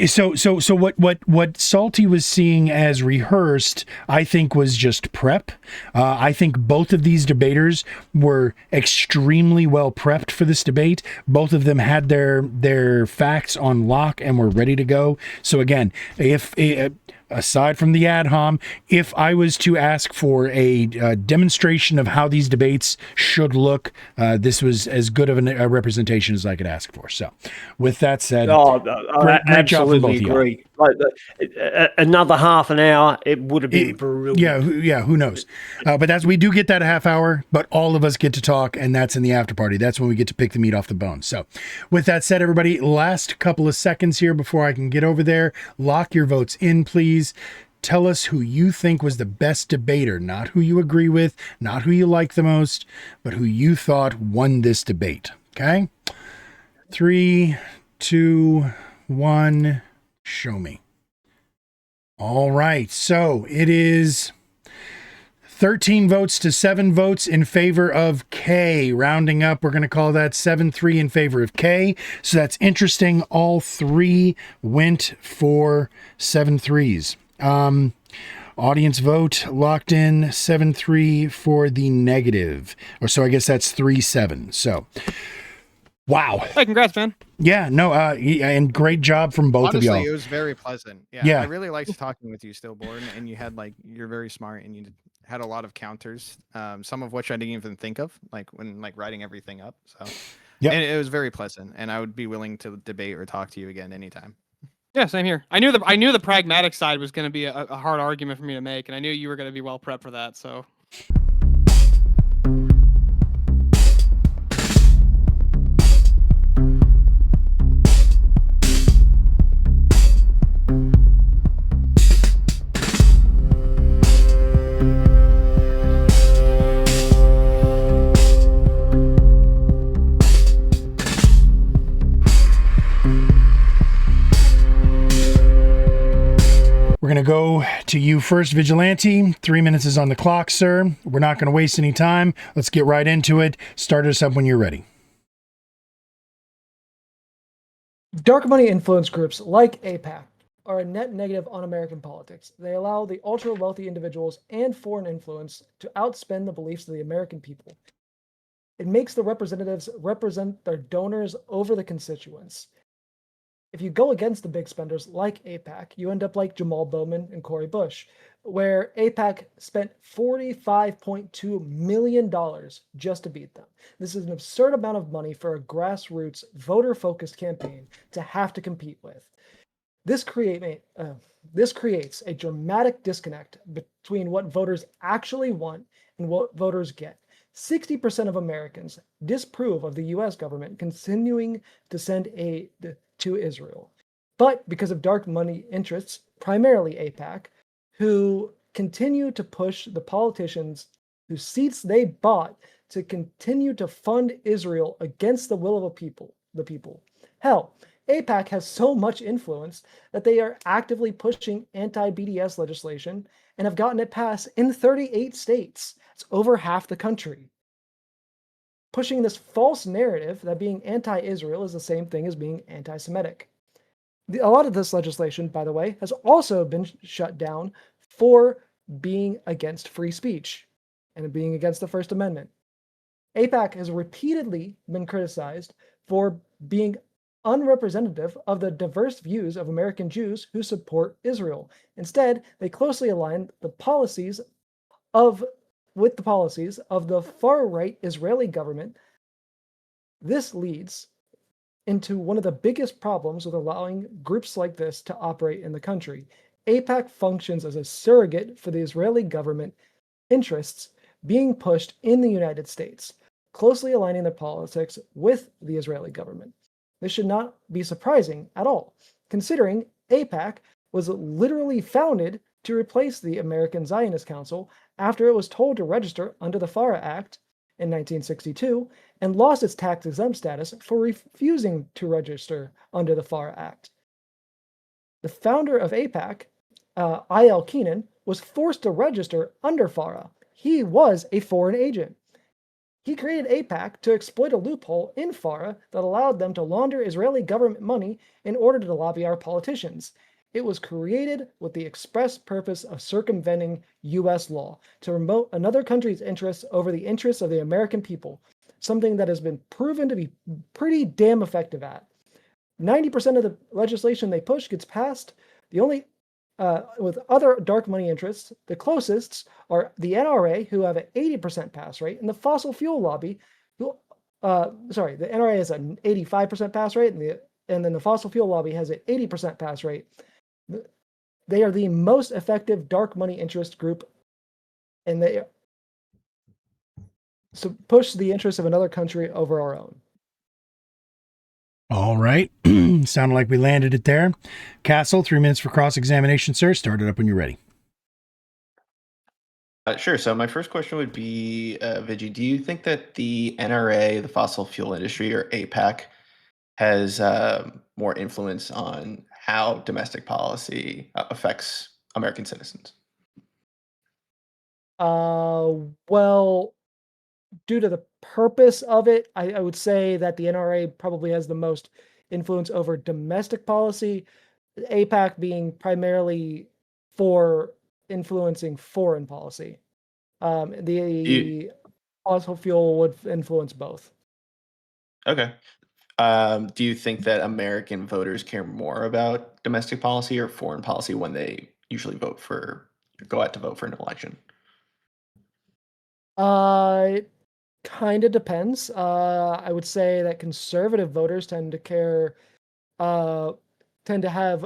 [SPEAKER 1] so what Salty was seeing as rehearsed, I think, was just prep. I think both of these debaters were extremely well prepped for this debate. Both of them had their facts on lock and were ready to go. So again, if aside from the ad hom, if I was to ask for a demonstration of how these debates should look, this was as good of a representation as I could ask for. So with that said, great job from both of y'all.
[SPEAKER 5] agree. Like another half an hour, it would have been brilliant.
[SPEAKER 1] Yeah, who knows? But we do get that a half hour, but all of us get to talk, and that's in the after party. That's when we get to pick the meat off the bone. So with that said, everybody, last couple of seconds here before I can get over there. Lock your votes in, please. Tell us who you think was the best debater, not who you agree with, not who you like the most, but who you thought won this debate. Okay? 3, 2, 1, show me. All right, so it is 13 votes to 7 votes in favor of Kay. Rounding up, we're going to call that 7-3 in favor of Kay. So that's interesting. All 3 went for 7-3s. Audience vote locked in 7-3 for the negative. Or so I guess that's 3-7. So wow.
[SPEAKER 7] Hey, congrats, man.
[SPEAKER 1] Yeah, no, and great job from both
[SPEAKER 8] Honestly,
[SPEAKER 1] of y'all.
[SPEAKER 8] it was very pleasant.
[SPEAKER 1] Yeah.
[SPEAKER 8] I really liked talking with you, Stillborn, and you had you're very smart and you had a lot of counters, some of which I didn't even think of, when writing everything up. So
[SPEAKER 1] Yep.
[SPEAKER 8] And it was very pleasant, and I would be willing to debate or talk to you again anytime.
[SPEAKER 7] Yeah, same here. I knew the pragmatic side was going to be a hard argument for me to make, and I knew you were going to be well prepped for that. So.
[SPEAKER 1] We're going to go to you first, Vigilante. 3 minutes is on the clock, sir. We're not going to waste any time. Let's get right into it. Start us up when you're ready.
[SPEAKER 6] Dark money influence groups like AIPAC are a net negative on American politics. They allow the ultra-wealthy individuals and foreign influence to outspend the beliefs of the American people. It makes the representatives represent their donors over the constituents. If you go against the big spenders like AIPAC, you end up like Jamal Bowman and Cori Bush, where AIPAC spent $45.2 million just to beat them. This is an absurd amount of money for a grassroots, voter-focused campaign to have to compete with. This creates a dramatic disconnect between what voters actually want and what voters get. 60% of Americans disapprove of the U.S. government continuing to send aid to Israel. But because of dark money interests, primarily AIPAC, who continue to push the politicians whose seats they bought to continue to fund Israel against the will of the people. Hell, AIPAC has so much influence that they are actively pushing anti-BDS legislation and have gotten it passed in 38 states. It's over half the country. Pushing this false narrative that being anti-Israel is the same thing as being anti-Semitic. A lot of this legislation, by the way, has also been shut down for being against free speech and being against the First Amendment. AIPAC has repeatedly been criticized for being unrepresentative of the diverse views of American Jews who support Israel. Instead, they closely align with the policies of the far-right Israeli government. This leads into one of the biggest problems with allowing groups like this to operate in the country. AIPAC functions as a surrogate for the Israeli government interests being pushed in the United States, closely aligning their politics with the Israeli government. This should not be surprising at all, considering AIPAC was literally founded to replace the American Zionist Council after it was told to register under the FARA Act in 1962 and lost its tax-exempt status for refusing to register under the FARA Act. The founder of AIPAC, I.L. Keenan, was forced to register under FARA. He was a foreign agent. He created AIPAC to exploit a loophole in FARA that allowed them to launder Israeli government money in order to lobby our politicians. It was created with the express purpose of circumventing U.S. law to promote another country's interests over the interests of the American people, something that has been proven to be pretty damn effective at. 90% of the legislation they push gets passed. The only with other dark money interests, the closest are the NRA, who have an 80% pass rate, and the fossil fuel lobby, who, the NRA has an 85% pass rate, and then the fossil fuel lobby has an 80% pass rate. They are the most effective dark money interest group, and they push the interests of another country over our own.
[SPEAKER 1] All right. Sounded like we landed it there. Castle, 3 minutes for cross-examination, sir. Start it up when you're ready.
[SPEAKER 9] Sure. So my first question would be, Vigi, do you think that the NRA, the fossil fuel industry, or APAC, has more influence on how domestic policy affects American citizens?
[SPEAKER 6] Well, due to the purpose of it, I would say that the NRA probably has the most influence over domestic policy, APAC being primarily for influencing foreign policy. The fossil fuel would influence both.
[SPEAKER 9] Okay. Do you think that American voters care more about domestic policy or foreign policy when they usually go out to vote for an election?
[SPEAKER 6] It kind of depends. I would say that conservative voters tend to have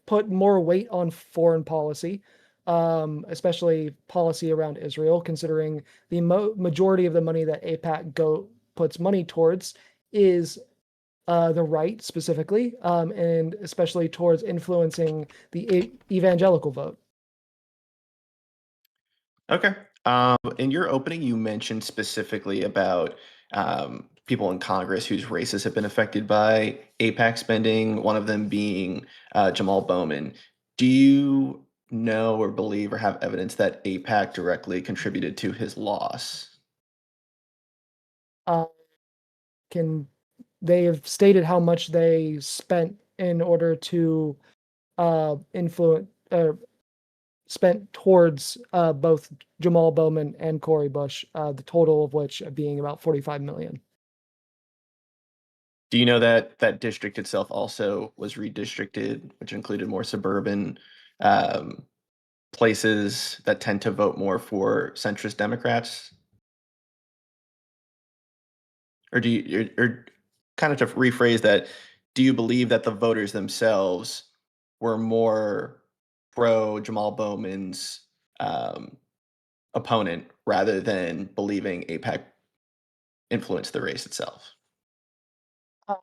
[SPEAKER 6] put more weight on foreign policy, especially policy around Israel, considering the majority of the money that AIPAC puts money towards is the right specifically, and especially towards influencing the evangelical vote.
[SPEAKER 9] Okay. In your opening, you mentioned specifically about people in Congress whose races have been affected by AIPAC spending, one of them being Jamal Bowman. Do you know or believe or have evidence that AIPAC directly contributed to his loss?
[SPEAKER 6] They have stated how much they spent in order to spent towards both Jamal Bowman and Cori Bush, the total of which being about $45 million.
[SPEAKER 9] Do you know that that district itself also was redistricted, which included more suburban places that tend to vote more for centrist Democrats? Or kind of to rephrase that, do you believe that the voters themselves were more pro Jamal Bowman's opponent rather than believing AIPAC influenced the race itself?
[SPEAKER 6] I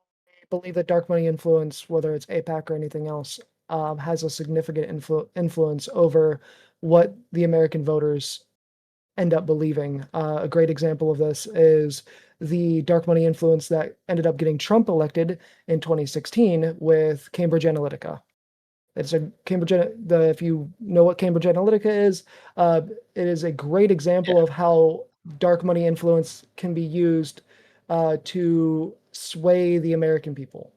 [SPEAKER 6] believe that dark money influence, whether it's AIPAC or anything else, has a significant influence over what the American voters end up believing. A great example of this is the dark money influence that ended up getting Trump elected in 2016 with Cambridge Analytica. If you know what Cambridge Analytica is, it is a great example of how dark money influence can be used to sway the American people.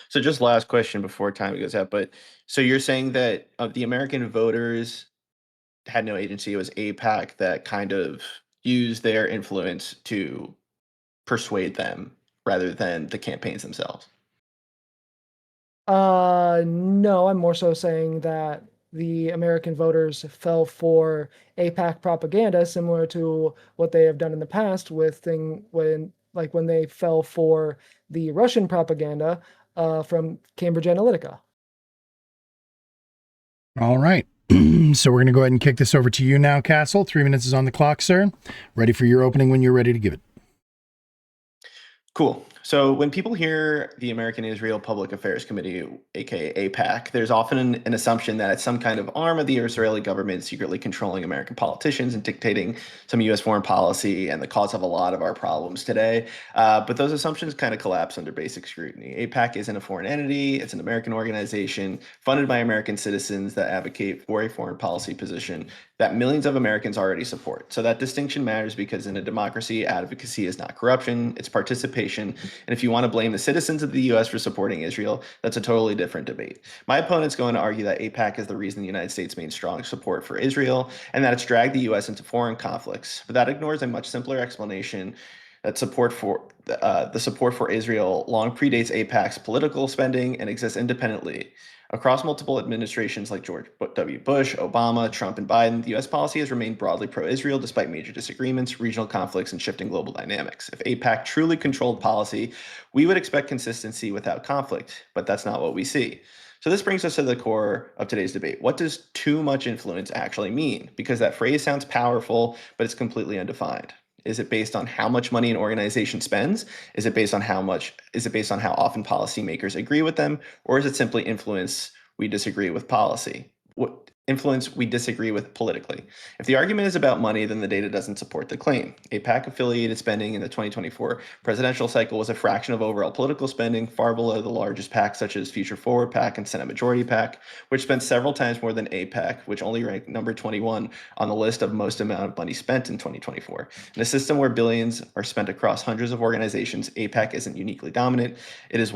[SPEAKER 9] So just last question before time goes out, but so you're saying that the American voters had no agency. It was AIPAC that kind of used their influence to persuade them rather than the campaigns themselves.
[SPEAKER 6] No, I'm more so saying that the American voters fell for AIPAC propaganda, similar to what they have done in the past when they fell for the Russian propaganda from Cambridge Analytica.
[SPEAKER 1] All right. So we're going to go ahead and kick this over to you now, Castle. 3 minutes is on the clock, sir. Ready for your opening when you're ready to give it.
[SPEAKER 9] Cool. So when people hear the American Israel Public Affairs Committee, aka APAC, there's often an assumption that it's some kind of arm of the Israeli government secretly controlling American politicians and dictating some U.S. foreign policy and the cause of a lot of our problems today. But those assumptions kind of collapse under basic scrutiny. APAC isn't a foreign entity, it's an American organization funded by American citizens that advocate for a foreign policy position that millions of Americans already support. So that distinction matters because in a democracy, advocacy is not corruption, it's participation. And if you want to blame the citizens of the US for supporting Israel, that's a totally different debate. My opponent's going to argue that APAC is the reason the United States made strong support for Israel and that it's dragged the US into foreign conflicts. But that ignores a much simpler explanation that the support for Israel long predates AIPAC's political spending and exists independently. Across multiple administrations like George W. Bush, Obama, Trump, and Biden, the U.S. policy has remained broadly pro-Israel despite major disagreements, regional conflicts, and shifting global dynamics. If AIPAC truly controlled policy, we would expect consistency without conflict, but that's not what we see. So this brings us to the core of today's debate. What does too much influence actually mean? Because that phrase sounds powerful, but it's completely undefined. Is it based on how much money an organization spends? Is it based on how often policymakers agree with them? Or is it simply influence we disagree with policy? What influence we disagree with politically? If the argument is about money, then the data doesn't support the claim. AIPAC affiliated spending in the 2024 presidential cycle was a fraction of overall political spending, far below the largest PACs such as Future Forward PAC and Senate Majority PAC, which spent several times more than AIPAC, which only ranked number 21 on the list of most amount of money spent in 2024. In a system where billions are spent across hundreds of organizations, AIPAC isn't uniquely dominant. It is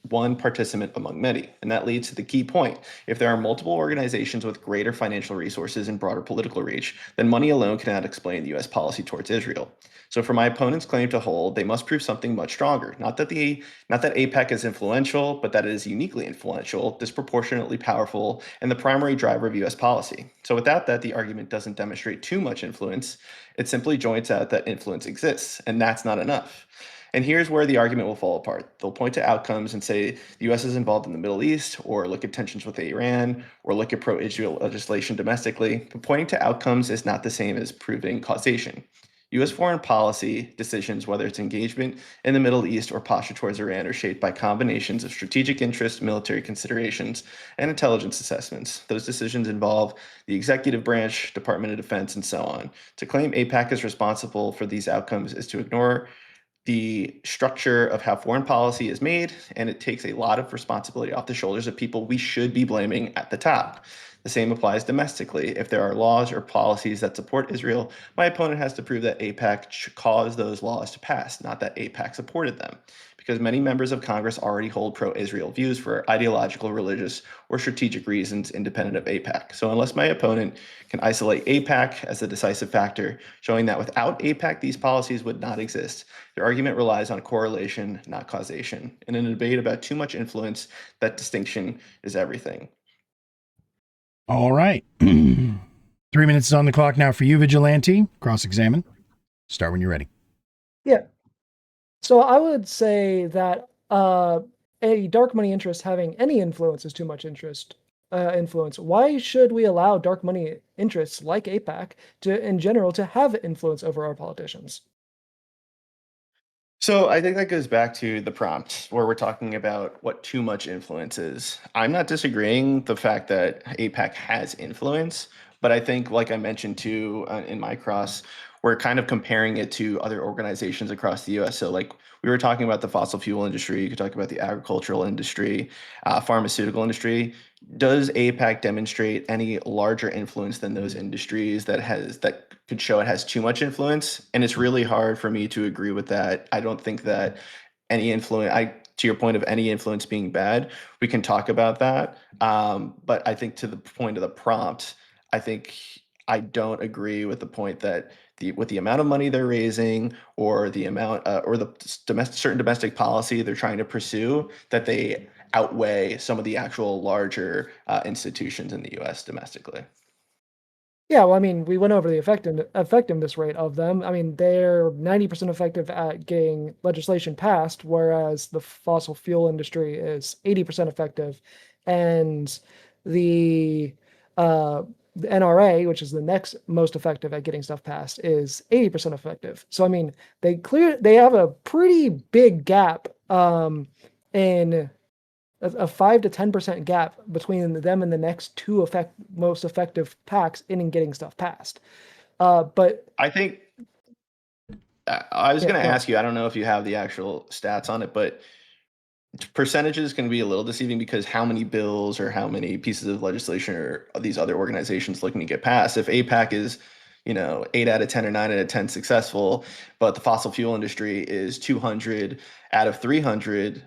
[SPEAKER 9] one participant among many. And that leads to the key point. If there are multiple organizations with greater financial resources and broader political reach, then money alone cannot explain the US policy towards Israel. So for my opponent's claim to hold, they must prove something much stronger. Not that AIPAC is influential, but that it is uniquely influential, disproportionately powerful, and the primary driver of US policy. So without that, the argument doesn't demonstrate too much influence. It simply joins out that influence exists, and that's not enough. And here's where the argument will fall apart. They'll point to outcomes and say the US is involved in the Middle East, or look at tensions with Iran, or look at pro-Israel legislation domestically. But pointing to outcomes is not the same as proving causation. US foreign policy decisions, whether it's engagement in the Middle East or posture towards Iran, are shaped by combinations of strategic interests, military considerations, and intelligence assessments. Those decisions involve the executive branch, Department of Defense, and so on. To claim AIPAC is responsible for these outcomes is to ignore the structure of how foreign policy is made, and it takes a lot of responsibility off the shoulders of people we should be blaming at the top. The same applies domestically. If there are laws or policies that support Israel, my opponent has to prove that AIPAC caused those laws to pass, not that AIPAC supported them. Because many members of Congress already hold pro-Israel views for ideological, religious, or strategic reasons independent of AIPAC. So unless my opponent can isolate AIPAC as the decisive factor, showing that without AIPAC, these policies would not exist, their argument relies on correlation, not causation. And in a debate about too much influence, that distinction is everything.
[SPEAKER 1] All right. 3 minutes is on the clock now for you, Vigilante. Cross-examine. Start when you're ready.
[SPEAKER 6] Yeah. So I would say that a dark money interest having any influence is too much influence. Why should we allow dark money interests like AIPAC in general to have influence over our politicians?
[SPEAKER 9] So I think that goes back to the prompt where we're talking about what too much influence is. I'm not disagreeing the fact that AIPAC has influence, but I think, like I mentioned too in my cross, we're kind of comparing it to other organizations across the U.S. So like we were talking about the fossil fuel industry, you could talk about the agricultural industry, pharmaceutical industry. Does AIPAC demonstrate any larger influence than those industries that could show it has too much influence? And it's really hard for me to agree with that. I don't think that any influence, to your point of any influence being bad, we can talk about that. But I think to the point of the prompt, I think I don't agree with the point that with the amount of money they're raising or the amount or the certain domestic policy they're trying to pursue, that they outweigh some of the actual larger institutions in the U.S. domestically.
[SPEAKER 6] Yeah, well, I mean, we went over the effectiveness rate of them. I mean, they're 90% effective at getting legislation passed, whereas the fossil fuel industry is 80% effective. And the the NRA, which is the next most effective at getting stuff passed, is 80% effective. So I mean, they have a pretty big gap in a 5 to 10% gap between them and the next two most effective packs in getting stuff passed. But
[SPEAKER 9] I think I was
[SPEAKER 6] Yeah,
[SPEAKER 9] going to
[SPEAKER 6] go
[SPEAKER 9] ask you, I don't know if you have the actual stats on it, but percentages can be a little deceiving because how many bills or how many pieces of legislation are these other organizations looking to get passed? If APAC is, 8 out of 10 or 9 out of 10 successful, but the fossil fuel industry is 200 out of 300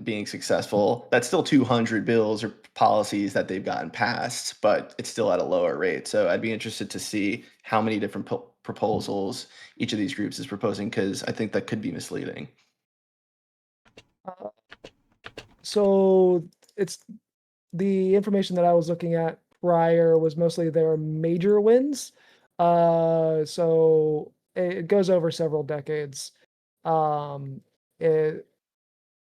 [SPEAKER 9] being successful, that's still 200 bills or policies that they've gotten passed, but it's still at a lower rate. So I'd be interested to see how many different proposals each of these groups is proposing, because I think that could be misleading.
[SPEAKER 6] so it's the information that I was looking at prior was mostly their major wins. So it goes over several decades. It,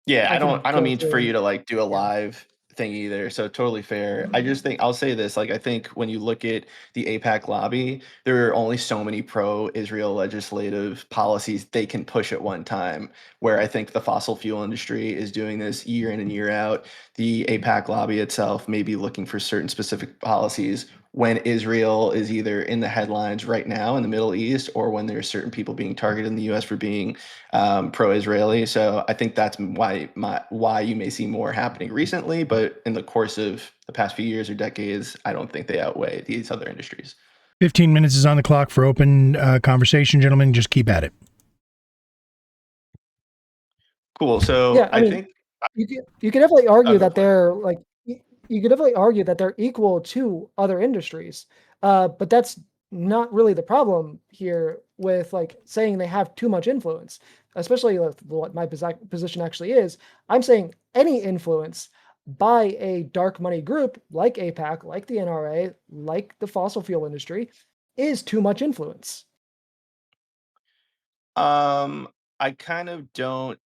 [SPEAKER 9] Yeah,
[SPEAKER 6] I
[SPEAKER 9] I don't
[SPEAKER 6] can
[SPEAKER 9] I don't
[SPEAKER 6] go
[SPEAKER 9] mean
[SPEAKER 6] through
[SPEAKER 9] for you
[SPEAKER 6] and
[SPEAKER 9] to like do a
[SPEAKER 6] yeah.
[SPEAKER 9] live thing either. So totally fair. I just think I'll say this, like I think when you look at the APAC lobby, there are only so many pro-Israel legislative policies they can push at one time. Where I think the fossil fuel industry is doing this year in and year out. The APAC lobby itself may be looking for certain specific policies when Israel is either in the headlines right now in the Middle East, or when there's certain people being targeted in the US for being pro-Israeli. So I think that's why you may see more happening recently, but in the course of the past few years or decades, I don't think they outweigh these other industries.
[SPEAKER 1] 15 minutes is on the clock for open conversation, gentlemen. Just keep at it.
[SPEAKER 9] Cool. So
[SPEAKER 6] Yeah, I
[SPEAKER 9] I
[SPEAKER 6] mean,
[SPEAKER 9] think
[SPEAKER 6] you could definitely
[SPEAKER 9] I'll
[SPEAKER 6] argue
[SPEAKER 9] go
[SPEAKER 6] that
[SPEAKER 9] for it.
[SPEAKER 6] they're like you could definitely argue that they're equal to other industries. But that's not really the problem here with like saying they have too much influence, especially with what my position actually is. I'm saying any influence by a dark money group like APAC, like the NRA, like the fossil fuel industry is too much influence.
[SPEAKER 9] I kind of don't.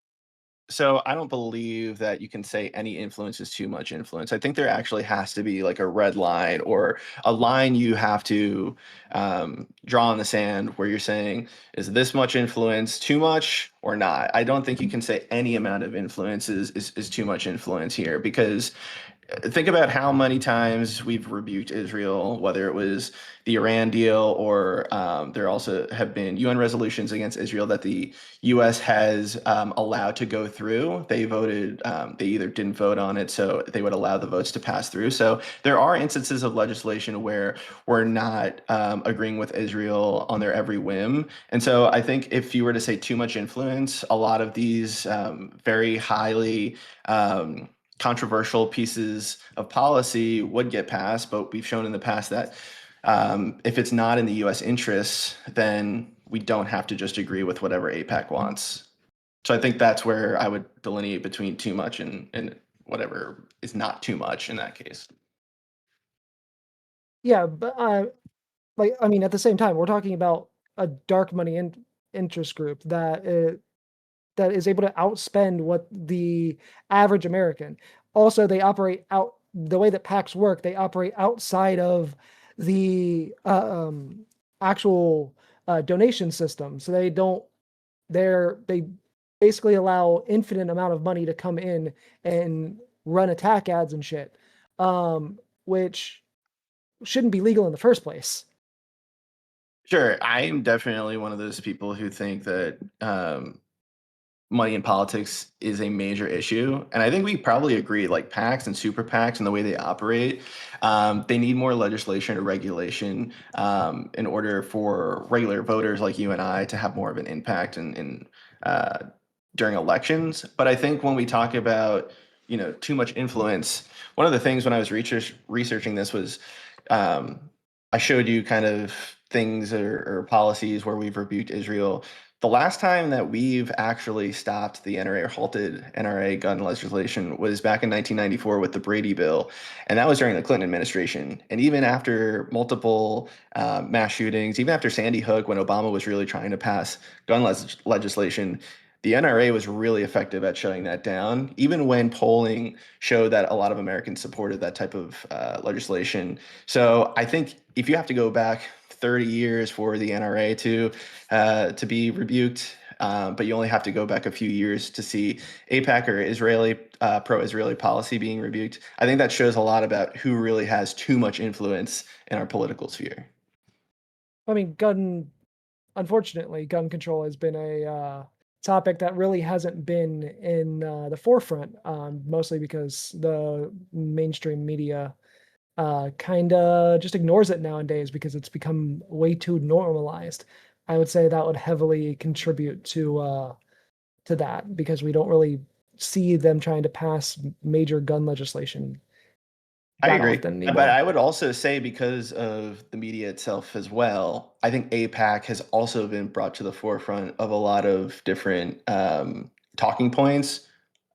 [SPEAKER 9] So I don't believe that you can say any influence is too much influence. I think there actually has to be like a red line or a line you have to draw in the sand where you're saying, is this much influence too much or not? I don't think you can say any amount of influence is too much influence here, because think about how many times we've rebuked Israel, whether it was the Iran deal or there also have been UN resolutions against Israel that the U.S. has allowed to go through. They voted, they either didn't vote on it, so they would allow the votes to pass through. So there are instances of legislation where we're not agreeing with Israel on their every whim. And so I think if you were to say too much influence, a lot of these very highly controversial pieces of policy would get passed, but we've shown in the past that if it's not in the U.S. interests, then we don't have to just agree with whatever APAC wants. So I think that's where I would delineate between too much and whatever is not too much in that case.
[SPEAKER 6] Yeah, but like I mean, at the same time, we're talking about a dark money interest group that is able to outspend what the average American. Also, they operate out the way that PACs work. They operate outside of the actual donation system, so they don't. They basically allow infinite amount of money to come in and run attack ads and shit, which shouldn't be legal in the first place.
[SPEAKER 9] Sure, I am definitely one of those people who think that money in politics is a major issue. And I think we probably agree, like PACs and super PACs and the way they operate, they need more legislation or regulation in order for regular voters like you and I to have more of an impact uh, during elections. But I think when we talk about, too much influence, one of the things when I was researching this was um, I showed you kind of things or policies where we've rebuked Israel. The last time that we've actually stopped the NRA or halted NRA gun legislation was back in 1994 with the Brady bill, and that was during the Clinton administration. And even after multiple mass shootings, even after Sandy Hook, when Obama was really trying to pass gun legislation, the NRA was really effective at shutting that down, even when polling showed that a lot of Americans supported that type of legislation. So I think if you have to go back 30 years for the NRA to be rebuked, but you only have to go back a few years to see AIPAC or Israeli pro-Israeli policy being rebuked. I think that shows a lot about who really has too much influence in our political sphere.
[SPEAKER 6] I mean, unfortunately, gun control has been a topic that really hasn't been in the forefront, mostly because the mainstream media kind of just ignores it nowadays because it's become way too normalized. I would say that would heavily contribute to that because we don't really see them trying to pass major gun legislation
[SPEAKER 9] I
[SPEAKER 6] that
[SPEAKER 9] agree.
[SPEAKER 6] often
[SPEAKER 9] But
[SPEAKER 6] anymore.
[SPEAKER 9] I would also say because of the media itself as well, I think AIPAC has also been brought to the forefront of a lot of different talking points.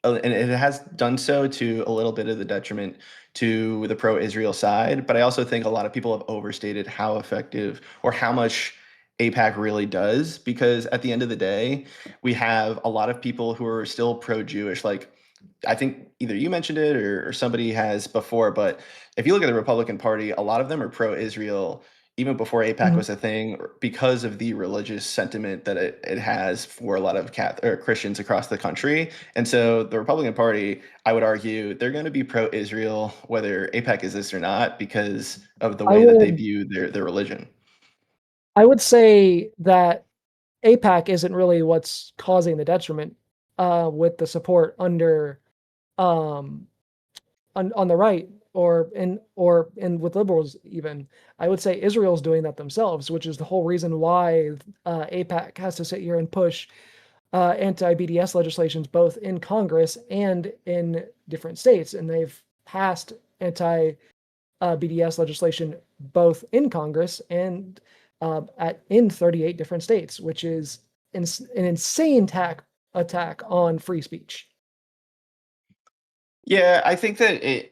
[SPEAKER 9] And it has done so to a little bit of the detriment to the pro-Israel side. But I also think a lot of people have overstated how effective or how much AIPAC really does, because at the end of the day, we have a lot of people who are still pro-Jewish. Like, I think either you mentioned it or somebody has before, but if you look at the Republican Party, a lot of them are pro-Israel even before AIPAC
[SPEAKER 6] Mhm.
[SPEAKER 9] was a thing because of the religious sentiment that it has for a lot of Christians across the country. And so the Republican Party, I would argue, they're going to be pro-Israel whether AIPAC exists or not because of the
[SPEAKER 6] I
[SPEAKER 9] way that they
[SPEAKER 6] would
[SPEAKER 9] view their religion.
[SPEAKER 6] I would say that AIPAC isn't really what's causing the detriment with the support under um, on the right or in with liberals even. I would say Israel's doing that themselves, which is the whole reason why AIPAC has to sit here and push anti-BDS legislations both in Congress and in different states, and they've passed anti-BDS legislation both in Congress and in 38 different states, which is an insane attack on free speech.
[SPEAKER 9] Yeah, I think that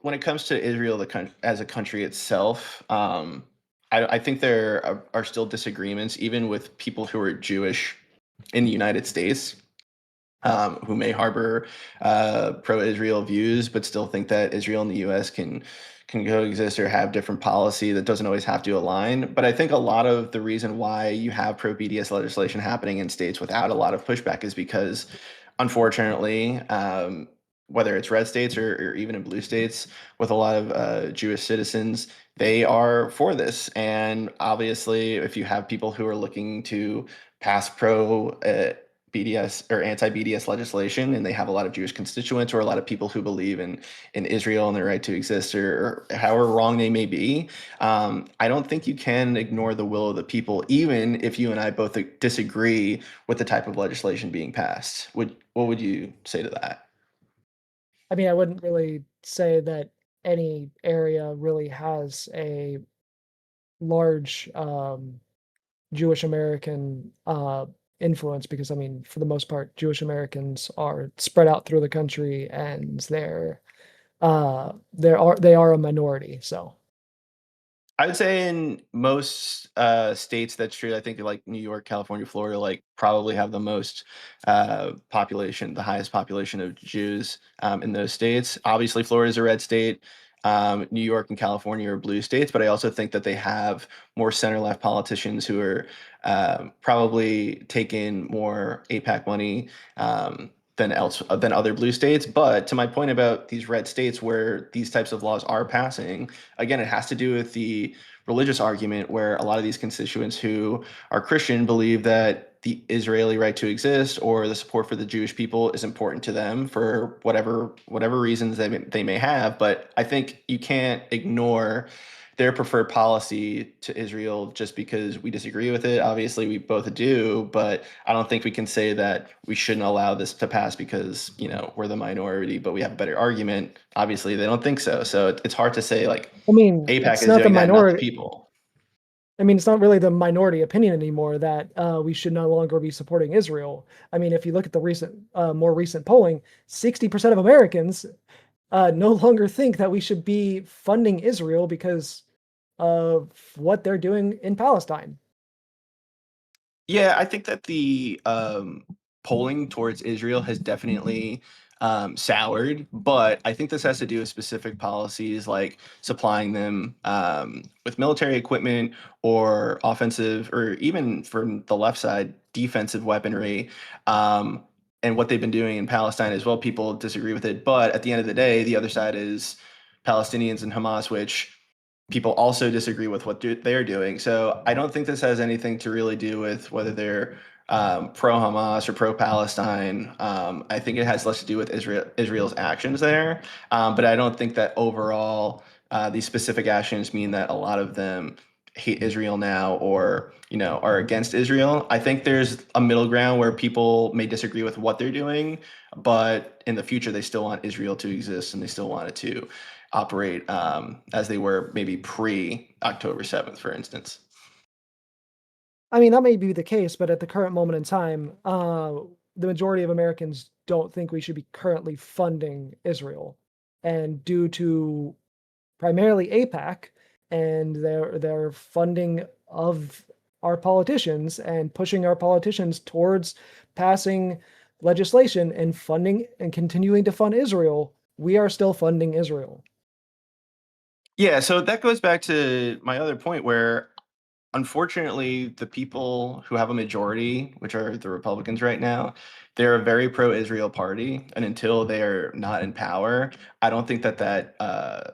[SPEAKER 9] when it comes to Israel, as a country itself, I think there are still disagreements, even with people who are Jewish in the United States, who may harbor pro-Israel views, but still think that Israel and the U.S. can coexist or have different policy that doesn't always have to align. But I think a lot of the reason why you have pro-BDS legislation happening in states without a lot of pushback is because, unfortunately, whether it's red states or even in blue states with a lot of Jewish citizens, they are for this. And obviously, if you have people who are looking to pass BDS or anti-BDS legislation, and they have a lot of Jewish constituents or a lot of people who believe in Israel and their right to exist, or however wrong they may be, I don't think you can ignore the will of the people, even if you and I both disagree with the type of legislation being passed. What would you say to that?
[SPEAKER 6] I mean, I wouldn't really say that any area really has a large Jewish American influence because, I mean, for the most part, Jewish Americans are spread out through the country and they are a minority. So
[SPEAKER 9] I would say in most states that's true. I think like New York, California, Florida, like probably have the most population, the highest population of Jews in those states. Obviously, Florida is a red state. New York and California are blue states, but I also think that they have more center left politicians who are probably taking more APAC money than other blue states. But to my point about these red states where these types of laws are passing, again, it has to do with the religious argument where a lot of these constituents who are Christian believe that the Israeli right to exist or the support for the Jewish people is important to them for whatever reasons they may have. But I think you can't ignore their preferred policy to Israel just because we disagree with it. Obviously, we both do, but I don't think we can say that we shouldn't allow this to pass because, we're the minority, but we have a better argument. Obviously, they don't think so. So it's hard to say like
[SPEAKER 6] I mean,
[SPEAKER 9] AIPAC
[SPEAKER 6] it's
[SPEAKER 9] is
[SPEAKER 6] not the
[SPEAKER 9] doing that, not the
[SPEAKER 6] minority.
[SPEAKER 9] people.
[SPEAKER 6] I mean, it's not really the minority opinion anymore that we should no longer be supporting Israel. I mean, if you look at the more recent polling, 60% of Americans no longer think that we should be funding Israel because of what they're doing in Palestine.
[SPEAKER 9] Yeah, I think that the polling towards Israel has definitely soured, but I think this has to do with specific policies like supplying them with military equipment or offensive, or even from the left side, defensive weaponry. And what they've been doing in Palestine as well. People disagree with it, but at the end of the day, the other side is Palestinians and Hamas, which people also disagree with what they're doing. So I don't think this has anything to really do with whether they're pro Hamas or pro Palestine. I think it has less to do with Israel's actions there. But I don't think that overall these specific actions mean that a lot of them hate Israel now, or are against Israel. I think there's a middle ground where people may disagree with what they're doing, but in the future they still want Israel to exist, and they still want it to operate as they were maybe pre-October 7th, for instance.
[SPEAKER 6] I mean, that may be the case, but at the current moment in time, the majority of Americans don't think we should be currently funding Israel. And due to primarily AIPAC and their funding of our politicians and pushing our politicians towards passing legislation and funding and continuing to fund Israel, we are still funding Israel.
[SPEAKER 9] Yeah, so that goes back to my other point where unfortunately the people who have a majority, which are the Republicans right now, they're a very pro-Israel party, and until they are not in power, I don't think that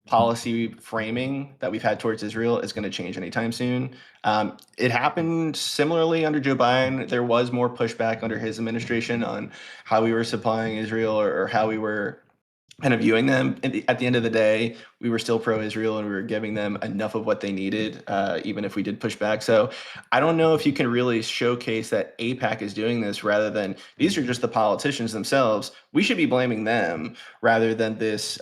[SPEAKER 9] policy framing that we've had towards Israel is going to change anytime soon. It happened similarly under Joe Biden. There was more pushback under his administration on how we were supplying Israel, or how we were kind of viewing them. At the end of the day, we were still pro-Israel, and we were giving them enough of what they needed, even if we did push back. So I don't know if you can really showcase that AIPAC is doing this rather than these are just the politicians themselves. We should be blaming them rather than this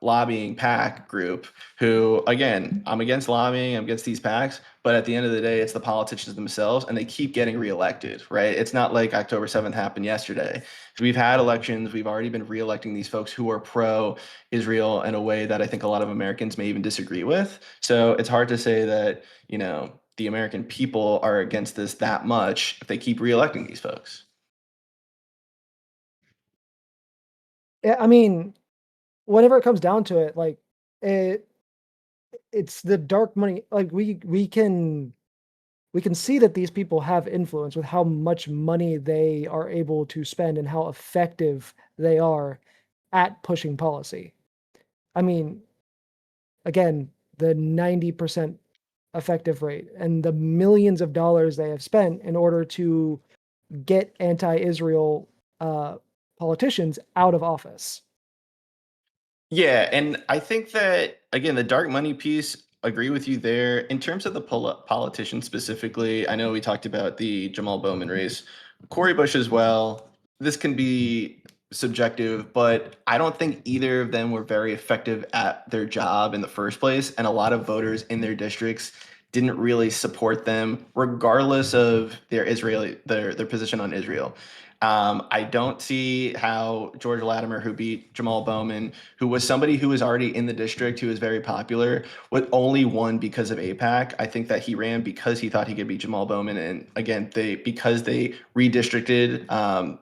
[SPEAKER 9] lobbying PAC group who, again, I'm against lobbying, I'm against these PACs, but at the end of the day, it's the politicians themselves, and they keep getting reelected, right? It's not like October 7th happened yesterday. So we've had elections, we've already been reelecting these folks who are pro-Israel in a way that I think a lot of Americans may even disagree with. So it's hard to say that, the American people are against this that much if they keep reelecting these folks.
[SPEAKER 6] Yeah, I mean, whenever it comes down to it, like it's the dark money. Like we can see that these people have influence with how much money they are able to spend and how effective they are at pushing policy. I mean, again, the 90% effective rate and the millions of dollars they have spent in order to get anti-Israel politicians out of office.
[SPEAKER 9] Yeah, and I think that again, the dark money piece, agree with you there. In terms of the politicians specifically, I know we talked about the Jamal Bowman race, Cori Bush as well. This can be subjective, but I don't think either of them were very effective at their job in the first place, and a lot of voters in their districts didn't really support them, regardless of their position on Israel. I don't see how George Latimer, who beat Jamal Bowman, who was somebody who was already in the district, who was very popular, would only won because of AIPAC. I think that he ran because he thought he could beat Jamal Bowman. And again, because they redistricted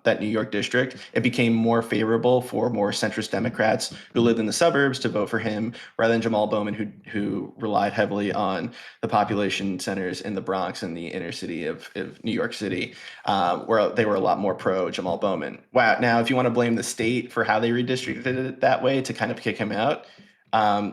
[SPEAKER 9] that New York district, it became more favorable for more centrist Democrats who lived in the suburbs to vote for him rather than Jamal Bowman, who relied heavily on the population centers in the Bronx and the inner city of New York City, where they were a lot more pro Jamal Bowman. Wow. Now, if you want to blame the state for how they redistricted it that way to kind of kick him out,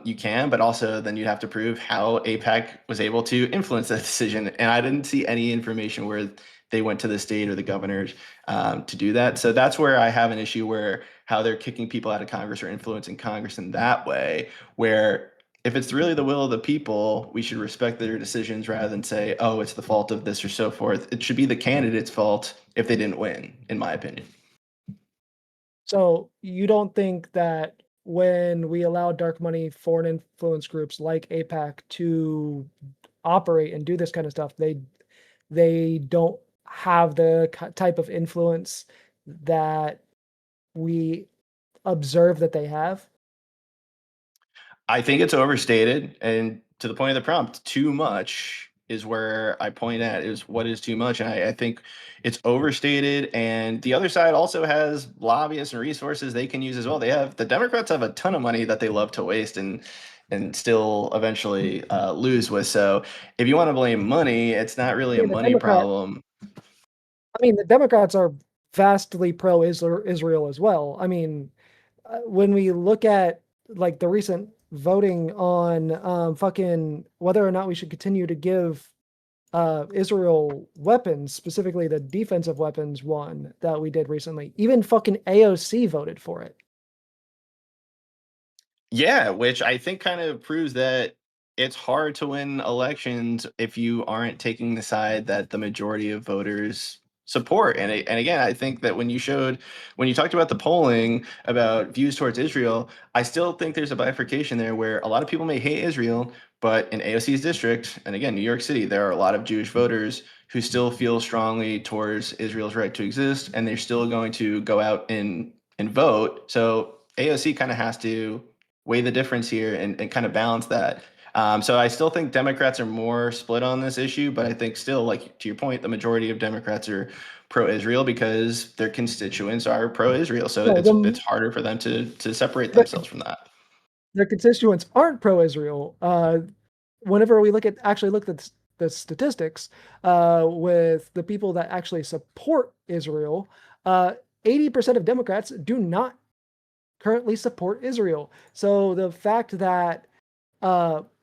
[SPEAKER 9] you can, but also then you'd have to prove how AIPAC was able to influence that decision. And I didn't see any information where they went to the state or the governors to do that. So that's where I have an issue where how they're kicking people out of Congress or influencing Congress in that way, where if it's really the will of the people, we should respect their decisions rather than say, oh, it's the fault of this or so forth. It should be the candidate's fault if they didn't win, in my opinion.
[SPEAKER 6] So you don't think that when we allow dark money foreign influence groups like AIPAC to operate and do this kind of stuff, they don't have the type of influence that we observe that they have?
[SPEAKER 9] I think it's overstated, and to the point of the prompt, too much is where I point at is what is too much. And I think it's overstated. And the other side also has lobbyists and resources they can use as well. The Democrats have a ton of money that they love to waste and still eventually lose with. So if you want to blame money, it's not really a money problem.
[SPEAKER 6] The Democrats are vastly pro-Israel as well. When we look at like the recent voting on fucking whether or not we should continue to give Israel weapons, specifically the defensive weapons one that we did recently, even fucking AOC voted for it.
[SPEAKER 9] Yeah, which I think kind of proves that it's hard to win elections if you aren't taking the side that the majority of voters support. And again, I think that when you talked about the polling about views towards Israel, I still think there's a bifurcation there where a lot of people may hate Israel, but in AOC's district, and again, New York City, there are a lot of Jewish voters who still feel strongly towards Israel's right to exist, and they're still going to go out and vote. So AOC kind of has to weigh the difference here and kind of balance that. So I still think Democrats are more split on this issue, but I think still, like to your point, the majority of Democrats are pro-Israel because their constituents are pro-Israel. So it's harder for them to separate themselves from that.
[SPEAKER 6] Their constituents aren't pro-Israel. Whenever we look at the statistics with the people that actually support Israel, 80% of Democrats do not currently support Israel. So the fact that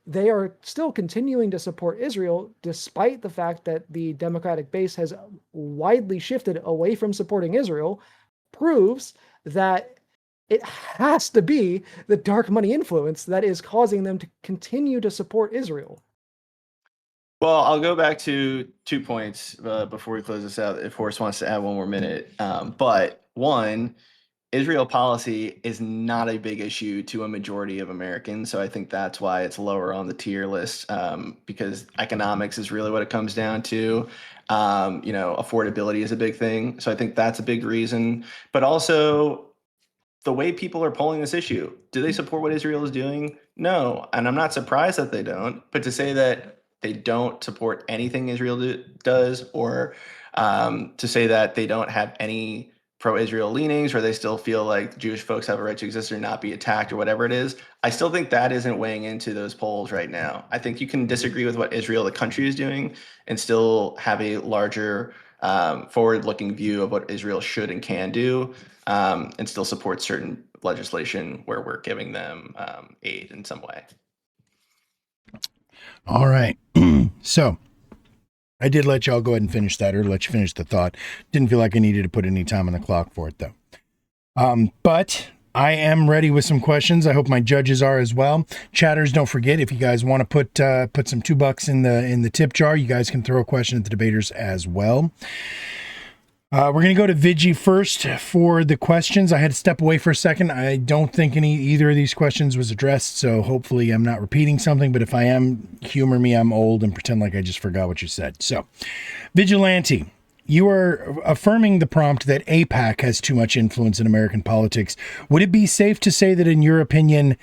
[SPEAKER 6] they are still continuing to support Israel, despite the fact that the Democratic base has widely shifted away from supporting Israel, proves that it has to be the dark money influence that is causing them to continue to support Israel.
[SPEAKER 9] Well, I'll go back to 2 points before we close this out, if Horace wants to add one more minute. But one, Israel policy is not a big issue to a majority of Americans. So I think that's why it's lower on the tier list, because economics is really what it comes down to. Affordability is a big thing. So I think that's a big reason. But also, the way people are polling this issue, do they support what Israel is doing? No. And I'm not surprised that they don't. But to say that they don't support anything Israel does, or to say that they don't have any pro-Israel leanings, or they still feel like Jewish folks have a right to exist or not be attacked or whatever it is, I still think that isn't weighing into those polls right now. I think you can disagree with what Israel, the country, is doing and still have a larger forward-looking view of what Israel should and can do, and still support certain legislation where we're giving them aid in some way.
[SPEAKER 1] All right. So I did let y'all go ahead and finish that, or let you finish the thought. Didn't feel like I needed to put any time on the clock for it, though. But I am ready with some questions. I hope my judges are as well. Chatters, don't forget, if you guys want to put some $2 in the tip jar, you guys can throw a question at the debaters as well. We're going to go to Vigi first for the questions. I had to step away for a second. I don't think either of these questions was addressed, so hopefully I'm not repeating something, but if I am, humor me, I'm old, and pretend like I just forgot what you said. So, Vigilante, you are affirming the prompt that AIPAC has too much influence in American politics. Would it be safe to say that, in your opinion,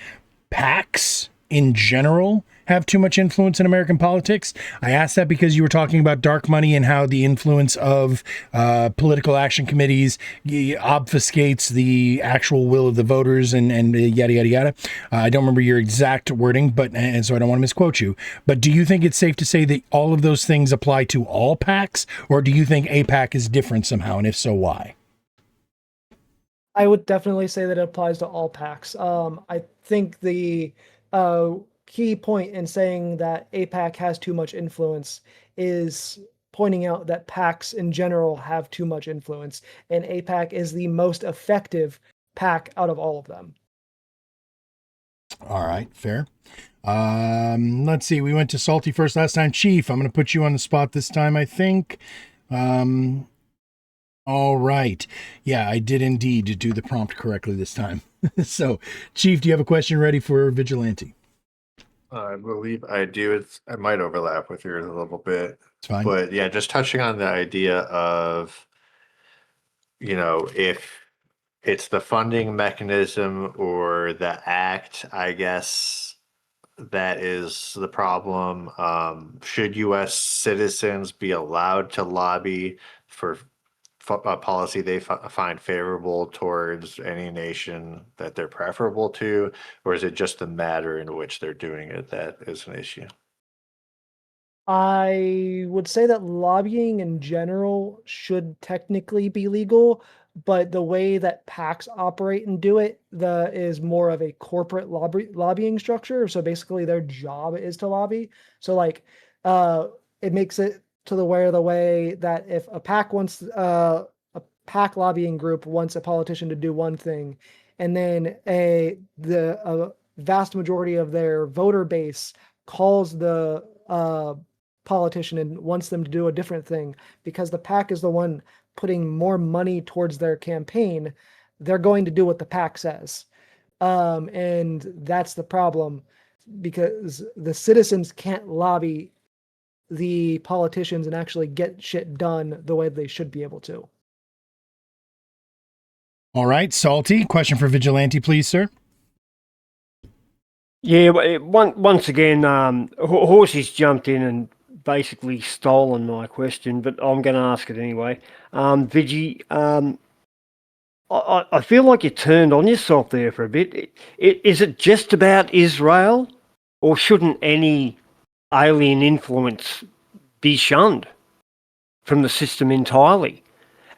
[SPEAKER 1] PACs in general have too much influence in American politics? I asked that because you were talking about dark money and how the influence of political action committees obfuscates the actual will of the voters and yada, yada, yada. I don't remember your exact wording, and so I don't want to misquote you. But do you think it's safe to say that all of those things apply to all PACs, or do you think AIPAC is different somehow, and if so, why?
[SPEAKER 6] I would definitely say that it applies to all PACs. I think the key point in saying that AIPAC has too much influence is pointing out that PACs in general have too much influence, and AIPAC is the most effective PAC out of all of them.
[SPEAKER 1] All right, fair. Let's see. We went to Salty first last time. Chief, I'm going to put you on the spot this time, I think. All right. Yeah, I did indeed do the prompt correctly this time. So, Chief, do you have a question ready for Vigilante?
[SPEAKER 4] I believe I do. I might overlap with yours a little bit.
[SPEAKER 1] It's fine.
[SPEAKER 4] But yeah, just touching on the idea of, if it's the funding mechanism or the act, I guess that is the problem? Should U.S. citizens be allowed to lobby for a policy they find favorable towards any nation that they're preferable to, or is it just the matter in which they're doing it that is an issue?
[SPEAKER 6] I would say that lobbying in general should technically be legal, but the way that PACs operate and do it is more of a corporate lobbying structure. So basically, their job is to lobby. So like, it makes it to the way that if a PAC wants a PAC lobbying group wants a politician to do one thing, and then a vast majority of their voter base calls the politician and wants them to do a different thing because the PAC is the one putting more money towards their campaign, they're going to do what the PAC says. And that's the problem because the citizens can't lobby the politicians and actually get shit done the way they should be able to.
[SPEAKER 1] All right, Salty, question for Vigilante, please, sir.
[SPEAKER 5] Yeah, once again, Horsey's jumped in and basically stolen my question, but I'm going to ask it anyway. Vigi, I feel like you turned on yourself there for a bit. Is it just about Israel, or shouldn't any alien influence be shunned from the system entirely?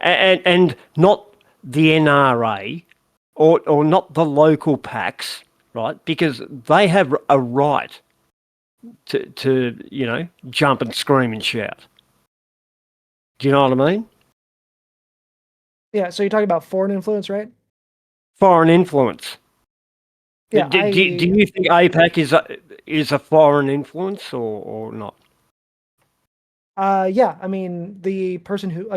[SPEAKER 5] And not the NRA or not the local PACs, right? Because they have a right to jump and scream and shout. Do you know what I mean?
[SPEAKER 6] Yeah, so you're talking about foreign influence, right?
[SPEAKER 5] Foreign influence.
[SPEAKER 6] Yeah.
[SPEAKER 5] Do you think APAC is a foreign influence or not?
[SPEAKER 6] Yeah, I mean, the person who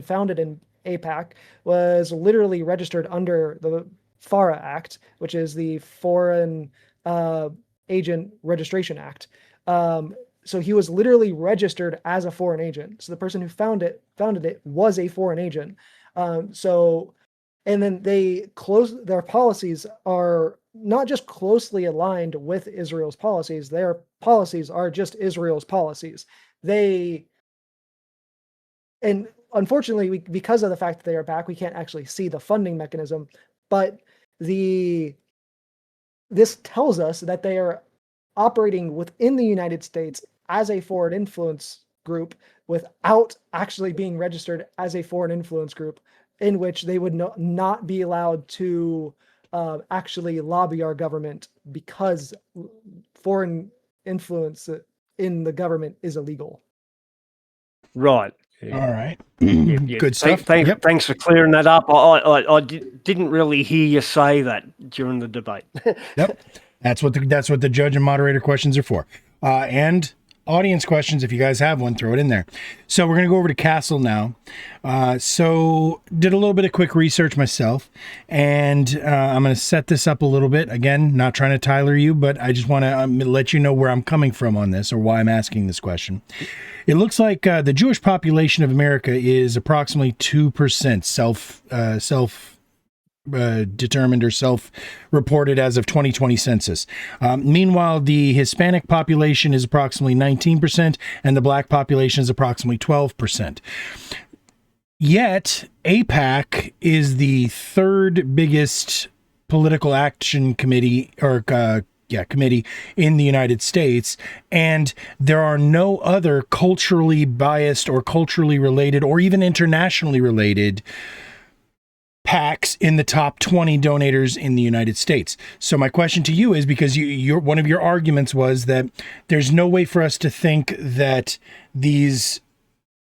[SPEAKER 6] founded in APAC was literally registered under the FARA Act, which is the Foreign Agent Registration Act. So he was literally registered as a foreign agent. So the person who founded it was a foreign agent. And then their policies are not just closely aligned with Israel's policies. Their policies are just Israel's policies. And unfortunately, because of the fact that they are back, we can't actually see the funding mechanism. But this tells us that they are operating within the United States as a foreign influence group without actually being registered as a foreign influence group, in which they would not be allowed to actually lobby our government because foreign influence in the government is illegal.
[SPEAKER 5] Right.
[SPEAKER 1] All right.
[SPEAKER 5] Yeah.
[SPEAKER 1] Good stuff.
[SPEAKER 5] Thanks for clearing that up. I didn't really hear you say that during the debate.
[SPEAKER 1] Yep. That's what the judge and moderator questions are for. And audience questions, if you guys have one, throw it in there. So we're going to go over to Castle now. So did a little bit of quick research myself, and I'm going to set this up a little bit. Again, not trying to Tyler you, but I just want to let you know where I'm coming from on this, or why I'm asking this question. It looks like the Jewish population of America is approximately 2% determined or self-reported as of 2020 census. Meanwhile, the Hispanic population is approximately 19%, and the black population is approximately 12%. Yet, AIPAC is the third biggest political action committee committee in the United States, and there are no other culturally biased or culturally related or even internationally related PACs in the top 20 donators in the United States. So my question to you is, because one of your arguments was that there's no way for us to think that these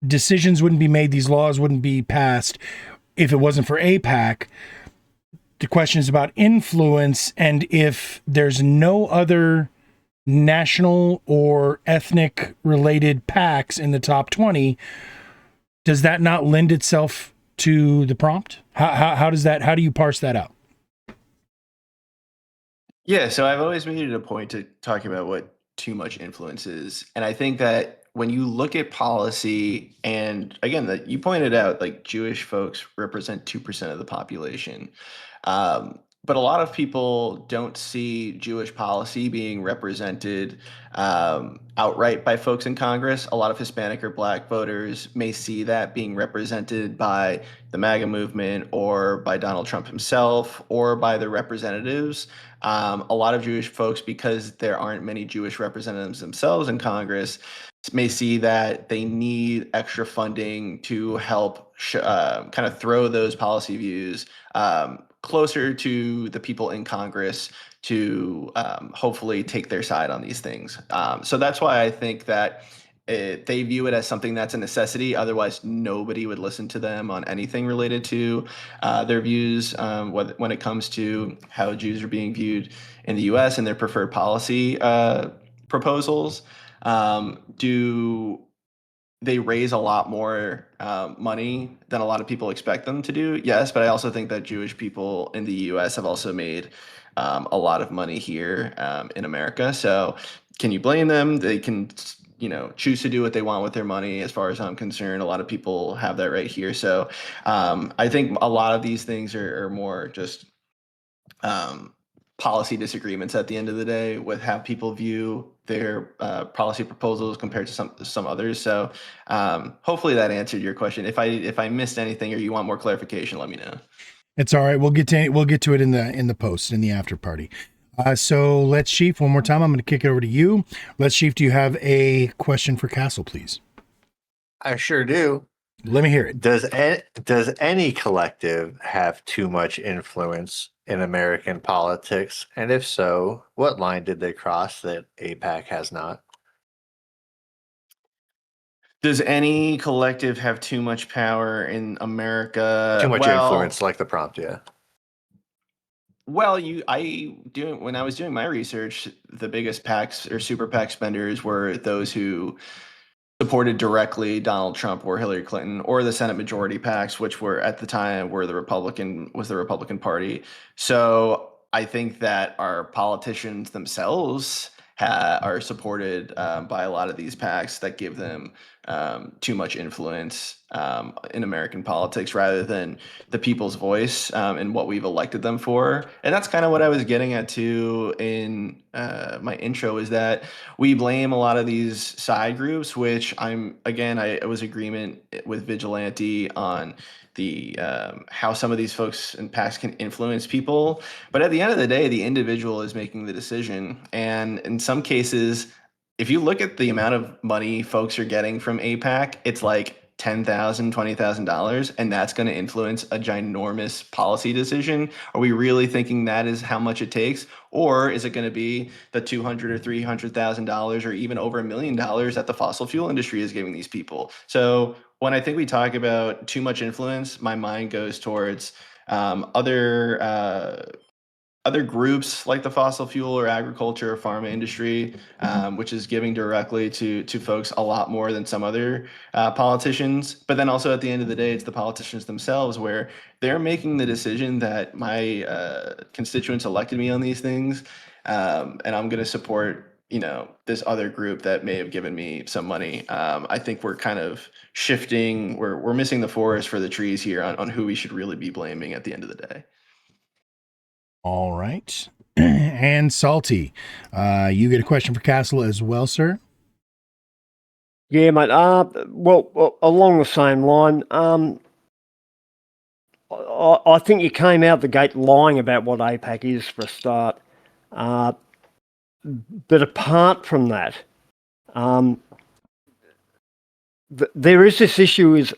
[SPEAKER 1] decisions wouldn't be made, these laws wouldn't be passed if it wasn't for AIPAC. The question is about influence, and if there's no other national or ethnic related PACs in the top 20, does that not lend itself to the prompt? How do you parse that out?
[SPEAKER 9] Yeah, so I've always made it a point to talk about what too much influence is. And I think that when you look at policy, and again, you pointed out, like, Jewish folks represent 2% of the population. but a lot of people don't see Jewish policy being represented outright by folks in Congress. A lot of Hispanic or Black voters may see that being represented by the MAGA movement or by Donald Trump himself or by their representatives. A lot of Jewish folks, because there aren't many Jewish representatives themselves in Congress, may see that they need extra funding to help kind of throw those policy views closer to the people in Congress to hopefully take their side on these things. So that's why I think that they view it as something that's a necessity. Otherwise, nobody would listen to them on anything related to their views when it comes to how Jews are being viewed in the U.S. and their preferred policy proposals. Do they raise a lot more money than a lot of people expect them to do? Yes, but I also think that Jewish people in the U.S. have also made a lot of money here in America. So can you blame them? They can, choose to do what they want with their money. As far as I'm concerned, a lot of people have that right here. So I think a lot of these things are more just policy disagreements at the end of the day with how people view their policy proposals compared to some others. So hopefully that answered your question. If I missed anything or you want more clarification, let me know.
[SPEAKER 1] It's all right. We'll get to it in the post, in the after party. So LetsChief, one more time. I'm going to kick it over to you. LetsChief, do you have a question for Castle, please?
[SPEAKER 4] I sure do.
[SPEAKER 1] Let me hear it.
[SPEAKER 4] Does any collective have too much influence in American politics? And if so, what line did they cross that AIPAC has not?
[SPEAKER 9] Does any collective have too much power in America?
[SPEAKER 4] Too much influence, like the prompt, yeah.
[SPEAKER 9] Well, when I was doing my research, the biggest PACs or super PAC spenders were those who supported directly Donald Trump or Hillary Clinton, or the Senate majority PACs, which were at the time were the Republican Party. So I think that our politicians themselves are supported by a lot of these PACs that give them too much influence in American politics rather than the people's voice and what we've elected them for. And that's kind of what I was getting at too in my intro, is that we blame a lot of these side groups, which I was agreement with Vigilante on the how some of these folks and PACs can influence people. But at the end of the day, the individual is making the decision. And in some cases, if you look at the amount of money folks are getting from AIPAC, it's like $10,000, $20,000, and that's going to influence a ginormous policy decision. Are we really thinking that is how much it takes, or is it going to be the $200,000 or $300,000 or even over $1 million that the fossil fuel industry is giving these people? So when I think we talk about too much influence, my mind goes towards other groups like the fossil fuel or agriculture or pharma industry, which is giving directly to folks a lot more than some other politicians. But then also at the end of the day, it's the politicians themselves where they're making the decision that my constituents elected me on these things, and I'm going to support this other group that may have given me some money. I think we're kind of shifting. We're missing the forest for the trees here on who we should really be blaming at the end of the day.
[SPEAKER 1] All right. And Salty, you get a question for Castle as well, sir?
[SPEAKER 5] Yeah, mate. Well, along the same line, I think you came out the gate lying about what AIPAC is for a start. But apart from that, there is this issue: is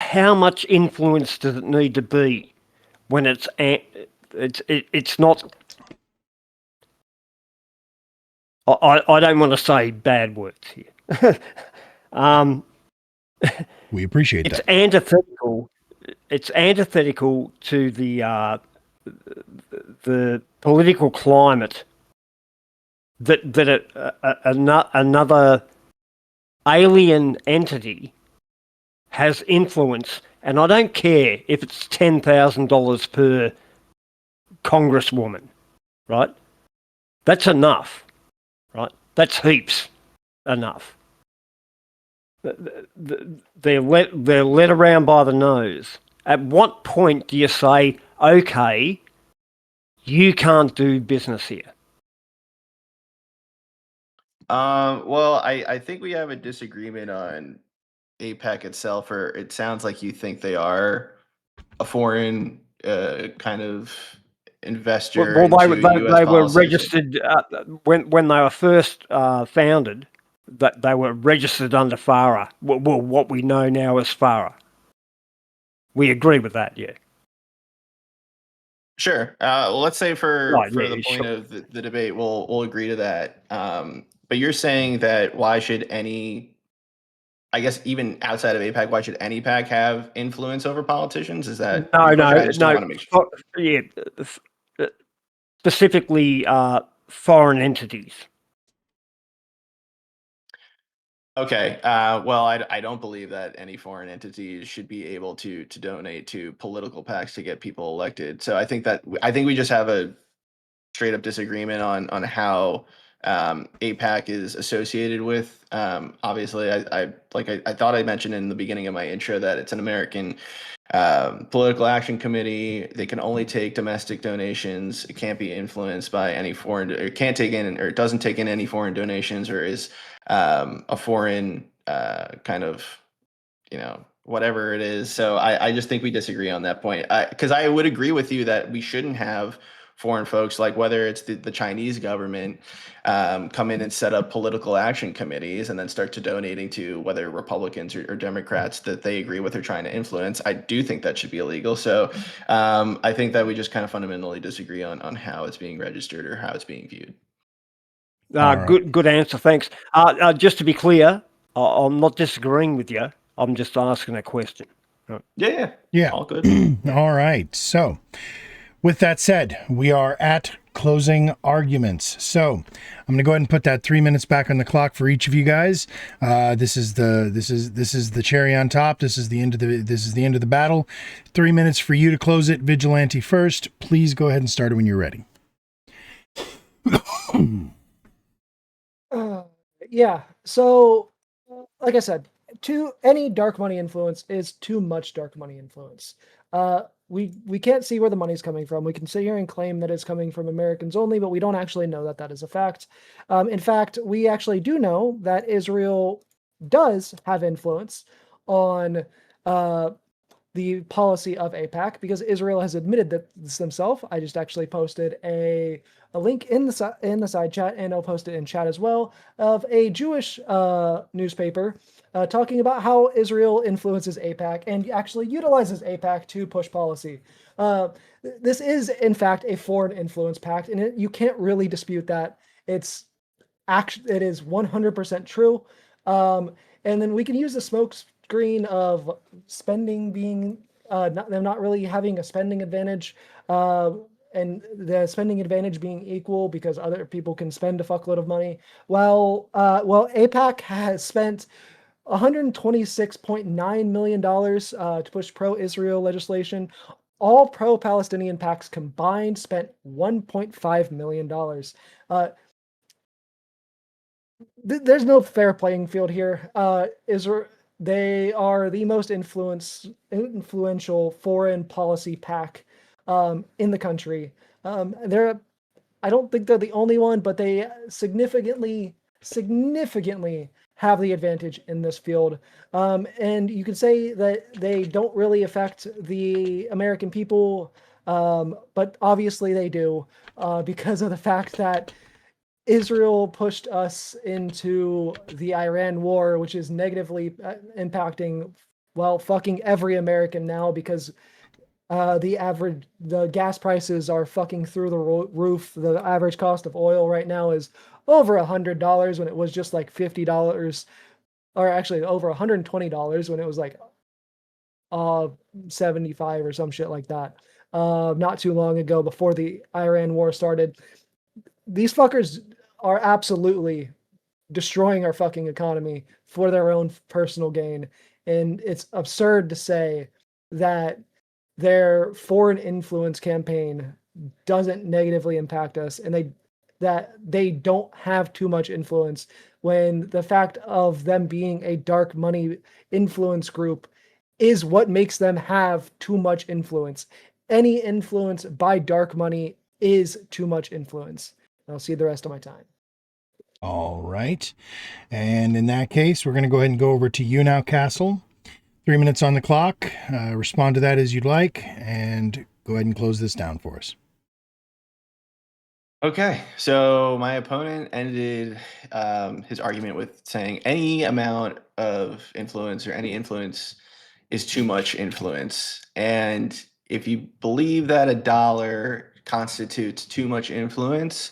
[SPEAKER 5] how much influence does it need to be when it's not. I don't want to say bad words here.
[SPEAKER 1] We appreciate that.
[SPEAKER 5] It's antithetical to the political climate that another alien entity has influence, and I don't care if it's $10,000 per congresswoman, right? That's enough, right? That's heaps enough. They're led around by the nose. At what point do you say, okay, you can't do business here.
[SPEAKER 9] Well, I think we have a disagreement on APAC itself, or it sounds like you think they are a foreign kind of investor
[SPEAKER 5] Well,
[SPEAKER 9] into U.S.
[SPEAKER 5] they were
[SPEAKER 9] policies.
[SPEAKER 5] registered when they were first founded. That they were registered under FARA. Well, what we know now as FARA. We agree with that, yeah.
[SPEAKER 9] Sure. Well, let's say for
[SPEAKER 5] Right,
[SPEAKER 9] for
[SPEAKER 5] yeah,
[SPEAKER 9] the point
[SPEAKER 5] sure.
[SPEAKER 9] of the debate, we'll agree to that. But you're saying that why should any, I guess even outside of APAC, why should any PAC have influence over politicians? Is that your question? I just
[SPEAKER 5] No.
[SPEAKER 9] want to make sure.
[SPEAKER 5] Yeah, specifically foreign entities.
[SPEAKER 9] Okay. Well, I don't believe that any foreign entities should be able to donate to political PACs to get people elected. So I think we just have a straight up disagreement on how APAC is associated with. Obviously, I thought I mentioned in the beginning of my intro that it's an American political action committee. They can only take domestic donations. It can't be influenced by any foreign. It can't take in, or it doesn't take in any foreign donations, or is a foreign kind of, whatever it is. So I just think we disagree on that point. Because I would agree with you that we shouldn't have foreign folks, like whether it's the Chinese government, come in and set up political action committees and then start to donating to whether Republicans or Democrats that they agree with or trying to influence. I do think that should be illegal. So I think that we just kind of fundamentally disagree on how it's being registered or how it's being viewed.
[SPEAKER 1] right.
[SPEAKER 5] Good answer, thanks. Just to be clear, I'm not disagreeing with you. I'm just asking a question.
[SPEAKER 9] Yeah. All good.
[SPEAKER 1] All right. So, with that said, we are at closing arguments. So, I'm going to go ahead and put that 3 minutes back on the clock for each of you guys. This is the cherry on top. This is the end of the battle. 3 minutes for you to close it. Vigilante first. Please go ahead and start it when you're ready.
[SPEAKER 6] Yeah. So, like I said, any dark money influence is too much dark money influence. We can't see where the money's coming from. We can sit here and claim that it's coming from Americans only, but we don't actually know that is a fact. In fact, we actually do know that Israel does have influence on the policy of APAC, because Israel has admitted that this themselves. I just actually posted a link in the side chat, and I'll post it in chat as well, of a Jewish newspaper talking about how Israel influences APAC and actually utilizes APAC to push policy. This is, in fact, a foreign influence pact, and you can't really dispute that. It is 100% true. And then we can use the smoke screen of spending being them not really having a spending advantage, and the spending advantage being equal because other people can spend a fuckload of money. Well, APAC has spent $126.9 million to push pro-Israel legislation. All pro-Palestinian PACs combined spent $1.5 million. There's no fair playing field here. They are the most influential foreign policy PAC in the country. I don't think they're the only one, but they significantly have the advantage in this field. And you could say that they don't really affect the American people, but obviously they do, because of the fact that Israel pushed us into the Iran war, which is negatively impacting, fucking every American now, because the gas prices are fucking through the roof. The average cost of oil right now is over $100 when it was just like $50, or actually over $120 when it was like 75 or some shit like that. Not too long ago, before the Iran war started. These fuckers are absolutely destroying our fucking economy for their own personal gain. And it's absurd to say that their foreign influence campaign doesn't negatively impact us, and that they don't have too much influence, when the fact of them being a dark money influence group is what makes them have too much influence. Any influence by dark money is too much influence. And I'll see the rest of my time.
[SPEAKER 1] All right. And in that case, we're going to go ahead and go over to you now, Castle. 3 minutes on the clock. Respond to that as you'd like, and go ahead and close this down for us.
[SPEAKER 9] Okay, so my opponent ended his argument with saying any amount of influence or any influence is too much influence. And if you believe that a dollar constitutes too much influence,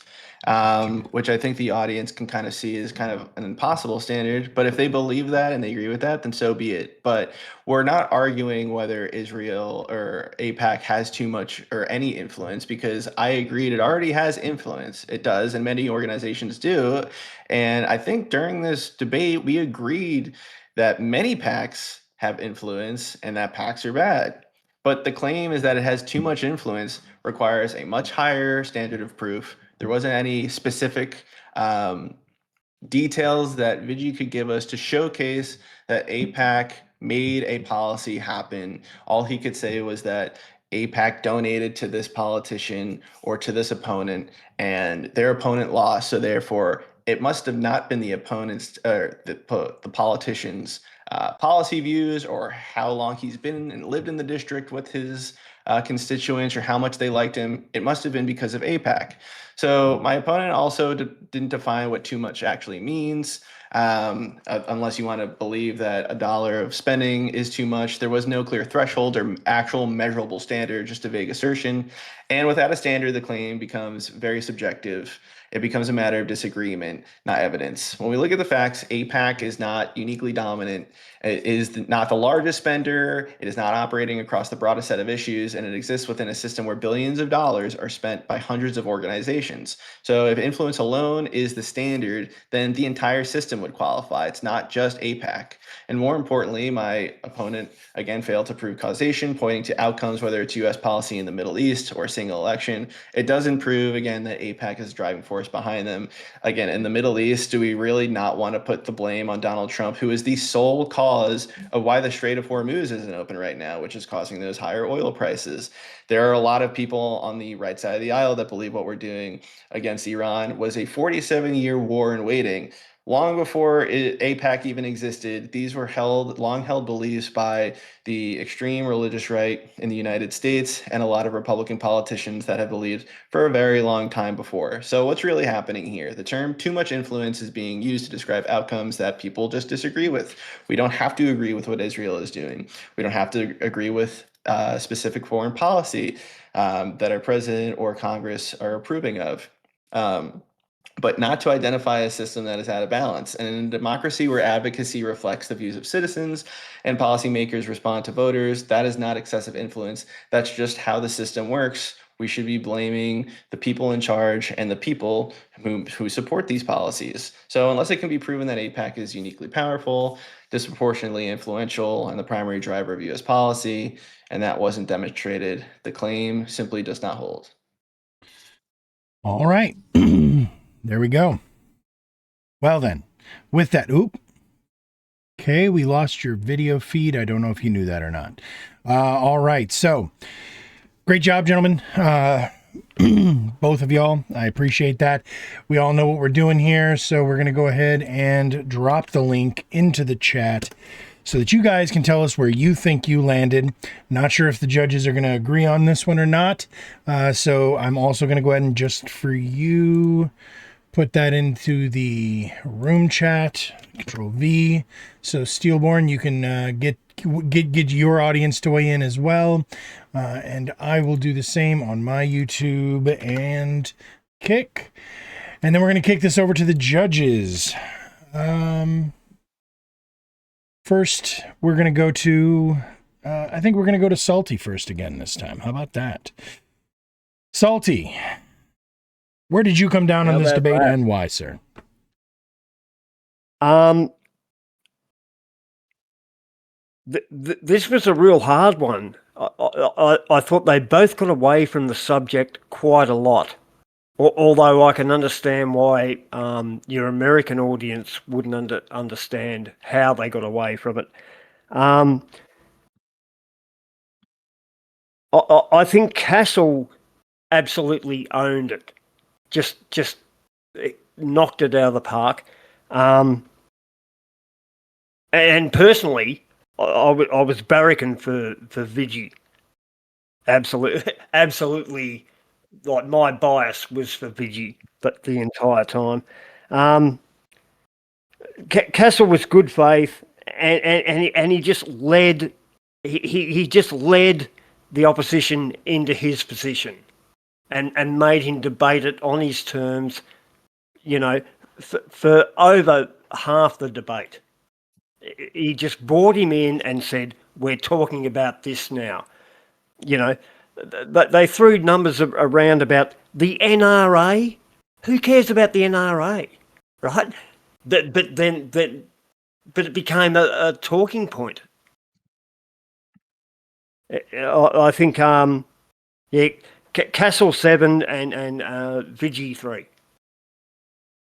[SPEAKER 9] which I think the audience can kind of see is kind of an impossible standard, but if they believe that and they agree with that, then so be it. But we're not arguing whether Israel or AIPAC has too much or any influence, because I agreed it already has influence. It does, and many organizations do. And I think during this debate, we agreed that many PACs have influence and that PACs are bad. But the claim is that it has too much influence requires a much higher standard of proof. There wasn't any specific details that Vigi could give us to showcase that AIPAC made a policy happen. All he could say was that AIPAC donated to this politician or to this opponent, and their opponent lost. So therefore, it must have not been the opponent's or the politician's policy views, or how long he's been and lived in the district with his constituents, or how much they liked him. It must have been because of AIPAC. So my opponent also didn't define what too much actually means, unless you want to believe that a dollar of spending is too much. There was no clear threshold or actual measurable standard, just a vague assertion. And without a standard, the claim becomes very subjective. It becomes a matter of disagreement, not evidence. When we look at the facts, AIPAC is not uniquely dominant. It is not the largest spender. It is not operating across the broadest set of issues, and it exists within a system where billions of dollars are spent by hundreds of organizations. So if influence alone is the standard, then the entire system would qualify. It's not just AIPAC. And more importantly, my opponent again failed to prove causation, pointing to outcomes, whether it's U.S. policy in the Middle East or a single election. It doesn't prove, again, that AIPAC is the driving force behind them. Again, in the Middle East, do we really not want to put the blame on Donald Trump, who is the sole cause of why the Strait of Hormuz isn't open right now, which is causing those higher oil prices? There are a lot of people on the right side of the aisle that believe what we're doing against Iran was a 47-year war in waiting. Long before AIPAC even existed, these were long-held beliefs by the extreme religious right in the United States and a lot of Republican politicians that have believed for a very long time before. So what's really happening here? The term too much influence is being used to describe outcomes that people just disagree with. We don't have to agree with what Israel is doing. We don't have to agree with specific foreign policy that our president or Congress are approving of. But not to identify a system that is out of balance. And in a democracy where advocacy reflects the views of citizens and policymakers respond to voters, that is not excessive influence. That's just how the system works. We should be blaming the people in charge and the people who support these policies. So unless it can be proven that AIPAC is uniquely powerful, disproportionately influential, and the primary driver of U.S. policy, and that wasn't demonstrated, the claim simply does not hold.
[SPEAKER 1] All right. There we go. Well then, with that, okay, we lost your video feed. I don't know if you knew that or not. All right, so great job, gentlemen. Both of y'all, I appreciate that. We all know what we're doing here, so we're going to go ahead and drop the link into the chat so that you guys can tell us where you think you landed. Not sure if the judges are going to agree on this one or not, so I'm also going to go ahead and just for you put that into the room chat, Control V. So Steelborn, you can get your audience to weigh in as well. And I will do the same on my YouTube and Kick. And then we're going to kick this over to the judges. First, we're going to go to, I think we're going to go to Salty first again this time. How about that? Salty. Where did you come down on this debate and why, sir?
[SPEAKER 5] This was a real hard one. I thought they both got away from the subject quite a lot. Although I can understand why your American audience wouldn't understand how they got away from it. I think Castle absolutely owned it. Just knocked it out of the park. And personally, I was barracking for Vigi. Absolutely. Like, my bias was for Vigi, but the entire time. Castle was good faith, and he just led. He just led the opposition into his position, and made him debate it on his terms. You know, for over half the debate, he just brought him in and said, "We're talking about this now." You know, they threw numbers around about the NRA. Who cares about the NRA, right? But it became a talking point. I think, Castle 7 and Vigi 3.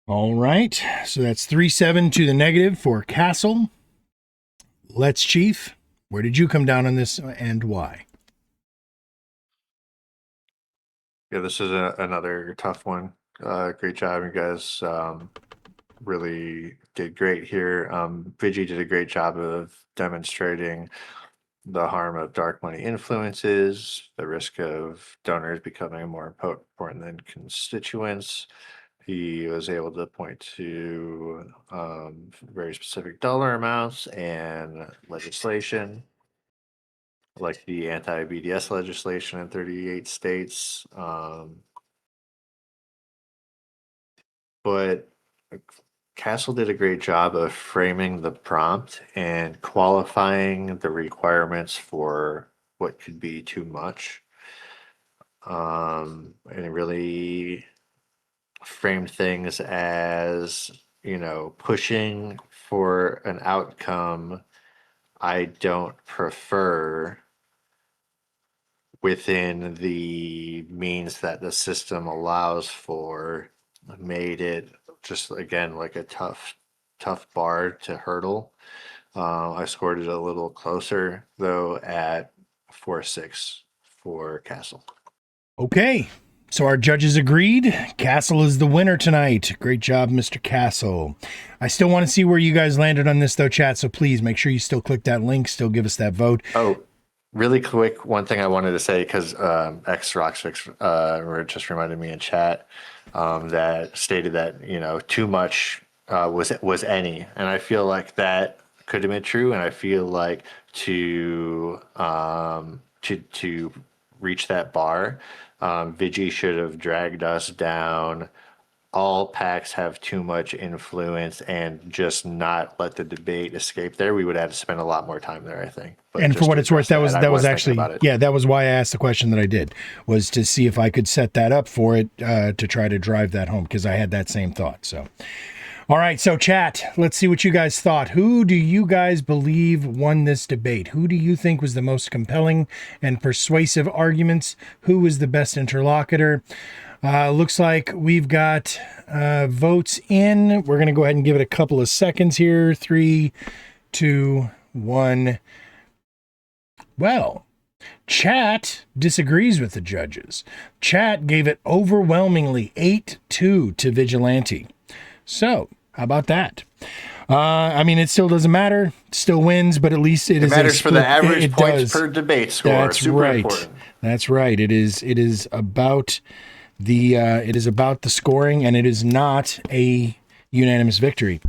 [SPEAKER 1] All right. So that's 3-7 to the negative for Castle. LetsChief, where did you come down on this and why?
[SPEAKER 4] Yeah, this is another tough one. Great job, you guys. Really did great here. Vigi did a great job of demonstrating the harm of dark money influences, the risk of donors becoming more important than constituents. He was able to point to very specific dollar amounts and legislation, like the anti-BDS legislation in 38 states. But Castle did a great job of framing the prompt and qualifying the requirements for what could be too much. And it really framed things as, pushing for an outcome I don't prefer within the means that the system allows for, made it just, again, like a tough bar to hurdle. I scored it a little closer, though, at 4-6 for Castle.
[SPEAKER 1] Okay. So our judges agreed. Castle is the winner tonight. Great job, Mr. Castle. I still want to see where you guys landed on this, though, chat. So please make sure you still click that link. Still give us that vote.
[SPEAKER 4] Oh, really quick, one thing I wanted to say, because X-Rox just reminded me in chat that stated that, too much was any. And I feel like that could have been true. And I feel like to reach that bar, Vigi should have dragged us down. All PACs have too much influence, and just not let the debate escape there. We would have to spend a lot more time there, I think. But
[SPEAKER 1] and for what it's worth, that was actually, that was why I asked the question that I did, was to see if I could set that up for it, to try to drive that home, because I had that same thought. So, all right. So chat, let's see what you guys thought. Who do you guys believe won this debate? Who do you think was the most compelling and persuasive arguments? Who was the best interlocutor? Looks like we've got votes in. We're going to go ahead and give it a couple of seconds here. 3, 2, 1. Well, chat disagrees with the judges. Chat gave it overwhelmingly 8-2 to Vigilante. So, how about that? I mean, it still doesn't matter. It still wins, but at least it
[SPEAKER 4] matters for the average points per debate score.
[SPEAKER 1] That's
[SPEAKER 4] super
[SPEAKER 1] right.
[SPEAKER 4] important.
[SPEAKER 1] That's right. It is about the scoring, and it is not a unanimous victory.